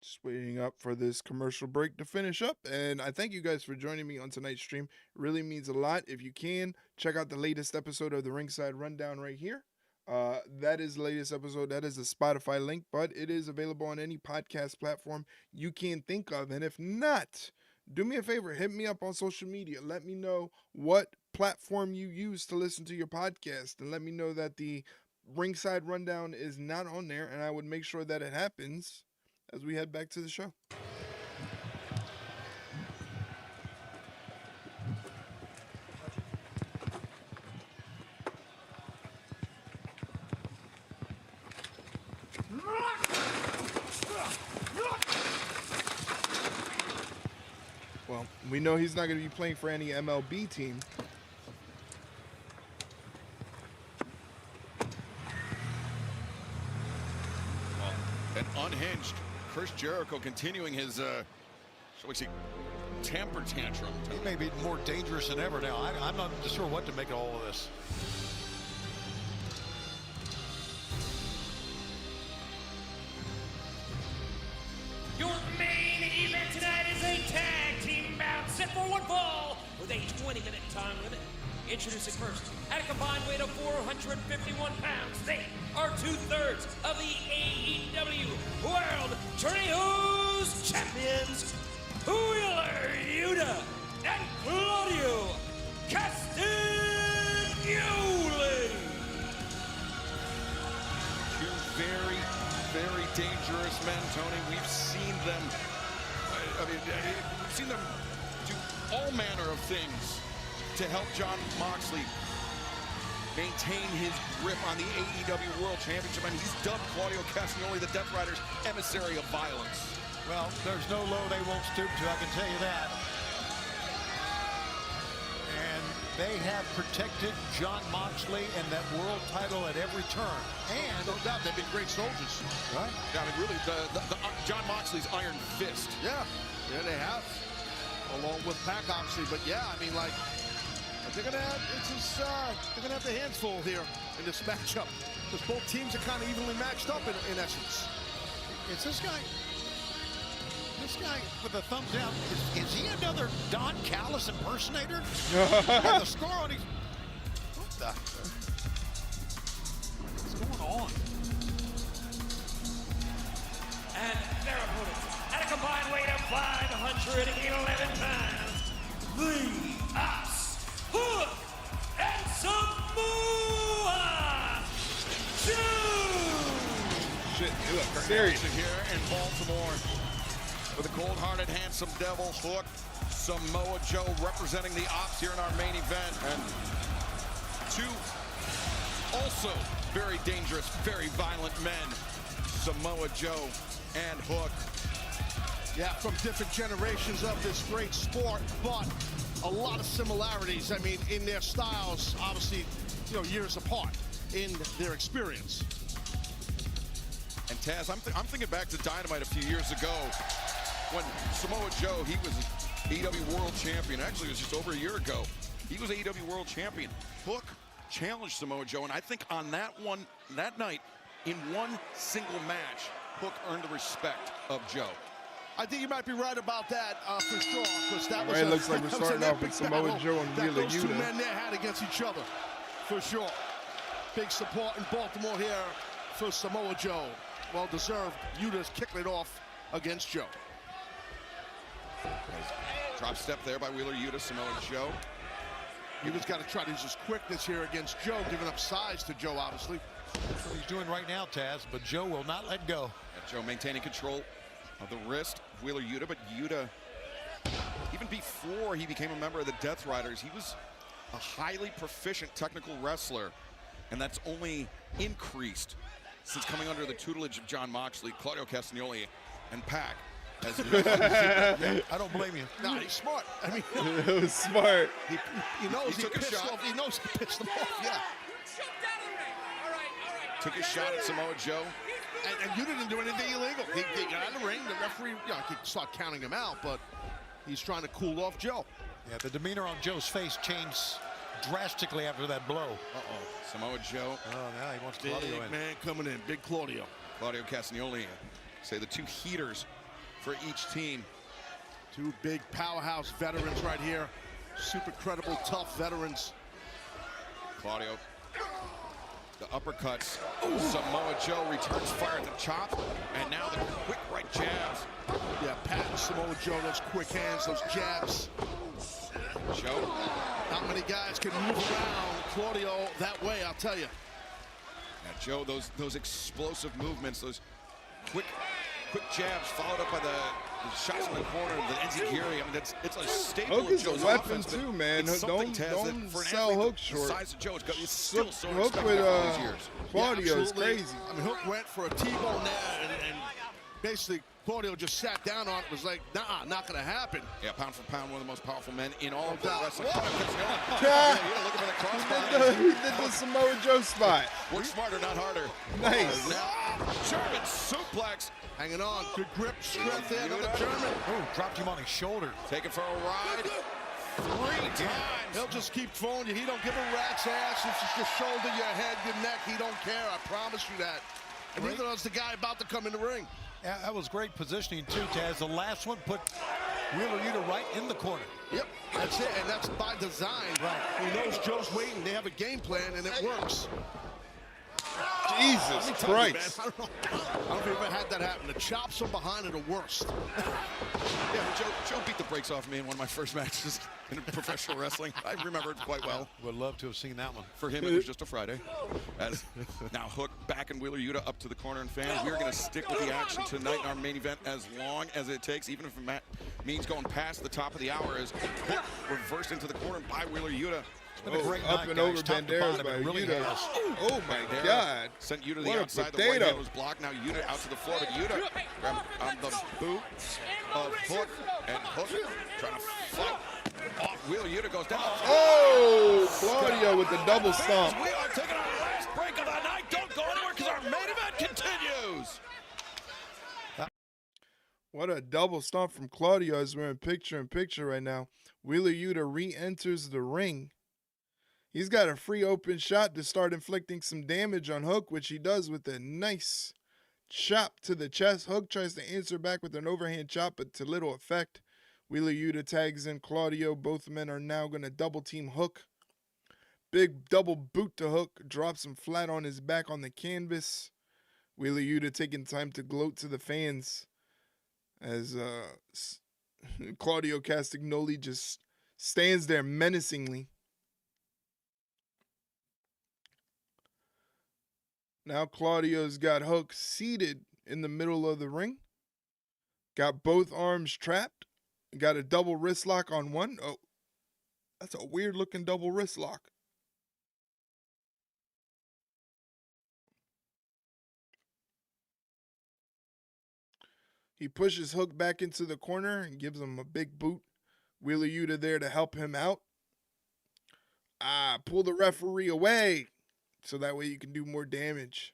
Just waiting up for this commercial break to finish up. And I thank you guys for joining me on tonight's stream. It really means a lot. If you can, check out the latest episode of the Ringside Rundown right here. That is the latest episode. That is the Spotify link, but it is available on any podcast platform you can think of. And if not, do me a favor, hit me up on social media. Let me know what platform you use to listen to your podcast and let me know that the Ringside Rundown is not on there, and I would make sure that it happens as we head back to the show. Well, we know he's not going to be playing for any MLB team. An unhinged Chris Jericho continuing his, shall we say, temper tantrum. He may be more dangerous than ever now. I'm not sure what to make of all of this. Your main event tonight is a tag team bout set for one fall with a 20-minute time limit. Introducing first, at a combined weight of 451 pounds, they are 2/3 of the AEW World Tourney Champions, Wheeler Yuta and Claudio Castagnoli. Two very, very dangerous men, Tony. We've seen them, we've seen them do all manner of things to help Jon Moxley maintain his grip on the AEW World Championship. I mean, he's dubbed Claudio Castagnoli the Death Rider's emissary of violence. Well, there's no low they won't stoop to, I can tell you that. And they have protected Jon Moxley and that world title at every turn. And no doubt, they've been great soldiers. Right? Yeah, I mean, really, Jon Moxley's iron fist. Yeah, they have. Along with Pac, obviously. But yeah, I mean, like, they're gonna have the hands full here in this matchup because both teams are kind of evenly matched up in essence. It's this guy with the thumbs down. Is he another Don Callis impersonator? The score on his. What the? What's going on? And their opponents, at a combined weight of 511 pounds, the Opps, Hook, and Samoa Joe. Shit, you look serious here in Baltimore with a cold-hearted, handsome devil, Hook, Samoa Joe representing the Opps here in our main event, and two also very dangerous, very violent men, Samoa Joe and Hook. Yeah, from different generations of this great sport, but a lot of similarities. I mean, in their styles, obviously, years apart in their experience. And Taz, I'm thinking back to Dynamite a few years ago when Samoa Joe, he was AEW World Champion. Actually, it was just over a year ago. He was AEW World Champion. Hook challenged Samoa Joe, and I think on that night, in one single match, Hook earned the respect of Joe. I think you might be right about that for sure. Because that was it looks like we're starting off with Samoa Joe and Wheeler Yuta. Those two men there had against each other, for sure. Big support in Baltimore here for Samoa Joe. Well deserved. Yuta's kicking it off against Joe. Drop step there by Wheeler Yuta, Samoa Joe. Yuta's got to try to use his quickness here against Joe, giving up size to Joe, obviously. That's what he's doing right now, Taz, but Joe will not let go. And Joe maintaining control of the wrist of Wheeler Yuta, but Yuta, even before he became a member of the Death Riders, he was a highly proficient technical wrestler, and that's only increased since coming under the tutelage of Jon Moxley, Claudio Castagnoli, and Pac. I don't blame you. No, he's smart. I mean, it was smart. He knows he took a shot. He knows he pissed him off. Yeah. Took a shot at Samoa Joe. And you didn't do anything illegal. He got out of the ring. The referee, he started counting him out, but he's trying to cool off Joe. Yeah, the demeanor on Joe's face changed drastically after that blow. Samoa Joe. Oh, now he wants Big Claudio in. man coming in. Big Claudio. Claudio Castagnoli, say the two heaters for each team. Two big powerhouse veterans right here. Super credible, tough veterans. Claudio, the uppercuts. Samoa Joe returns fire at the chop, and now the quick right jabs. Yeah, Pat and Samoa Joe, those quick hands, those jabs. Joe Not many guys can move around Claudio that way, I'll tell you. Yeah, Joe, those explosive movements, those quick jabs followed up by the shots in the corner, the enziguri. I mean, it's a staple Hook of is Joe's a weapon offense, too, man. Don't Sell Hook short. The size of Joe, it's still so Hook respected with after these years. Claudio is absolutely. crazy. I mean, Hook went for a T-bone there, and basically Claudio just sat down on it. Was like, nah, not gonna happen. Yeah, pound for pound, one of the most powerful men in all of wrestling. Looking for the crossbody. He did the Samoa Joe spot. Work smarter, not harder. Nice. Now, German suplex. Hanging on, good grip, strength there, another German. Oh, dropped him on his shoulder. Taking for a ride. 3 times. He'll just keep throwing you. He don't give a rat's ass. It's just your shoulder, your head, your neck. He don't care. I promise you that. And neither does the guy about to come in the ring. Yeah, that was great positioning too, Taz. The last one put Wheeler Yuta right in the corner. Yep, that's it, and that's by design. Right. He knows Joe's waiting. They have a game plan, and it works. Jesus Christ. I don't know if you've ever had that happen. The chops from behind are the worst. Yeah, Joe beat the brakes off me in one of my first matches in professional wrestling. I remember it quite well. Would love to have seen that one. For him, it was just a Friday. Now Hook back and Wheeler Yuta up to the corner, and fans, we're going to stick with the action tonight in our main event as long as it takes, even if it means going past the top of the hour, as Hook reversed into the corner by Wheeler Yuta. Up and over Banderas by Yuta. Oh my God. Sent Yuta to the outside. The right hand was blocked. Now Yuta out to the floor, but Yuta grabbed on the boot of Hook, and Hook trying to fight off. Wheeler Yuta goes down. Oh, Claudio with the double stomp. We are taking our last break of the night. Don't go anywhere because our main event continues. What a double stomp from Claudio as we're in picture-in-picture right now. Wheeler Yuta re-enters the ring. He's got a free open shot to start inflicting some damage on Hook, which he does with a nice chop to the chest. Hook tries to answer back with an overhand chop, but to little effect. Wheeler Yuta tags in Claudio. Both men are now going to double team Hook. Big double boot to Hook. Drops him flat on his back on the canvas. Wheeler Yuta taking time to gloat to the fans as Claudio Castagnoli just stands there menacingly. Now Claudio's got Hook seated in the middle of the ring. Got both arms trapped. Got a double wrist lock on one. Oh, that's a weird looking double wrist lock. He pushes Hook back into the corner and gives him a big boot. Wheeler Yuta there to help him out. Pull the referee away so that way you can do more damage.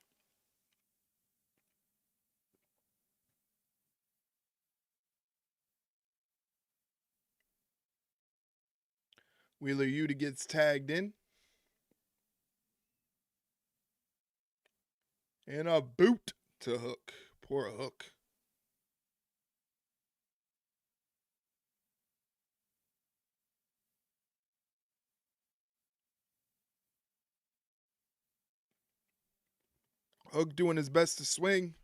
Wheeler Yuta gets tagged in. And a boot to Hook. Poor Hook. Hook doing his best to swing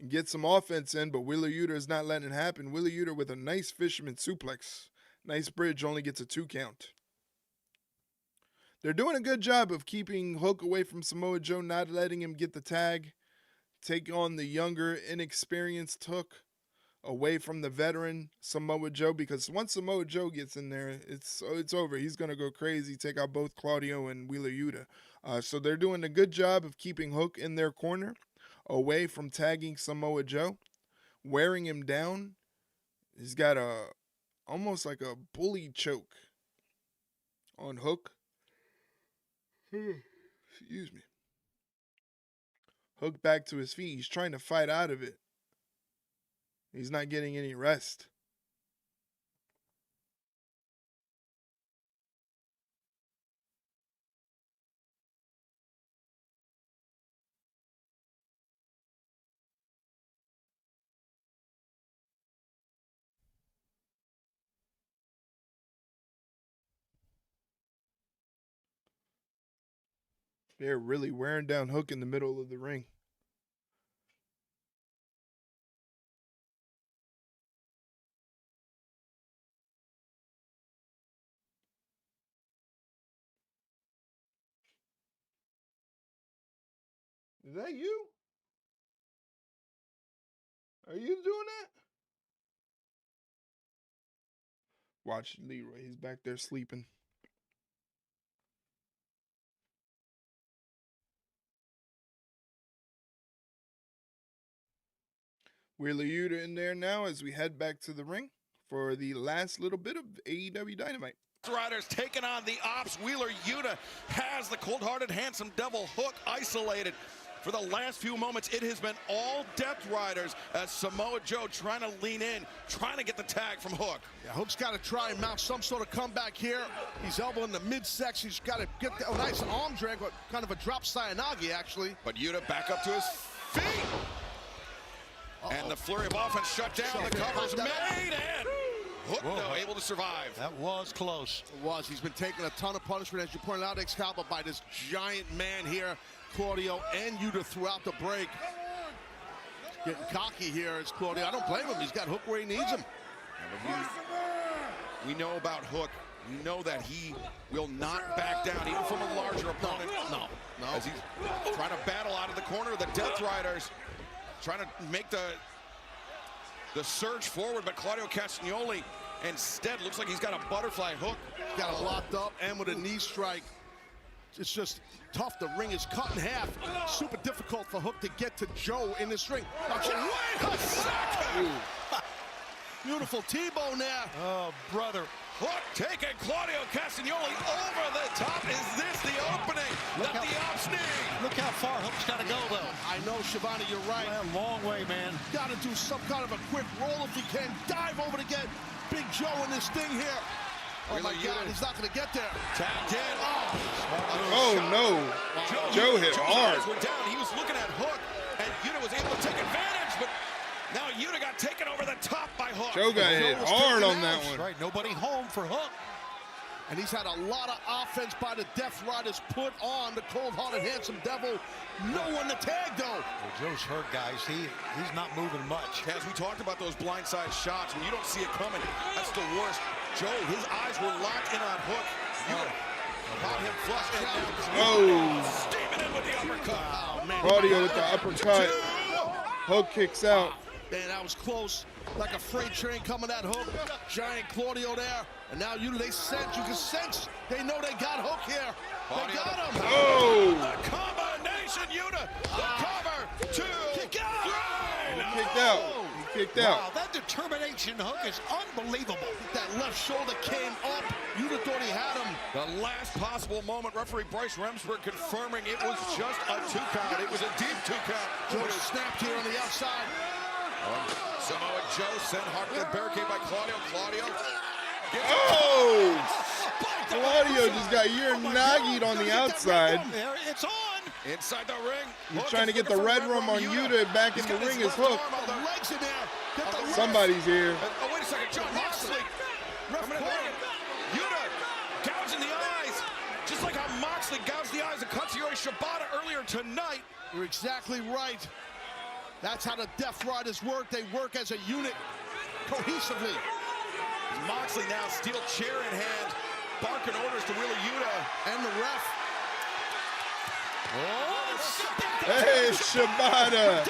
and get some offense in, but Wheeler Yuta is not letting it happen. Wheeler Yuta with a nice fisherman suplex. Nice bridge, only gets a 2 count. They're doing a good job of keeping Hook away from Samoa Joe, not letting him get the tag. Take on the younger, inexperienced Hook away from the veteran Samoa Joe, because once Samoa Joe gets in there, it's over. He's going to go crazy, take out both Claudio and Wheeler Yuta. So they're doing a good job of keeping Hook in their corner, away from tagging Samoa Joe, wearing him down. He's got almost like a bully choke on Hook. Excuse me. Hook back to his feet. He's trying to fight out of it. He's not getting any rest. They're really wearing down Hook in the middle of the ring. Is that you? Are you doing that? Watch Leroy. He's back there sleeping. Wheeler Yuta in there now as we head back to the ring for the last little bit of AEW Dynamite. Riders taking on the Opps. Wheeler Yuta has the cold-hearted, handsome devil Hook isolated. For the last few moments, it has been all Death Riders as Samoa Joe trying to lean in, trying to get the tag from Hook. Yeah, Hook's got to try and mount some sort of comeback here. He's elbowing the midsection. He's got to get the nice arm drag, kind of a drop Sayanagi, actually. But Yuta back up to his feet. And the flurry of offense shut down. The cover's made, and Hook, though, able to survive. That was close. It was. He's been taking a ton of punishment, as you pointed out, Excalibur, by this giant man here, Claudio and Yuta throughout the break. Getting cocky here is Claudio. I don't blame him. He's got Hook where he needs him. We know about Hook. We know that he will not back down, even from a larger opponent. No. As he's trying to battle out of the corner of the Death Riders, trying to make the surge forward, but Claudio Castagnoli instead looks like he's got a butterfly hook. Got him locked up and with a knee strike. It's just tough. The ring is cut in half. Super difficult for Hook to get to Joe in this ring. Now, wait a second! Beautiful T-bone there. Oh, brother. Hook taking Claudio Castagnoli over the top. Is this the opening that the Opps need? Look how far Hook's got to go, though. I know, Shivani, you're right. A long way, man. Got to do some kind of a quick roll if he can. Dive over to get Big Joe in this thing here. Oh, my God, he's not going to get there. Tagged in. Oh, no. Joe hit hard. Joe's eyes were down. He was looking at Hook, and Yuta was able to take advantage, but now Yuta got taken over the top by Hook. Joe got hit hard on that one. Right, nobody home for Hook. And he's had a lot of offense by the Death Riders put on the cold-hearted, handsome devil. No one to tag, though. Well, Joe's hurt, guys. He's not moving much. As we talked about those blindside shots, when you don't see it coming, that's the worst. Joe, his eyes were locked in on Hook. Caught him flush, and steaming in with the uppercut. Oh, man. Claudio with the uppercut. Hook kicks out. Man, that was close. Like a freight train coming at Hook. Giant Claudio there. And now you can sense, they know they got Hook here. They got him. Oh! The combination, Yuta. The cover, 2, 3. Kicked out. He kicked out. Wow, that determination, Hook, is unbelievable. That left shoulder came up. Yuta thought he had him. The last possible moment, referee Bryce Remsburg confirming it was just a 2 count. It was a deep 2 count. Joe snapped here on the outside. Samoa Joe sent hard to the barricade by Claudio. Claudio. Oh! Claudio just got Nagi'd on the outside. It's on. Inside the ring. He's trying to get the red rum on Yuta back in the ring is Hook. Legs in there. Somebody's here. Oh, wait a second. John Moxley. Coming in the ring. Yuta gouging the eyes. Just like how Moxley gouged the eyes of Katsuyori Shibata earlier tonight. You're exactly right. That's how the Death Riders work. They work as a unit, cohesively. Moxley now steel chair in hand, barking orders to Wheeler Yuta and the ref. Hey, Shibata.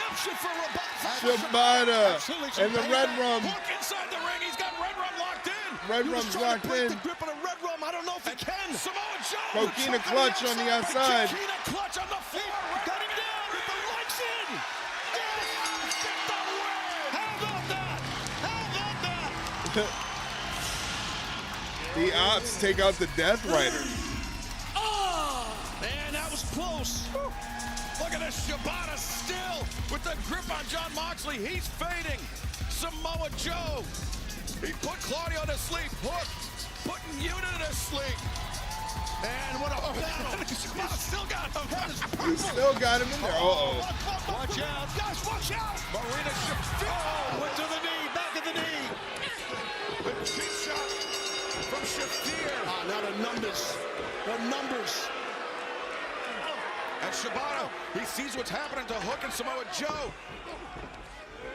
Shibata. And the red rum. Hook inside the ring. He's got red rum locked in. Red rum's locked in. The grip of the red rum. I don't know if he can. Samoa Joe. Coquina clutch on the outside. Coquina clutch on the floor. Got him down with the legs in. The Opps take out the Death Riders. Oh, man, that was close. Look at this Shibata still with the grip on John Moxley. He's fading. Samoa Joe. He put Claudio to sleep. Hook putting Yuta to sleep. And what a battle. Shibata still got him. He still got him in there. Uh-oh. Watch out. Guys, watch out. Marina Shafir. Went to the knee. Back of the knee. The cheap shot from Shafir. Now the numbers. The numbers. And Shibata, he sees what's happening to Hook and Samoa Joe.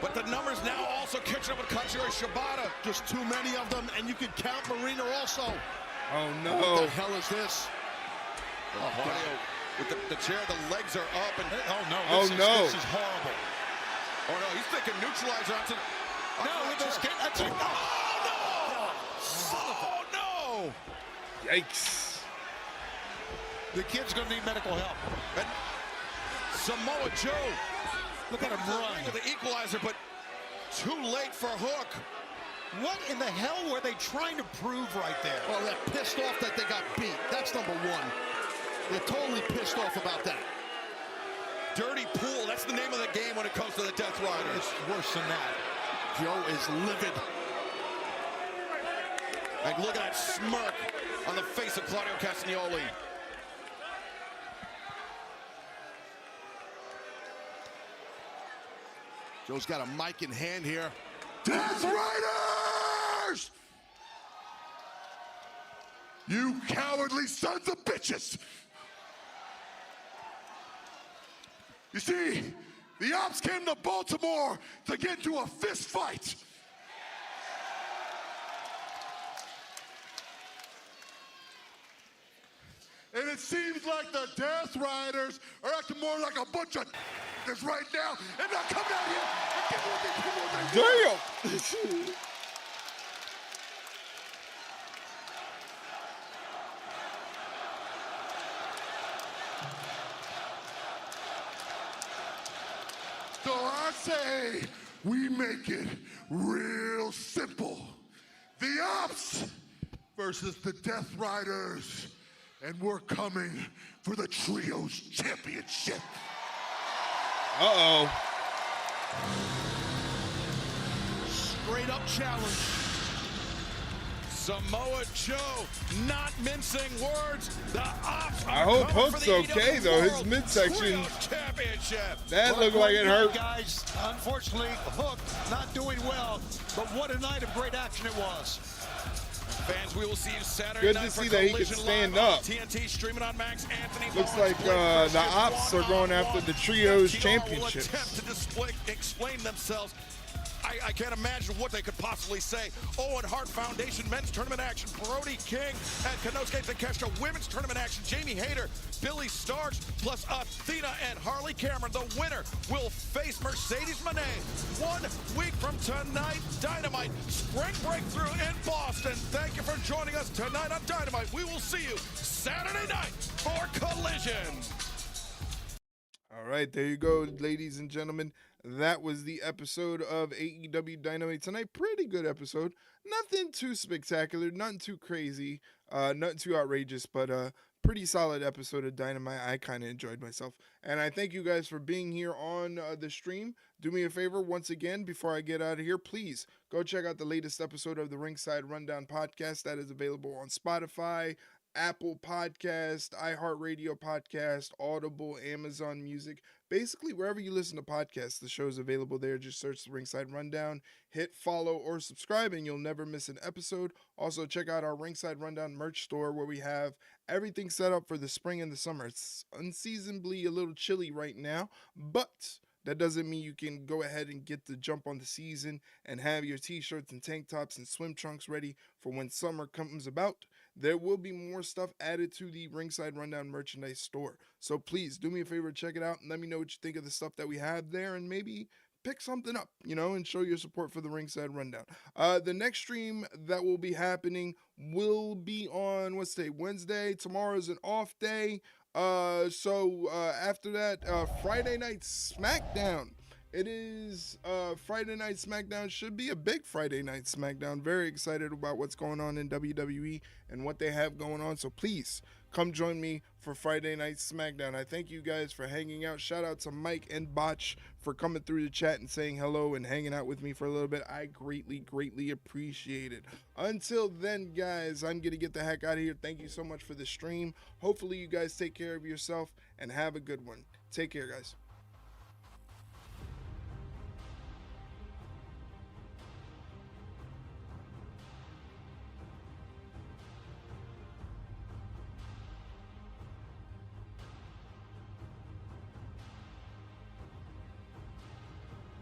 But the numbers now also catching up with Katsuyori Shibata. Just too many of them, and you can count Marina also. Oh, no. What the hell is this? Claudio With the chair, the legs are up. And oh, no. This is horrible. Oh, no, he's thinking neutralizer onto... No, with this kid. That's it. Oh, no! Oh, no! Yikes. The kid's going to need medical help. And Samoa Joe. Look at him run. With the equalizer, but too late for Hook. What in the hell were they trying to prove right there? Well, they're pissed off that they got beat. That's number one. They're totally pissed off about that. Dirty pool, that's the name of the game when it comes to the Death Riders. It's worse than that. Joe is livid. And look at that smirk on the face of Claudio Castagnoli. Joe's got a mic in hand here. Death Riders! You cowardly sons of bitches! You see, the Opps came to Baltimore to get into a fist fight. And it seems like the Death Riders are acting more like a bunch of right now, and they're coming out here and getting what they do what they Damn! So I say we make it real simple. The Opps versus the Death Riders. And we're coming for the Trios Championship. Uh-oh. Straight up challenge. Samoa Joe not mincing words. The Opps I hope Hook's okay though. His midsection, that looked like it hurt. Guys, unfortunately, Hook not doing well, but what a night of great action it was. Fans, we will see you Saturday Good night to for see that he can Collision stand Live on up. TNT streaming on Max. Anthony Looks Bowens, like Blake the Christian, Opps are going after the Trios Championships. Will attempt to explain themselves. I can't imagine what they could possibly say. Owen Hart Foundation men's tournament action. Brody King and Konosuke Takeshita women's tournament action. Jamie Hayter, Billy Starks, plus Athena and Harley Cameron. The winner will face Mercedes Moné 1 week from tonight. Dynamite spring breakthrough in Boston. Thank you for joining us tonight on Dynamite. We will see you Saturday night for Collision. All right, there you go, ladies and gentlemen. That was the episode of AEW Dynamite tonight. Pretty good episode. Nothing too spectacular, nothing too crazy, nothing too outrageous, but pretty solid episode of Dynamite. I kind of enjoyed myself. And I thank you guys for being here on the stream. Do me a favor once again before I get out of here. Please go check out the latest episode of the Ringside Rundown podcast that is available on Spotify, Apple Podcast, iHeartRadio Podcast, Audible, Amazon Music. Basically, wherever you listen to podcasts, the show's available there. Just search the Ringside Rundown, hit follow or subscribe, and you'll never miss an episode. Also, check out our Ringside Rundown merch store where we have everything set up for the spring and the summer. It's unseasonably a little chilly right now, but that doesn't mean you can go ahead and get the jump on the season and have your t-shirts and tank tops and swim trunks ready for when summer comes about. There will be more stuff added to the Ringside Rundown merchandise store. So please do me a favor, check it out and let me know what you think of the stuff that we have there and maybe pick something up, and show your support for the Ringside Rundown. The next stream that will be happening will be on, what's today, Wednesday. Tomorrow's an off day. So after that, Friday Night SmackDown. It is Friday Night SmackDown. Should be a big Friday Night SmackDown. Very excited about what's going on in WWE and what they have going on. So please come join me for Friday Night SmackDown. I thank you guys for hanging out. Shout out to Mike and Botch for coming through the chat and saying hello and hanging out with me for a little bit. I greatly, greatly appreciate it. Until then, guys, I'm going to get the heck out of here. Thank you so much for the stream. Hopefully you guys take care of yourself and have a good one. Take care, guys.